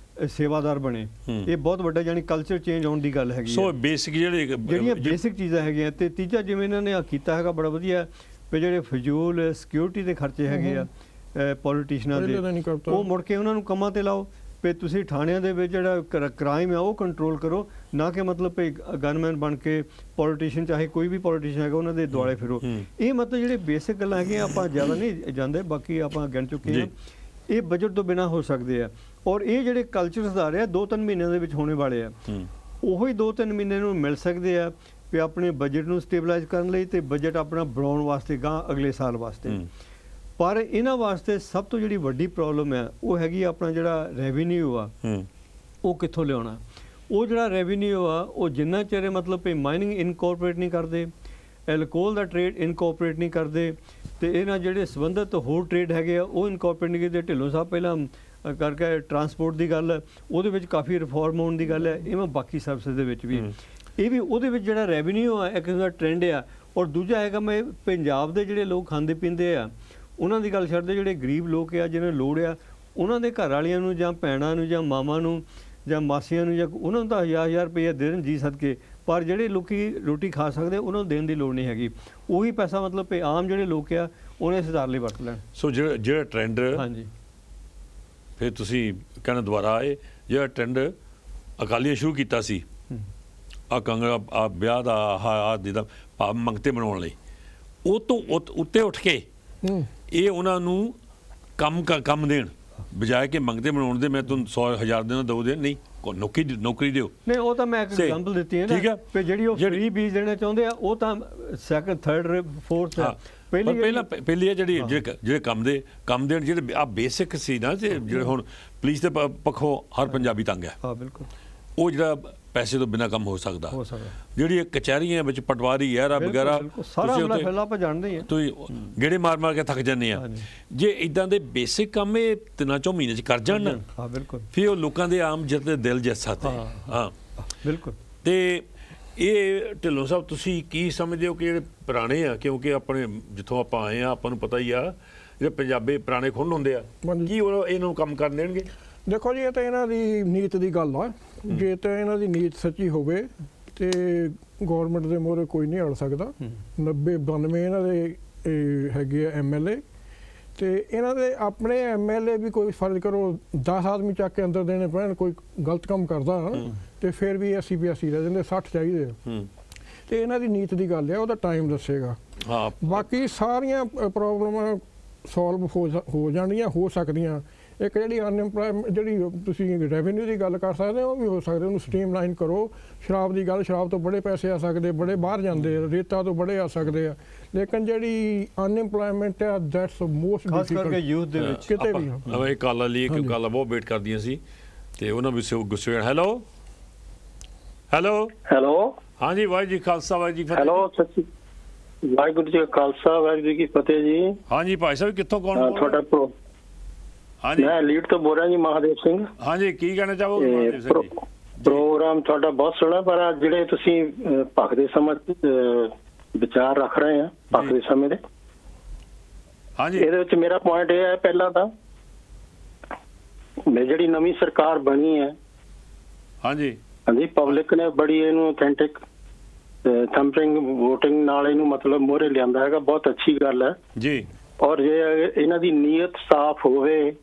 ਸੇਵਾਦਾਰ ਬਣੇ। ਇਹ ਬਹੁਤ ਵੱਡਾ ਯਾਨੀ ਕਲਚਰ ਚੇਂਜ ਹੋਣ ਦੀ ਗੱਲ ਹੈਗੀ। ਸੋ ਬੇਸਿਕ ਜਿਹੜੀਆਂ ਬੇਸਿਕ ਚੀਜ਼ਾਂ ਹੈਗੀਆਂ। ਤੇ ਤੀਜਾ ਜਿਵੇਂ ਇਹਨਾਂ ਨੇ ਕੀਤਾ ਹੈਗਾ ਬੜਾ ਵਧੀਆ ਵੀ ਜਿਹੜੇ ਫਜ਼ੂਲ ਸਿਕਿਉਰਿਟੀ ਦੇ ਖਰਚੇ ਹੈਗੇ ਆ ਪੋਲੀਟੀਸ਼ੀਅਨਾਂ ਦੇ, ਉਹ ਮੁੜ ਕੇ ਉਹਨਾਂ ਨੂੰ ਕੰਮਾਂ ਤੇ ਲਾਓ ਵੀ ਤੁਸੀਂ ਥਾਣਿਆਂ ਦੇ ਵਿੱਚ ਜਿਹੜਾ ਕ੍ਰਾਈਮ ਆ ਉਹ ਕੰਟਰੋਲ ਕਰੋ, ਨਾ ਕਿ ਮਤਲਬ ਵੀ ਗਨਮੈਨ ਬਣ ਕੇ ਪੋਲੀਟੀਸ਼ੀਅਨ ਚਾਹੇ ਕੋਈ ਵੀ ਪੋਲੀਟੀਸ਼ੀਅਨ ਹੈਗਾ ਉਹਨਾਂ ਦੇ ਦੁਆਲੇ ਫਿਰੋ। ਇਹ ਮਤਲਬ ਜਿਹੜੇ ਬੇਸਿਕ ਗੱਲਾਂ ਹੈਗੀਆਂ ਆਪਾਂ ਜ਼ਿਆਦਾ ਨਹੀਂ ਜਾਂਦੇ, ਬਾਕੀ ਆਪਾਂ ਗਿਣ ਚੁੱਕੇ ਹਾਂ। ਇਹ ਬਜਟ ਤੋਂ ਬਿਨਾਂ ਹੋ ਸਕਦੇ ਆ, ਔਰ ਇਹ ਜਿਹੜੇ ਕਲਚਰ ਸੁਧਾਰ ਆ 2-3 ਮਹੀਨਿਆਂ ਦੇ ਵਿੱਚ ਹੋਣੇ ਵਾਲੇ ਆ। ਉਹੀ 2-3 ਮਹੀਨੇ ਨੂੰ ਮਿਲ ਸਕਦੇ ਆ ਵੀ ਆਪਣੇ ਬਜਟ ਨੂੰ ਸਟੇਬਲਾਈਜ਼ ਕਰਨ ਲਈ ਤੇ ਬਜਟ ਆਪਣਾ ਬਣਾਉਣ ਵਾਸਤੇ ਗਾਂ ਅਗਲੇ ਸਾਲ ਵਾਸਤੇ। ਪਰ ਇਹਨਾਂ ਵਾਸਤੇ ਸਭ ਤੋਂ ਜਿਹੜੀ ਵੱਡੀ ਪ੍ਰੋਬਲਮ ਹੈ ਉਹ ਹੈਗੀ ਆਪਣਾ ਜਿਹੜਾ ਰੈਵਨਿਊ ਆ ਉਹ ਕਿੱਥੋਂ ਲਿਆਉਣਾ। ਉਹ ਜਿਹੜਾ ਰੈਵਨਿਊ ਆ ਉਹ ਜਿੰਨਾ ਚਿਰ ਮਤਲਬ ਵੀ ਮਾਈਨਿੰਗ ਇਨਕੋਰਪੋਰੇਟ ਨਹੀਂ ਕਰਦੇ, ਐਲਕੋਹਲ ਦਾ ਟ੍ਰੇਡ ਇਨਕੋਰਪੋਰੇਟ ਨਹੀਂ ਕਰਦੇ, ਤੇ ਇਹਨਾਂ ਜਿਹੜੇ ਸੰਬੰਧਿਤ ਹੋਰ ਟ੍ਰੇਡ ਹੈਗੇ ਆ ਉਹ ਇਨਕੋਰਪੋਰੇਟ ਨਹੀਂ ਕਰਦੇ। ਢਿੱਲੋਂ ਸਾਹਿਬ ਪਹਿਲਾਂ ਕਰਕੇ ਟਰਾਂਸਪੋਰਟ ਦੀ ਗੱਲ, ਉਹਦੇ ਵਿੱਚ ਕਾਫੀ ਰਿਫਾਰਮ ਹੋਣ ਦੀ ਗੱਲ ਹੈ, ਇਵੇਂ ਬਾਕੀ ਸਰਵਿਸਿਜ਼ ਦੇ ਵਿੱਚ ਵੀ ਇਹ ਵੀ ਉਹਦੇ ਵਿੱਚ ਜਿਹੜਾ ਰੈਵਨਿਊ ਆ ਇੱਕ ਦਾ ਟ੍ਰੈਂਡ ਆ। ਔਰ ਦੂਜਾ ਹੈਗਾ ਮੈਂ ਪੰਜਾਬ ਦੇ ਜਿਹੜੇ ਲੋਕ ਖਾਂਦੇ ਪੀਂਦੇ ਆ ਉਹਨਾਂ ਦੀ ਗੱਲ ਛੱਡਦੇ, ਜਿਹੜੇ ਗਰੀਬ ਲੋਕ ਆ ਜਿਹਨਾਂ ਨੂੰ ਲੋੜ ਆ ਉਹਨਾਂ ਦੇ ਘਰ ਵਾਲਿਆਂ ਨੂੰ ਜਾਂ ਭੈਣਾਂ ਨੂੰ ਜਾਂ ਮਾਵਾਂ ਨੂੰ ਜਾਂ ਮਾਸੀਆਂ ਨੂੰ ਜਾਂ ਉਹਨਾਂ ਨੂੰ ਤਾਂ 1000 ਰੁਪਏ ਦੇ ਦੇਣ ਜੀ ਸਦਕੇ, ਪਰ ਜਿਹੜੇ ਲੋਕੀ ਰੋਟੀ ਖਾ ਸਕਦੇ ਉਹਨਾਂ ਨੂੰ ਦੇਣ ਦੀ ਲੋੜ ਨਹੀਂ ਹੈਗੀ। ਉਹੀ ਪੈਸਾ ਮਤਲਬ ਕਿ ਆਮ ਜਿਹੜੇ ਲੋਕ ਆ ਉਹਨੇ ਸੁਧਾਰ ਲਈ ਵਰਤ ਲੈਣ। ਸੋ ਜਿਹੜਾ ਟ੍ਰੈਂਡ, ਹਾਂਜੀ, ਫਿਰ ਤੁਸੀਂ ਕਹਿਣਾ ਦੁਬਾਰਾ ਆਏ, ਜਿਹੜਾ ਟ੍ਰੈਂਡ ਅਕਾਲੀਆਂ ਸ਼ੁਰੂ ਕੀਤਾ ਸੀ ਆ ਕਾਂਗੜਾ ਆ ਵਿਆਹ ਦਾ ਆਹ ਜਿਹਦਾ ਭਾਵ ਮੰਗਤੇ ਬਣਾਉਣ ਲਈ, ਉਹ ਤੋਂ ਉੱਤੇ ਉੱਠ ਕੇ ਇਹ ਉਹਨਾਂ ਨੂੰ ਕੰਮ ਦੇਣ ਬਜਾਏ ਕਿ ਮੰਗਤੇ ਬਣਾਉਣ ਦੇ ਮੈਂ ਤੁਹਾਨੂੰ 100,000 ਦੇਣਾ ਦੋ ਦੇ ਨਹੀਂ, ਨੌਕਰੀ ਦਿਓ। ਨਹੀਂ ਉਹ ਤਾਂ ਮੈਂ ਇੱਕ ਐਗਜ਼ਾਮਪਲ ਦਿੱਤੀ ਹੈ ਨਾ, ਠੀਕ ਹੈ, ਕਿ ਜਿਹੜੀ ਉਹ ਫ੍ਰੀ ਬੀਜ ਦੇਣਾ ਚਾਹੁੰਦੇ ਆ ਉਹ ਤਾਂ ਸੈਕੰਡ ਥਰਡ ਫੋਰਥ ਹੈ। ਪਹਿਲੀ ਹੈ ਜਿਹੜੇ ਕੰਮ ਦੇਣ, ਜਿਹੜੇ ਆ ਬੇਸਿਕ ਸੀ ਨਾ, ਜਿਹੜੇ ਹੁਣ ਪੁਲਿਸ ਦੇ ਪੱਖੋਂ ਹਰ ਪੰਜਾਬੀ ਤੰਗ ਹੈ। ਹਾਂ ਬਿਲਕੁਲ, ਉਹ ਜਿਹੜਾ ਪੈਸੇ ਤੋਂ ਬਿਨਾਂ ਕੰਮ ਹੋ ਸਕਦਾ। ਜਿਹੜੀ ਕਚਹਿਰੀਆਂ ਵਿੱਚ ਪਟਵਾਰੀ ਹੈ ਵਗੈਰਾ ਸਾਰਾ ਫੈਲਾ ਆਪਾਂ ਜਾਣਦੇ ਹਾਂ, ਤੁਸੀਂ ਗੇੜੇ ਮਾਰ ਕੇ ਥੱਕ ਜਾਂਦੇ ਆ। ਜੇ ਇਦਾਂ ਦੇ ਬੇਸਿਕ ਕੰਮ ਇਹ 3-4 ਮਹੀਨੇ 'ਚ ਕਰ ਜਾਣ ਨਾ, ਹਾਂ ਬਿਲਕੁਲ, ਫਿਰ ਉਹ ਲੋਕਾਂ ਦੇ ਆਮ ਜਿੱਤ ਦੇ ਦਿਲ ਜਿੱਤ ਸਕਦੇ। ਹਾਂ ਬਿਲਕੁਲ। ਤੇ ਇਹ ਢਿੱਲੋਂ ਸਾਹਿਬ ਤੁਸੀਂ ਕੀ ਸਮਝਦੇ ਹੋ ਕਿ ਜਿਹੜੇ ਪੁਰਾਣੇ ਆ, ਕਿਉਂਕਿ ਆਪਣੇ ਜਿੱਥੋਂ ਆਪਾਂ ਆਏ ਆ ਆਪਾਂ ਨੂੰ ਪਤਾ ਹੀ ਆ ਜਿਹੜੇ ਪੰਜਾਬੀ ਪੁਰਾਣੇ ਖੁੰਡ ਹੁੰਦੇ ਆ, ਕੀ ਉਹ ਇਹਨੂੰ ਕੰਮ ਕਰਨ ਦੇਣਗੇ? ਦੇਖੋ ਜੀ, ਇਹ ਤਾਂ ਇਹਨਾਂ ਦੀ ਨੀਤ ਦੀ ਗੱਲ ਆ। ਜੇ ਤਾਂ ਇਹਨਾਂ ਦੀ ਨੀਤ ਸੱਚੀ ਹੋਵੇ ਤੇ ਗੌਰਮੈਂਟ ਦੇ ਮੂਹਰੇ ਕੋਈ ਨਹੀਂ ਅੜ ਸਕਦਾ। 90-92 ਇਹਨਾਂ ਦੇ ਹੈਗੇ ਆ MLA, ਤੇ ਇਹਨਾਂ ਦੇ ਆਪਣੇ MLA ਵੀ ਕੋਈ ਫਰਜ਼ ਕਰੋ 10 ਆਦਮੀ ਚੱਕ ਕੇ ਅੰਦਰ ਦੇਣੇ ਪੈਣ, ਕੋਈ ਗਲਤ ਕੰਮ ਕਰਦਾ ਤੇ ਫਿਰ ਵੀ 80-82 ਰਹਿ ਜਾਂਦੇ, 60 ਚਾਹੀਦੇ ਆ। ਤੇ ਇਹਨਾਂ ਦੀ ਨੀਤ ਦੀ ਗੱਲ ਆ, ਉਹਦਾ ਟਾਈਮ ਦੱਸੇਗਾ। ਬਾਕੀ ਸਾਰੀਆਂ ਪ੍ਰੋਬਲਮਾਂ ਸੋਲਵ ਹੋ ਜਾਣੀਆਂ, ਹੋ ਸਕਦੀਆਂ। ਇੱਕ ਜਿਹੜੀ ਅਨਐਮਪਲੋਇਮੈਂਟ, ਜਿਹੜੀ ਤੁਸੀਂ ਰੈਵਨਿਊ ਦੀ ਗੱਲ ਕਰ ਸਕਦੇ ਹੋ, ਉਹ ਵੀ ਹੋ ਸਕਦੇ, ਉਹਨੂੰ ਸਟ੍ਰੀਮਲਾਈਨ ਕਰੋ। ਸ਼ਰਾਬ ਦੀ ਗੱਲ, ਸ਼ਰਾਬ ਤੋਂ ਬੜੇ ਪੈਸੇ ਆ ਸਕਦੇ, ਬੜੇ ਬਾਹਰ ਜਾਂਦੇ ਆ, ਰੇਤਾ ਤੋਂ ਬੜੇ ਆ ਸਕਦੇ ਆ, ਲੇਕਿਨ ਜਿਹੜੀ ਅਨਐਮਪਲੋਇਮੈਂਟ ਆ ਦੈਟਸ ਮੋਸਟ ਖਾਸ ਕਰਕੇ ਯੂਥ ਦੇ ਵਿੱਚ ਕਿਤੇ ਵੀ। ਇਹ ਕਾਲਾ ਲਈ ਕਿ ਕਾਲਾ ਬਹੁਤ ਵੇਟ ਕਰਦੀਆਂ ਸੀ ਤੇ ਉਹਨਾਂ ਵੀ ਗੁੱਸੇ। ਹੈਲੋ ਹਾਂਜੀ, ਵਾਹਿਗੁਰੂ ਜੀ ਖਾਲਸਾ, ਵਾਹਿਗੁਰੂ ਜੀ ਫਤਿਹ। ਹੈਲੋ, ਵਾਹਿਗੁਰੂ ਜੀ ਖਾਲਸਾ, ਵਾਹਿਗੁਰੂ ਜੀ ਕੀ ਫਤਿਹ ਜੀ। ਹਾਂਜੀ ਭਾਈ ਸਾਹਿਬ, ਕਿੱਥੋਂ ਕੌਣ ਬੋਲ ਤੁਹਾਡਾ ਹਾਂਜੀ, ਮੈਂ ਲੀਡ ਤੋਂ ਬੋਲ ਰਿਹਾ ਜੀ, ਮਹਾਦੇਵ ਸਿੰਘ। ਹਾਂਜੀ, ਕੀ ਕਹਿਣਾ ਚਾਹੋਗੇ ਮਹਾਦੇਵ ਸਿੰਘ ਜੀ? ਪ੍ਰੋਗਰਾਮ ਤੁਹਾਡਾ ਬਹੁਤ ਸੋਹਣਾ, ਪਰ ਜਿਹੜੇ ਤੁਸੀਂ ਭਖ ਦੇ ਸਮੇਂ ਵਿਚਾਰ ਰੱਖ ਰਹੇ ਆ, ਭਖ ਦੇ ਸਮੇਂ ਦੇ, ਹਾਂਜੀ, ਇਹਦੇ ਵਿੱਚ ਮੇਰਾ ਪੁਆਇੰਟ ਇਹ ਹੈ, ਪਹਿਲਾਂ ਤਾਂ ਜਿਹੜੀ ਨਵੀਂ ਸਰਕਾਰ ਬਣੀ ਹੈ, ਹਾਂਜੀ, ਪਬਲਿਕ ਨੇ ਬੜੀ ਇਹਨੂੰ ਅਥੈਂਟਿਕ ਥੰਪਿੰਗ ਵੋਟਿੰਗ ਨਾਲ ਇਹਨੂੰ ਮਤਲਬ ਮੋਹਰੇ ਲਿਆਂਦਾ ਹੈਗਾ, ਬਹੁਤ ਅੱਛੀ ਗੱਲ ਹੈ ਜੀ। ਔਰ ਜੇ ਇਹਨਾਂ ਦੀ ਨੀਅਤ ਸਾਫ਼ ਹੋਵੇ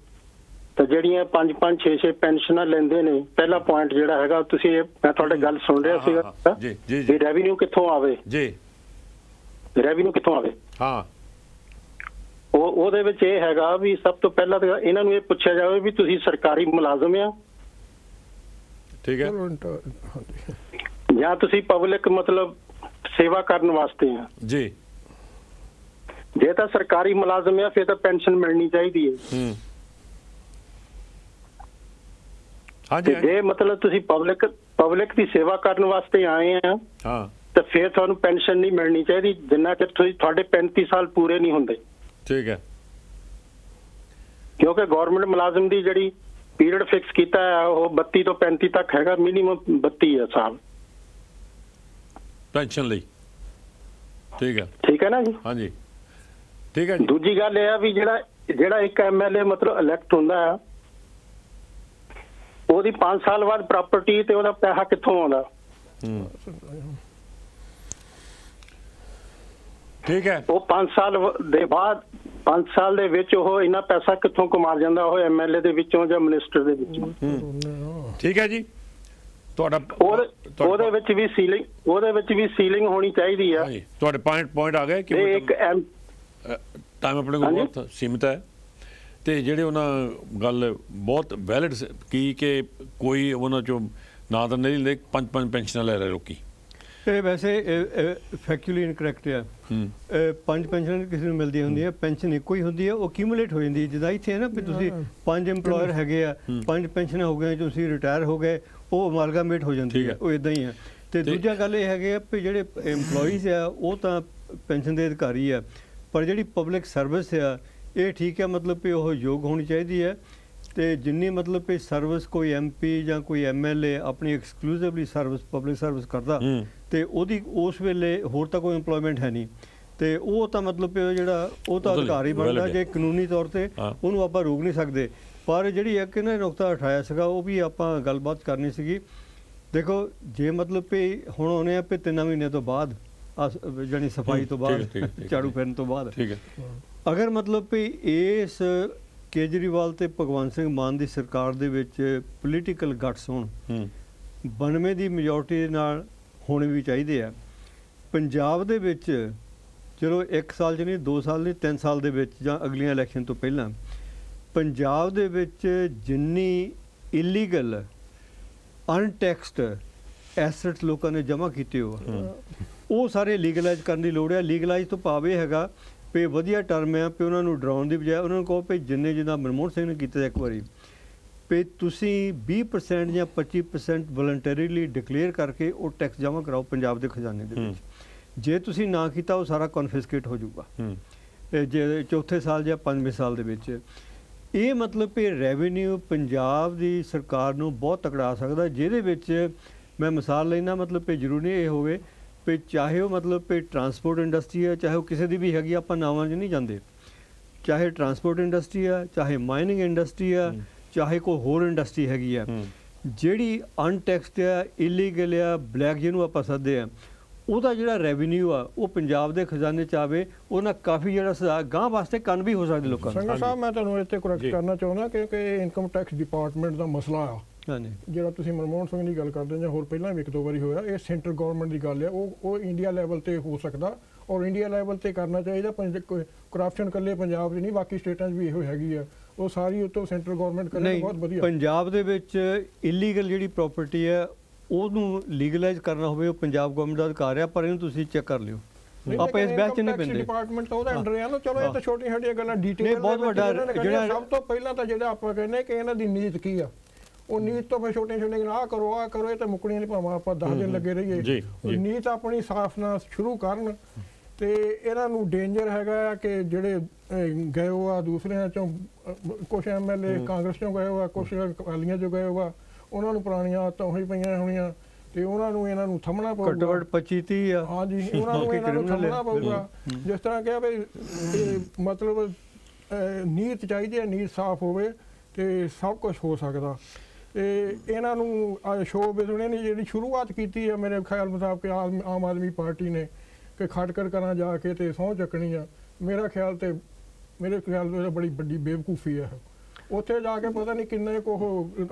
ਤਾਂ ਜਿਹੜੀਆਂ 5-5 6-6 ਪੈਨਸ਼ਨਾਂ ਲੈਂਦੇ ਨੇ, ਪਹਿਲਾ ਪੁਆਇੰਟ ਜਿਹੜਾ ਹੈਗਾ, ਤੁਸੀਂ ਮੈਂ ਤੁਹਾਡੇ ਗੱਲ ਸੁਣ ਰਿਹਾ ਸੀਗਾ ਵੀ ਰੈਵਨਿਊ ਕਿੱਥੋਂ ਆਵੇ ਜੀ, ਰੈਵਨਿਊ ਕਿੱਥੋਂ ਆਵੇ। ਹਾਂ, ਉਹਦੇ ਵਿੱਚ ਇਹ ਹੈਗਾ ਵੀ ਸਭ ਤੋਂ ਪਹਿਲਾਂ ਤਾਂ ਇਹਨਾਂ ਨੂੰ ਇਹ ਪੁੱਛਿਆ ਜਾਵੇ ਵੀ ਤੁਸੀਂ ਸਰਕਾਰੀ ਮੁਲਾਜ਼ਮ ਆ, ਠੀਕ ਹੈ, ਜਾਂ ਤੁਸੀਂ ਪਬਲਿਕ ਮਤਲਬ ਸੇਵਾ ਕਰਨ ਵਾਸਤੇ ਆ ਜੀ। ਜੇ ਤਾਂ ਸਰਕਾਰੀ ਮੁਲਾਜ਼ਮ ਆ ਫਿਰ ਤਾਂ ਪੈਨਸ਼ਨ ਮਿਲਣੀ ਚਾਹੀਦੀ ਹੈ। ਹਾਂਜੀ, ਜੇ ਮਤਲਬ ਤੁਸੀਂ ਪਬਲਿਕ ਦੀ ਸੇਵਾ ਕਰਨ ਵਾਸਤੇ ਆਏ ਆ ਤਾਂ ਫਿਰ ਤੁਹਾਨੂੰ ਪੈਨਸ਼ਨ ਨਹੀਂ ਮਿਲਣੀ ਚਾਹੀਦੀ ਜਿੰਨਾ ਚਿਰ ਤੁਹਾਡੇ 35 ਸਾਲ ਪੂਰੇ ਨਹੀਂ ਹੁੰਦੇ। ਠੀਕ ਹੈ, ਕਿਉਂਕਿ ਗਵਰਨਮੈਂਟ ਮੁਲਾਜ਼ਮ ਦੀ ਜਿਹੜੀ ਪੀਰੀਅਡ ਫਿਕਸ ਕੀਤਾ ਹੈ ਉਹ 32 ਤੋਂ 35 ਤੱਕ ਹੈਗਾ, ਮਿਨੀਮਮ 32 ਸਾਲ ਪੈਨਸ਼ਨ ਲਈ। ਠੀਕ ਹੈ ਨਾ ਜੀ? ਹਾਂਜੀ, ਠੀਕ ਹੈ ਜੀ। ਦੂਜੀ ਗੱਲ ਇਹ ਆ ਵੀ ਜਿਹੜਾ ਇੱਕ MLA ਮਤਲਬ ਇਲੈਕਟ ਹੁੰਦਾ ਹੈ, ਉਹਦੀ 5 ਸਾਲ ਬਾਅਦ ਪ੍ਰਾਪਰਟੀ ਤੇ ਉਹਦਾ ਪੈਸਾ ਕਿੱਥੋਂ ਆਉਂਦਾ? ਠੀਕ ਹੈ, ਉਹ 5 ਸਾਲ ਦੇ ਬਾਅਦ 5 ਸਾਲ ਦੇ ਵਿੱਚ ਉਹ ਇੰਨਾ ਪੈਸਾ ਕਿੱਥੋਂ ਕਮਾ ਜਾਂਦਾ, ਉਹ MLA ਦੇ ਵਿੱਚੋਂ ਜਾਂ ਮਿਨਿਸਟਰ ਦੇ ਵਿੱਚੋਂ। ਠੀਕ ਹੈ ਜੀ, ਤੁਹਾਡਾ ਉਹਦੇ ਵਿੱਚ ਵੀ ਸੀਲਿੰਗ ਹੋਣੀ ਚਾਹੀਦੀ ਆ। ਤੁਹਾਡੇ ਪੁਆਇੰਟ ਆ ਗਏ ਕਿ ਇੱਕ ਟਾਈਮ ਆਪਣੇ ਕੋਲ ਬਹੁਤ ਸੀਮਿਤ ਹੈ ਤੇ ਜਿਹੜੇ ਉਹਨਾਂ ਗੱਲ ਬਹੁਤ ਵੈਲਿਡ ਕੀ ਕਿ ਕੋਈ ਉਹਨਾਂ ਚੋਂ ਨਾ ਤਾਂ ਨਹੀਂ ਲੈਂਦੇ, 5-5 ਪੈਨਸ਼ਨਾਂ ਲੈ ਰਹੇ ਲੋਕੀ, ਇਹ ਵੈਸੇ ਫੈਕਚੁਅਲੀ ਇਨਕਰੈਕਟ ਆ। 5 ਪੈਨਸ਼ਨ ਕਿਸੇ ਨੂੰ ਮਿਲਦੀਆਂ ਹੁੰਦੀਆਂ, ਪੈਨਸ਼ਨ ਇੱਕੋ ਹੀ ਹੁੰਦੀ ਹੈ, ਉਹ ਕਿਊਮੂਲੇਟ ਹੋ ਜਾਂਦੀ ਹੈ। ਜਿੱਦਾਂ ਇੱਥੇ ਹੈ ਨਾ ਵੀ ਤੁਸੀਂ 5 EMPLOYER ਹੈਗੇ ਆ, 5 ਪੈਨਸ਼ਨਾਂ ਹੋ ਗਈਆਂ, ਤੁਸੀਂ ਰਿਟਾਇਰ ਹੋ ਗਏ, ਉਹ ਅਮਾਲਗਾਮੇਟ ਹੋ ਜਾਂਦੀ ਹੈ, ਉਹ ਇਦਾਂ ਹੀ ਹੈ। ਤੇ ਦੂਜਾ ਗੱਲ ਇਹ ਹੈਗੇ ਆ ਵੀ ਜਿਹੜੇ EMPLOYEES ਆ ਉਹ ਤਾਂ ਪੈਨਸ਼ਨ ਦੇ ਅਧਿਕਾਰੀ ਆ, ਪਰ ਜਿਹੜੀ ਪਬਲਿਕ ਸਰਵਿਸ ਆ ਇਹ ਠੀਕ ਹੈ, ਮਤਲਬ ਕਿ ਉਹ ਯੋਗ ਹੋਣੀ ਚਾਹੀਦੀ ਹੈ। ਤੇ ਜਿੰਨੀ ਮਤਲਬ ਕਿ ਸਰਵਿਸ ਕੋਈ MP ਜਾਂ ਕੋਈ MLA ਆਪਣੀ ਐਕਸਕਲੂਸਿਵਲੀ ਸਰਵਿਸ ਪਬਲਿਕ ਸਰਵਿਸ ਕਰਦਾ ਤੇ ਉਹਦੀ ਉਸ ਵੇਲੇ ਹੋਰ ਤਾਂ ਕੋਈ ਇੰਪਲੋਇਮੈਂਟ ਹੈ ਨਹੀਂ, ਤੇ ਉਹ ਤਾਂ ਮਤਲਬ ਕਿ ਜਿਹੜਾ ਉਹ ਤਾਂ ਅਧਿਕਾਰੀ ਬਣਦਾ ਜੇ ਕਾਨੂੰਨੀ ਤੌਰ ਤੇ ਉਹਨੂੰ ਆਪਾਂ ਰੋਕ ਨਹੀਂ ਸਕਦੇ। ਪਰ ਜਿਹੜੀ ਇੱਕ ਇਹਨਾਂ ਨੇ ਨੁਕਤਾ ਉਠਾਇਆ ਸੀਗਾ ਉਹ ਵੀ ਆਪਾਂ ਗੱਲਬਾਤ ਕਰਨੀ ਸੀਗੀ। ਦੇਖੋ ਜੇ ਮਤਲਬ ਕਿ ਹੁਣ ਆਉਣੇ ਆ ਵੀ 3 ਮਹੀਨੇ ਤੋਂ ਬਾਅਦ ਜਾਣੀ ਸਫਾਈ ਤੋਂ ਬਾਅਦ ਝਾੜੂ ਫੇਰਨ ਤੋਂ ਬਾਅਦ ਅਗਰ ਮਤਲਬ ਕਿ ਇਸ ਕੇਜਰੀਵਾਲ ਤੇ ਭਗਵੰਤ ਸਿੰਘ ਮਾਨ ਦੀ ਸਰਕਾਰ ਦੇ ਵਿੱਚ ਪੋਲੀਟੀਕਲ ਗਟਸ ਹੋਣ, 92 ਦੀ ਮੈਜੋਰਟੀ ਦੇ ਨਾਲ ਹੋਣੇ ਵੀ ਚਾਹੀਦੇ ਆ। ਪੰਜਾਬ ਦੇ ਵਿੱਚ ਚਲੋ 1 ਸਾਲ 'ਚ ਨਹੀਂ, 2 ਸਾਲ ਨਹੀਂ, 3 ਸਾਲ ਦੇ ਵਿੱਚ ਜਾਂ ਅਗਲੀਆਂ ਇਲੈਕਸ਼ਨ ਤੋਂ ਪਹਿਲਾਂ ਪੰਜਾਬ ਦੇ ਵਿੱਚ ਜਿੰਨੀ ਇਲੀਗਲ ਅਨਟੈਕਸਡ ਐਸੈਟਸ ਲੋਕਾਂ ਨੇ ਜਮ੍ਹਾਂ ਕੀਤੇ ਉਹ ਸਾਰੇ ਲੀਗਲਾਈਜ਼ ਕਰਨ ਦੀ ਲੋੜ ਹੈ। ਲੀਗਲਾਈਜ਼ ਤੋਂ ਭਾਵ ਇਹ ਹੈਗਾ ਵੀ ਵਧੀਆ ਟਰਮ ਹੈ ਵੀ ਉਹਨਾਂ ਨੂੰ ਡਰਾਉਣ ਦੀ ਬਜਾਏ ਉਹਨਾਂ ਨੂੰ ਕਹੋ ਵੀ ਜਿੰਨੇ ਜਿੱਦਾਂ ਮਨਮੋਹਨ ਸਿੰਘ ਨੇ ਕੀਤਾ ਇੱਕ ਵਾਰੀ ਵੀ ਤੁਸੀਂ 20% ਜਾਂ 25% ਵਲੰਟਰੀਲੀ ਡਿਕਲੇਅਰ ਕਰਕੇ ਉਹ ਟੈਕਸ ਜਮ੍ਹਾਂ ਕਰਾਓ ਪੰਜਾਬ ਦੇ ਖਜ਼ਾਨੇ ਦੇ ਵਿੱਚ। ਜੇ ਤੁਸੀਂ ਨਾ ਕੀਤਾ ਉਹ ਸਾਰਾ ਕਨਫਿਸਕੇਟ ਹੋ ਜਾਊਗਾ ਜੇ ਚੌਥੇ ਸਾਲ ਜਾਂ 5ਵੇਂ ਸਾਲ ਦੇ ਵਿੱਚ। ਇਹ ਮਤਲਬ ਕਿ ਰੈਵਨਿਊ ਪੰਜਾਬ ਦੀ ਸਰਕਾਰ ਨੂੰ ਬਹੁਤ ਤਕੜਾ ਸਕਦਾ, ਜਿਹਦੇ ਵਿੱਚ ਮੈਂ ਮਿਸਾਲ ਲੈਣਾ ਮਤਲਬ ਕਿ ਜ਼ਰੂਰੀ ਇਹ ਹੋਵੇ ਵੀ ਚਾਹੇ ਉਹ ਮਤਲਬ ਕਿ ਟਰਾਂਸਪੋਰਟ ਇੰਡਸਟਰੀ ਹੈ, ਚਾਹੇ ਉਹ ਕਿਸੇ ਦੀ ਵੀ ਹੈਗੀ, ਆਪਾਂ ਨਾਵਾਂ 'ਚ ਨਹੀਂ ਜਾਂਦੇ, ਚਾਹੇ ਟਰਾਂਸਪੋਰਟ ਇੰਡਸਟਰੀ ਆ, ਚਾਹੇ ਮਾਈਨਿੰਗ ਇੰਡਸਟਰੀ ਆ, ਚਾਹੇ ਕੋਈ ਹੋਰ ਇੰਡਸਟਰੀ ਹੈਗੀ ਆ, ਜਿਹੜੀ ਅਨਟੈਕਸਡ ਆ, ਇਲੀਗਲ ਆ, ਬਲੈਕ ਜਿਹਨੂੰ ਆਪਾਂ ਸੱਦਦੇ ਆ, ਉਹਦਾ ਜਿਹੜਾ ਰੈਵਨਿਊ ਆ ਉਹ ਪੰਜਾਬ ਦੇ ਖਜ਼ਾਨੇ 'ਚ ਆਵੇ, ਉਹਨਾਂ ਕਾਫੀ ਜਿਹੜਾ ਗਾਂਹ ਵਾਸਤੇ ਕੰਨ ਵੀ ਹੋ ਸਕਦੇ ਲੋਕਾਂ ਨੂੰ। ਸੰਘਾ ਸਾਹਿਬ ਮੈਂ ਤੁਹਾਨੂੰ ਇੱਥੇ ਕਰੈਕਟ ਕਰਨਾ ਚਾਹੁੰਦਾ ਕਿ ਇਨਕਮ ਟੈਕਸ ਡਿਪਾਰਟਮੈਂਟ ਦਾ ਮਸਲਾ ਆ ਜਿਹੜਾ ਤੁਸੀਂ ਮਨਮੋਹਨ ਸਿੰਘ ਦੀ ਗੱਲ ਕਰਦੇ ਜਾਂ ਹੋਰ ਪਹਿਲਾਂ ਵੀ 1-2 ਵਾਰੀ ਹੋਇਆ, ਇਹ ਸੈਂਟਰ ਗਵਰਨਮੈਂਟ ਦੀ ਗੱਲ ਹੈ। ਉਹ ਇੰਡੀਆ ਲੈਵਲ ਤੇ ਹੋ ਸਕਦਾ ਔਰ ਇੰਡੀਆ ਲੈਵਲ ਤੇ ਕਰਨਾ ਚਾਹੀਦਾ। ਕਰਪਸ਼ਨ ਇਕੱਲੇ ਪੰਜਾਬ 'ਚ ਨਹੀਂ, ਬਾਕੀ ਸਟੇਟਾਂ 'ਚ ਵੀ ਇਹੋ ਹੈਗੀ ਆ, ਉਹ ਸਾਰੀ ਉੱਤੋਂ ਸੈਂਟਰ ਗਵਰਨਮੈਂਟ ਕਰੇ ਬਹੁਤ ਵਧੀਆ। ਪੰਜਾਬ ਦੇ ਵਿੱਚ ਇਲੀਗਲ ਜਿਹੜੀ ਪ੍ਰਾਪਰਟੀ ਹੈ ਉਹਨੂੰ ਲੀਗਲਾਈਜ਼ ਕਰਨਾ ਹੋਵੇ ਉਹ ਪੰਜਾਬ ਗਵਰਨਮੈਂਟ ਦਾ ਅਧਿਕਾਰ ਆ, ਪਰ ਇਹਨੂੰ ਤੁਸੀਂ ਚੈੱਕ ਕਰ ਲਿਓ। ਆਪਾਂ ਇਸ ਬਹਿਸ 'ਚ ਨਹੀਂ ਪੈਂਦੇ। ਡਿਪਾਰਟਮੈਂਟ ਤਾਂ ਉਹਦੇ ਅੰਡਰ ਆ ਨਾ। ਚਲੋ ਇਹ ਤਾਂ ਛੋਟੀਆਂ ਛੋਟੀਆਂ ਗੱਲਾਂ ਡਿਟੇਲ ਬਹੁਤ ਵੱਡਾ ਜਿਹੜਾ ਸਭ ਤੋਂ ਪਹਿਲਾਂ ਤਾਂ ਜਿਹੜਾ ਆਪਾਂ ਕਹਿੰਦੇ ਕਿ ਇਹਨਾਂ ਦੀ ਨੀਤ ਕੀ ਆ, ਉਹ ਨੀਤ ਤੋਂ ਫਿਰ ਛੋਟੀਆਂ ਛੋਟੀਆਂ ਆਹ ਕਰੋ ਇਹ ਤਾਂ ਮੁੱਕਣੀਆਂ ਨਹੀਂ, ਭਾਵੇਂ ਆਪਾਂ 10 ਦਿਨ ਲੱਗੇ ਰਹੀਏ। ਨੀਤ ਆਪਣੀ ਸਾਫ਼ ਨਾਲ ਸ਼ੁਰੂ ਕਰਨ ਤੇ ਇਹਨਾਂ ਨੂੰ ਡੇਂਜਰ ਹੈਗਾ ਕਿ ਜਿਹੜੇ ਗਏ ਹੋ ਆ ਦੂਸਰਿਆਂ ਚੋਂ, ਕੁਛ MLA ਕਾਂਗਰਸ ਚੋਂ ਗਏ ਹੋ ਆ, ਕੁਛ ਅਕਾਲੀਆਂ ਚੋਂ ਗਏ ਹੋ ਆ, ਉਹਨਾਂ ਨੂੰ ਪੁਰਾਣੀਆਂ ਆਦਤਾਂ ਉਹੀ ਪਈਆਂ ਹੋਣੀਆਂ ਤੇ ਉਹਨਾਂ ਨੂੰ ਇਹਨਾਂ ਨੂੰ ਥੰਮਣਾ ਪਊਗਾ। ਘੱਟੋ ਘੱਟ 25-30 ਆ। ਹਾਂਜੀ, ਉਹਨਾਂ ਨੂੰ ਇਹਨਾਂ ਨੂੰ ਥੰਮਣਾ ਪਊਗਾ। ਜਿਸ ਤਰ੍ਹਾਂ ਕਿਹਾ ਵੀ ਮਤਲਬ ਨੀਤ ਚਾਹੀਦੀ ਹੈ, ਨੀਤ ਸਾਫ਼ ਹੋਵੇ ਤੇ ਸਭ ਕੁਝ ਹੋ ਸਕਦਾ। ਤੇ ਇਹਨਾਂ ਨੂੰ ਸ਼ੋਅ ਬਿਜ਼ਨਸ ਨੇ ਜਿਹੜੀ ਸ਼ੁਰੂਆਤ ਕੀਤੀ ਹੈ ਮੇਰੇ ਖਿਆਲ ਮੁਤਾਬਕ ਆਮ ਆਦਮੀ ਪਾਰਟੀ ਨੇ ਕਿ ਖਟਕਰ ਕਰਾਂ ਜਾ ਕੇ ਤੇ ਸਹੁੰ ਚੱਕਣੀ ਆ, ਮੇਰੇ ਖਿਆਲ ਬੜੀ ਵੱਡੀ ਬੇਵਕੂਫੀ ਹੈ। ਉੱਥੇ ਜਾ ਕੇ ਪਤਾ ਨਹੀਂ ਕਿੰਨੇ ਕੁ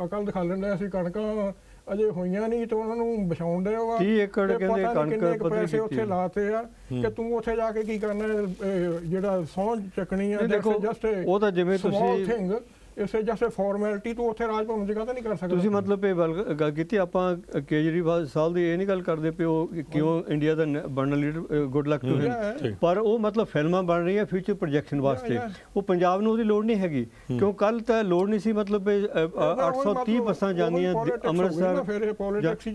ਅਕਲ ਦਿਖਾ ਲੈਂਦੇ ਅਸੀਂ ਕਣਕਾਂ ਅਜੇ ਹੋਈਆਂ ਨਹੀਂ ਤੇ ਉਹਨਾਂ ਨੂੰ ਵਿਛਾਉਣ ਦੇ ਵਾ 30 ਏਕੜ ਕਹਿੰਦੇ ਕਣਕ ਪੈਸੇ ਉੱਥੇ ਲਾਤੇ ਆ ਕਿ ਤੂੰ ਉੱਥੇ ਜਾ ਕੇ ਕੀ ਕਰਨਾ, ਜਿਹੜਾ ਸਹੁੰ ਚੱਕਣੀ ਆ। ਦੇਖੋ ਉਹ ਤਾਂ ਜਿਵੇਂ ਤੁਸੀਂ ਇਸੇ ਜੈਸੇ ਫਾਰਮੈਲਿਟੀ ਤੂੰ ਉੱਥੇ ਰਾਜ ਭਵਨ ਜਗ੍ਹਾ ਤਾਂ ਨਹੀਂ ਕਰ ਸਕਦਾ। ਤੁਸੀਂ ਮਤਲਬ ਇਹ ਗੱਲ ਕੀਤੀ, ਆਪਾਂ ਕੇਜਰੀਵਾਲ ਸਾਹਿਬ ਦੀ ਇਹ ਨਹੀਂ ਗੱਲ ਕਰਦੇ ਪਏ ਉਹ ਕਿਉਂ ਇੰਡੀਆ ਦਾ ਬਣਨ leader, good luck to him, ਪਰ ਉਹ ਮਤਲਬ ਫਿਲਮਾਂ ਬਣ ਰਹੀਆਂ ਫਿਊਚਰ ਪ੍ਰੋਜੈਕਸ਼ਨ ਵਾਸਤੇ। ਉਹ ਪੰਜਾਬ ਨੂੰ ਉਹਦੀ ਲੋੜ ਨਹੀਂ ਹੈਗੀ, ਕਿਉਂ ਕੱਲ ਤਾਂ ਲੋੜ ਨਹੀਂ ਸੀ ਮਤਲਬ 830 ਬੱਸਾਂ ਜਾਂਦੀਆਂ ਅੰਮ੍ਰਿਤਸਰ।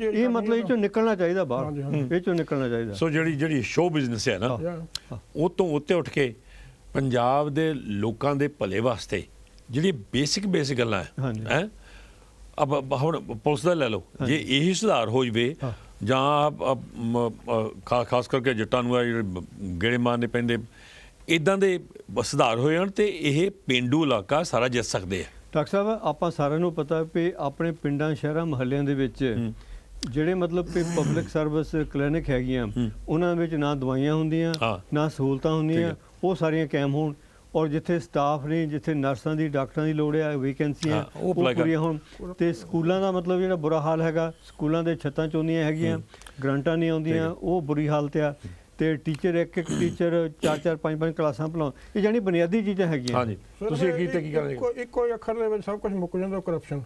ਇਹ ਮਤਲਬ ਇਹ ਚੋਂ ਨਿਕਲਣਾ ਚਾਹੀਦਾ ਬਾਹਰ, ਇਹ ਚੋਂ ਨਿਕਲਣਾ ਚਾਹੀਦਾ। ਸੋ ਜਿਹੜੀ ਸ਼ੋਅ ਬਿਜ਼ਨਸ ਹੈ ਨਾ, ਉਹ ਤੋਂ ਉੱਤੇ ਉੱਠ ਕੇ ਪੰਜਾਬ ਦੇ ਲੋਕਾਂ ਦੇ ਭਲੇ ਵਾਸਤੇ ਜਿਹੜੀ ਬੇਸਿਕ ਗੱਲਾਂ ਹੈ ਹੁਣ ਪੁਲਿਸ ਦਾ ਲੈ ਲਓ, ਜੇ ਇਹੀ ਸੁਧਾਰ ਹੋ ਜਾਵੇ ਜਾਂ ਖਾਸ ਕਰਕੇ ਜੱਟਾਂ ਨੂੰ ਗੇੜੇ ਮਾਰਨੇ ਪੈਂਦੇ, ਇੱਦਾਂ ਦੇ ਸੁਧਾਰ ਹੋ ਜਾਣ ਤੇ ਇਹ ਪੇਂਡੂ ਇਲਾਕਾ ਸਾਰਾ ਜਿੱਤ ਸਕਦੇ ਆ। ਡਾਕਟਰ ਸਾਹਿਬ ਆਪਾਂ ਸਾਰਿਆਂ ਨੂੰ ਪਤਾ ਵੀ ਆਪਣੇ ਪਿੰਡਾਂ ਸ਼ਹਿਰਾਂ ਮੁਹੱਲਿਆਂ ਦੇ ਵਿੱਚ ਜਿਹੜੇ ਮਤਲਬ ਕਿ ਪਬਲਿਕ ਸਰਵਿਸ ਕਲੀਨਿਕ ਹੈਗੀਆਂ ਉਹਨਾਂ ਵਿੱਚ ਨਾ ਦਵਾਈਆਂ ਹੁੰਦੀਆਂ ਨਾ ਸਹੂਲਤਾਂ ਹੁੰਦੀਆਂ, ਉਹ ਸਾਰੀਆਂ ਕਾਇਮ ਹੋਣ। ਔਰ ਜਿੱਥੇ ਸਟਾਫ ਨੇ, ਜਿੱਥੇ ਨਰਸਾਂ ਦੀ ਡਾਕਟਰਾਂ ਦੀ ਲੋੜ ਹੈ, ਵੈਕੈਂਸੀਆਂ ਉਹ ਪੂਰੀਆਂ ਹੋਣ। ਤੇ ਸਕੂਲਾਂ ਦਾ ਮਤਲਬ ਜਿਹੜਾ ਬੁਰਾ ਹਾਲ ਹੈਗਾ, ਸਕੂਲਾਂ ਦੇ ਛੱਤਾਂ ਚੋਂਦੀਆਂ ਹੈਗੀਆਂ, ਗਰੰਟਾਂ ਨਹੀਂ ਆਉਂਦੀਆਂ, ਉਹ ਬੁਰੀ ਹਾਲਤ ਆ। ਤੇ ਟੀਚਰ ਇੱਕ ਟੀਚਰ 4-4 5-5 ਕਲਾਸਾਂ ਪੜ੍ਹਾਉਣ, ਇਹ ਜਾਨੀ ਬੁਨਿਆਦੀ ਚੀਜ਼ਾਂ ਹੈਗੀਆਂ। ਤੁਸੀਂ ਕੀ ਕਰਨਗੇ? ਇੱਕੋ ਹੀ ਅੱਖਰ ਦੇ ਵਿੱਚ ਸਭ ਕੁਝ ਮੁੱਕ ਜਾਂਦਾ, ਕਰਪਸ਼ਨ।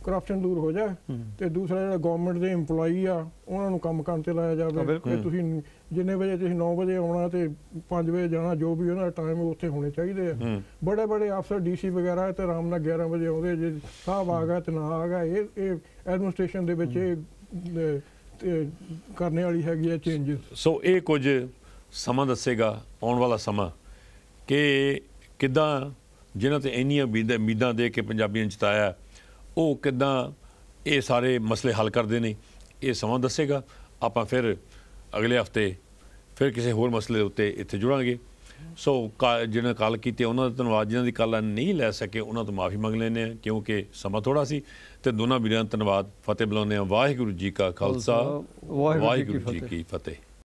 ਕਰਪਸ਼ਨ ਦੂਰ ਹੋ ਜਾਏ ਤੇ ਦੂਸਰਾ ਜਿਹੜਾ ਗਵਰਨਮੈਂਟ ਦੇ EMPLOYEE ਆ ਉਹਨਾਂ ਨੂੰ ਕੰਮ ਕਰਨ ਤੇ ਲਾਇਆ ਜਾਵੇ ਕਿ ਤੁਸੀਂ ਜਿੰਨੇ ਵਜੇ ਤੁਸੀਂ 9 ਵਜੇ ਆਉਣਾ ਤੇ 5 ਵਜੇ ਜਾਣਾ, ਜੋ ਵੀ ਉਹਨਾਂ ਦਾ ਟਾਈਮ ਉੱਥੇ ਹੋਣੇ ਚਾਹੀਦੇ ਆ। ਬੜੇ ਬੜੇ ਅਫਸਰ DC ਵਗੈਰਾ ਤੇ ਆਰਾਮ ਨਾਲ 11 ਵਜੇ ਆਉਂਦੇ, ਜੇ ਸਾਹਿਬ ਆ ਗਿਆ ਤੇ ਨਾ ਆ ਗਿਆ। ਇਹ ਐਡਮਿਨਿਸਟ੍ਰੇਸ਼ਨ ਦੇ ਵਿੱਚ ਇਹ ਕਰਨੇ ਵਾਲੀ ਹੈਗੀ ਆ ਚੇਂਜਸ। ਸੋ ਇਹ ਕੁਝ ਸਮਾਂ ਦੱਸੇਗਾ, ਆਉਣ ਵਾਲਾ ਸਮਾਂ, ਕਿ ਕਿੱਦਾਂ ਜਿਨ੍ਹਾਂ ਤੇ ਇੰਨੀਆਂ ਉਮੀਦਾਂ ਦੇ ਕੇ ਪੰਜਾਬੀਆਂ ਨੇ ਜਿਤਾਇਆ ਉਹ ਕਿੱਦਾਂ ਇਹ ਸਾਰੇ ਮਸਲੇ ਹੱਲ ਕਰਦੇ ਨੇ। ਇਹ ਸਮਾਂ ਦੱਸੇਗਾ। ਆਪਾਂ ਫਿਰ ਅਗਲੇ ਹਫਤੇ ਫਿਰ ਕਿਸੇ ਹੋਰ ਮਸਲੇ ਦੇ ਉੱਤੇ ਇੱਥੇ ਜੁੜਾਂਗੇ। ਸੋ ਜਿਹਨਾਂ ਕਾਲ ਕੀਤੇ ਉਹਨਾਂ ਦਾ ਧੰਨਵਾਦ, ਜਿਹਨਾਂ ਦੀ ਕਾਲ ਨਹੀਂ ਲੈ ਸਕੇ ਉਹਨਾਂ ਤੋਂ ਮਾਫੀ ਮੰਗ ਲੈਂਦੇ ਹਾਂ ਕਿਉਂਕਿ ਸਮਾਂ ਥੋੜ੍ਹਾ ਸੀ। ਤੇ ਦੋਨਾਂ ਵੀਰਾਂ ਦਾ ਧੰਨਵਾਦ। ਫਤਿਹ ਬੁਲਾਉਂਦੇ ਹਾਂ। ਵਾਹਿਗੁਰੂ ਜੀ ਕਾ ਖਾਲਸਾ, ਵਾਹਿਗੁਰੂ ਜੀ ਕੀ ਫਤਿਹ।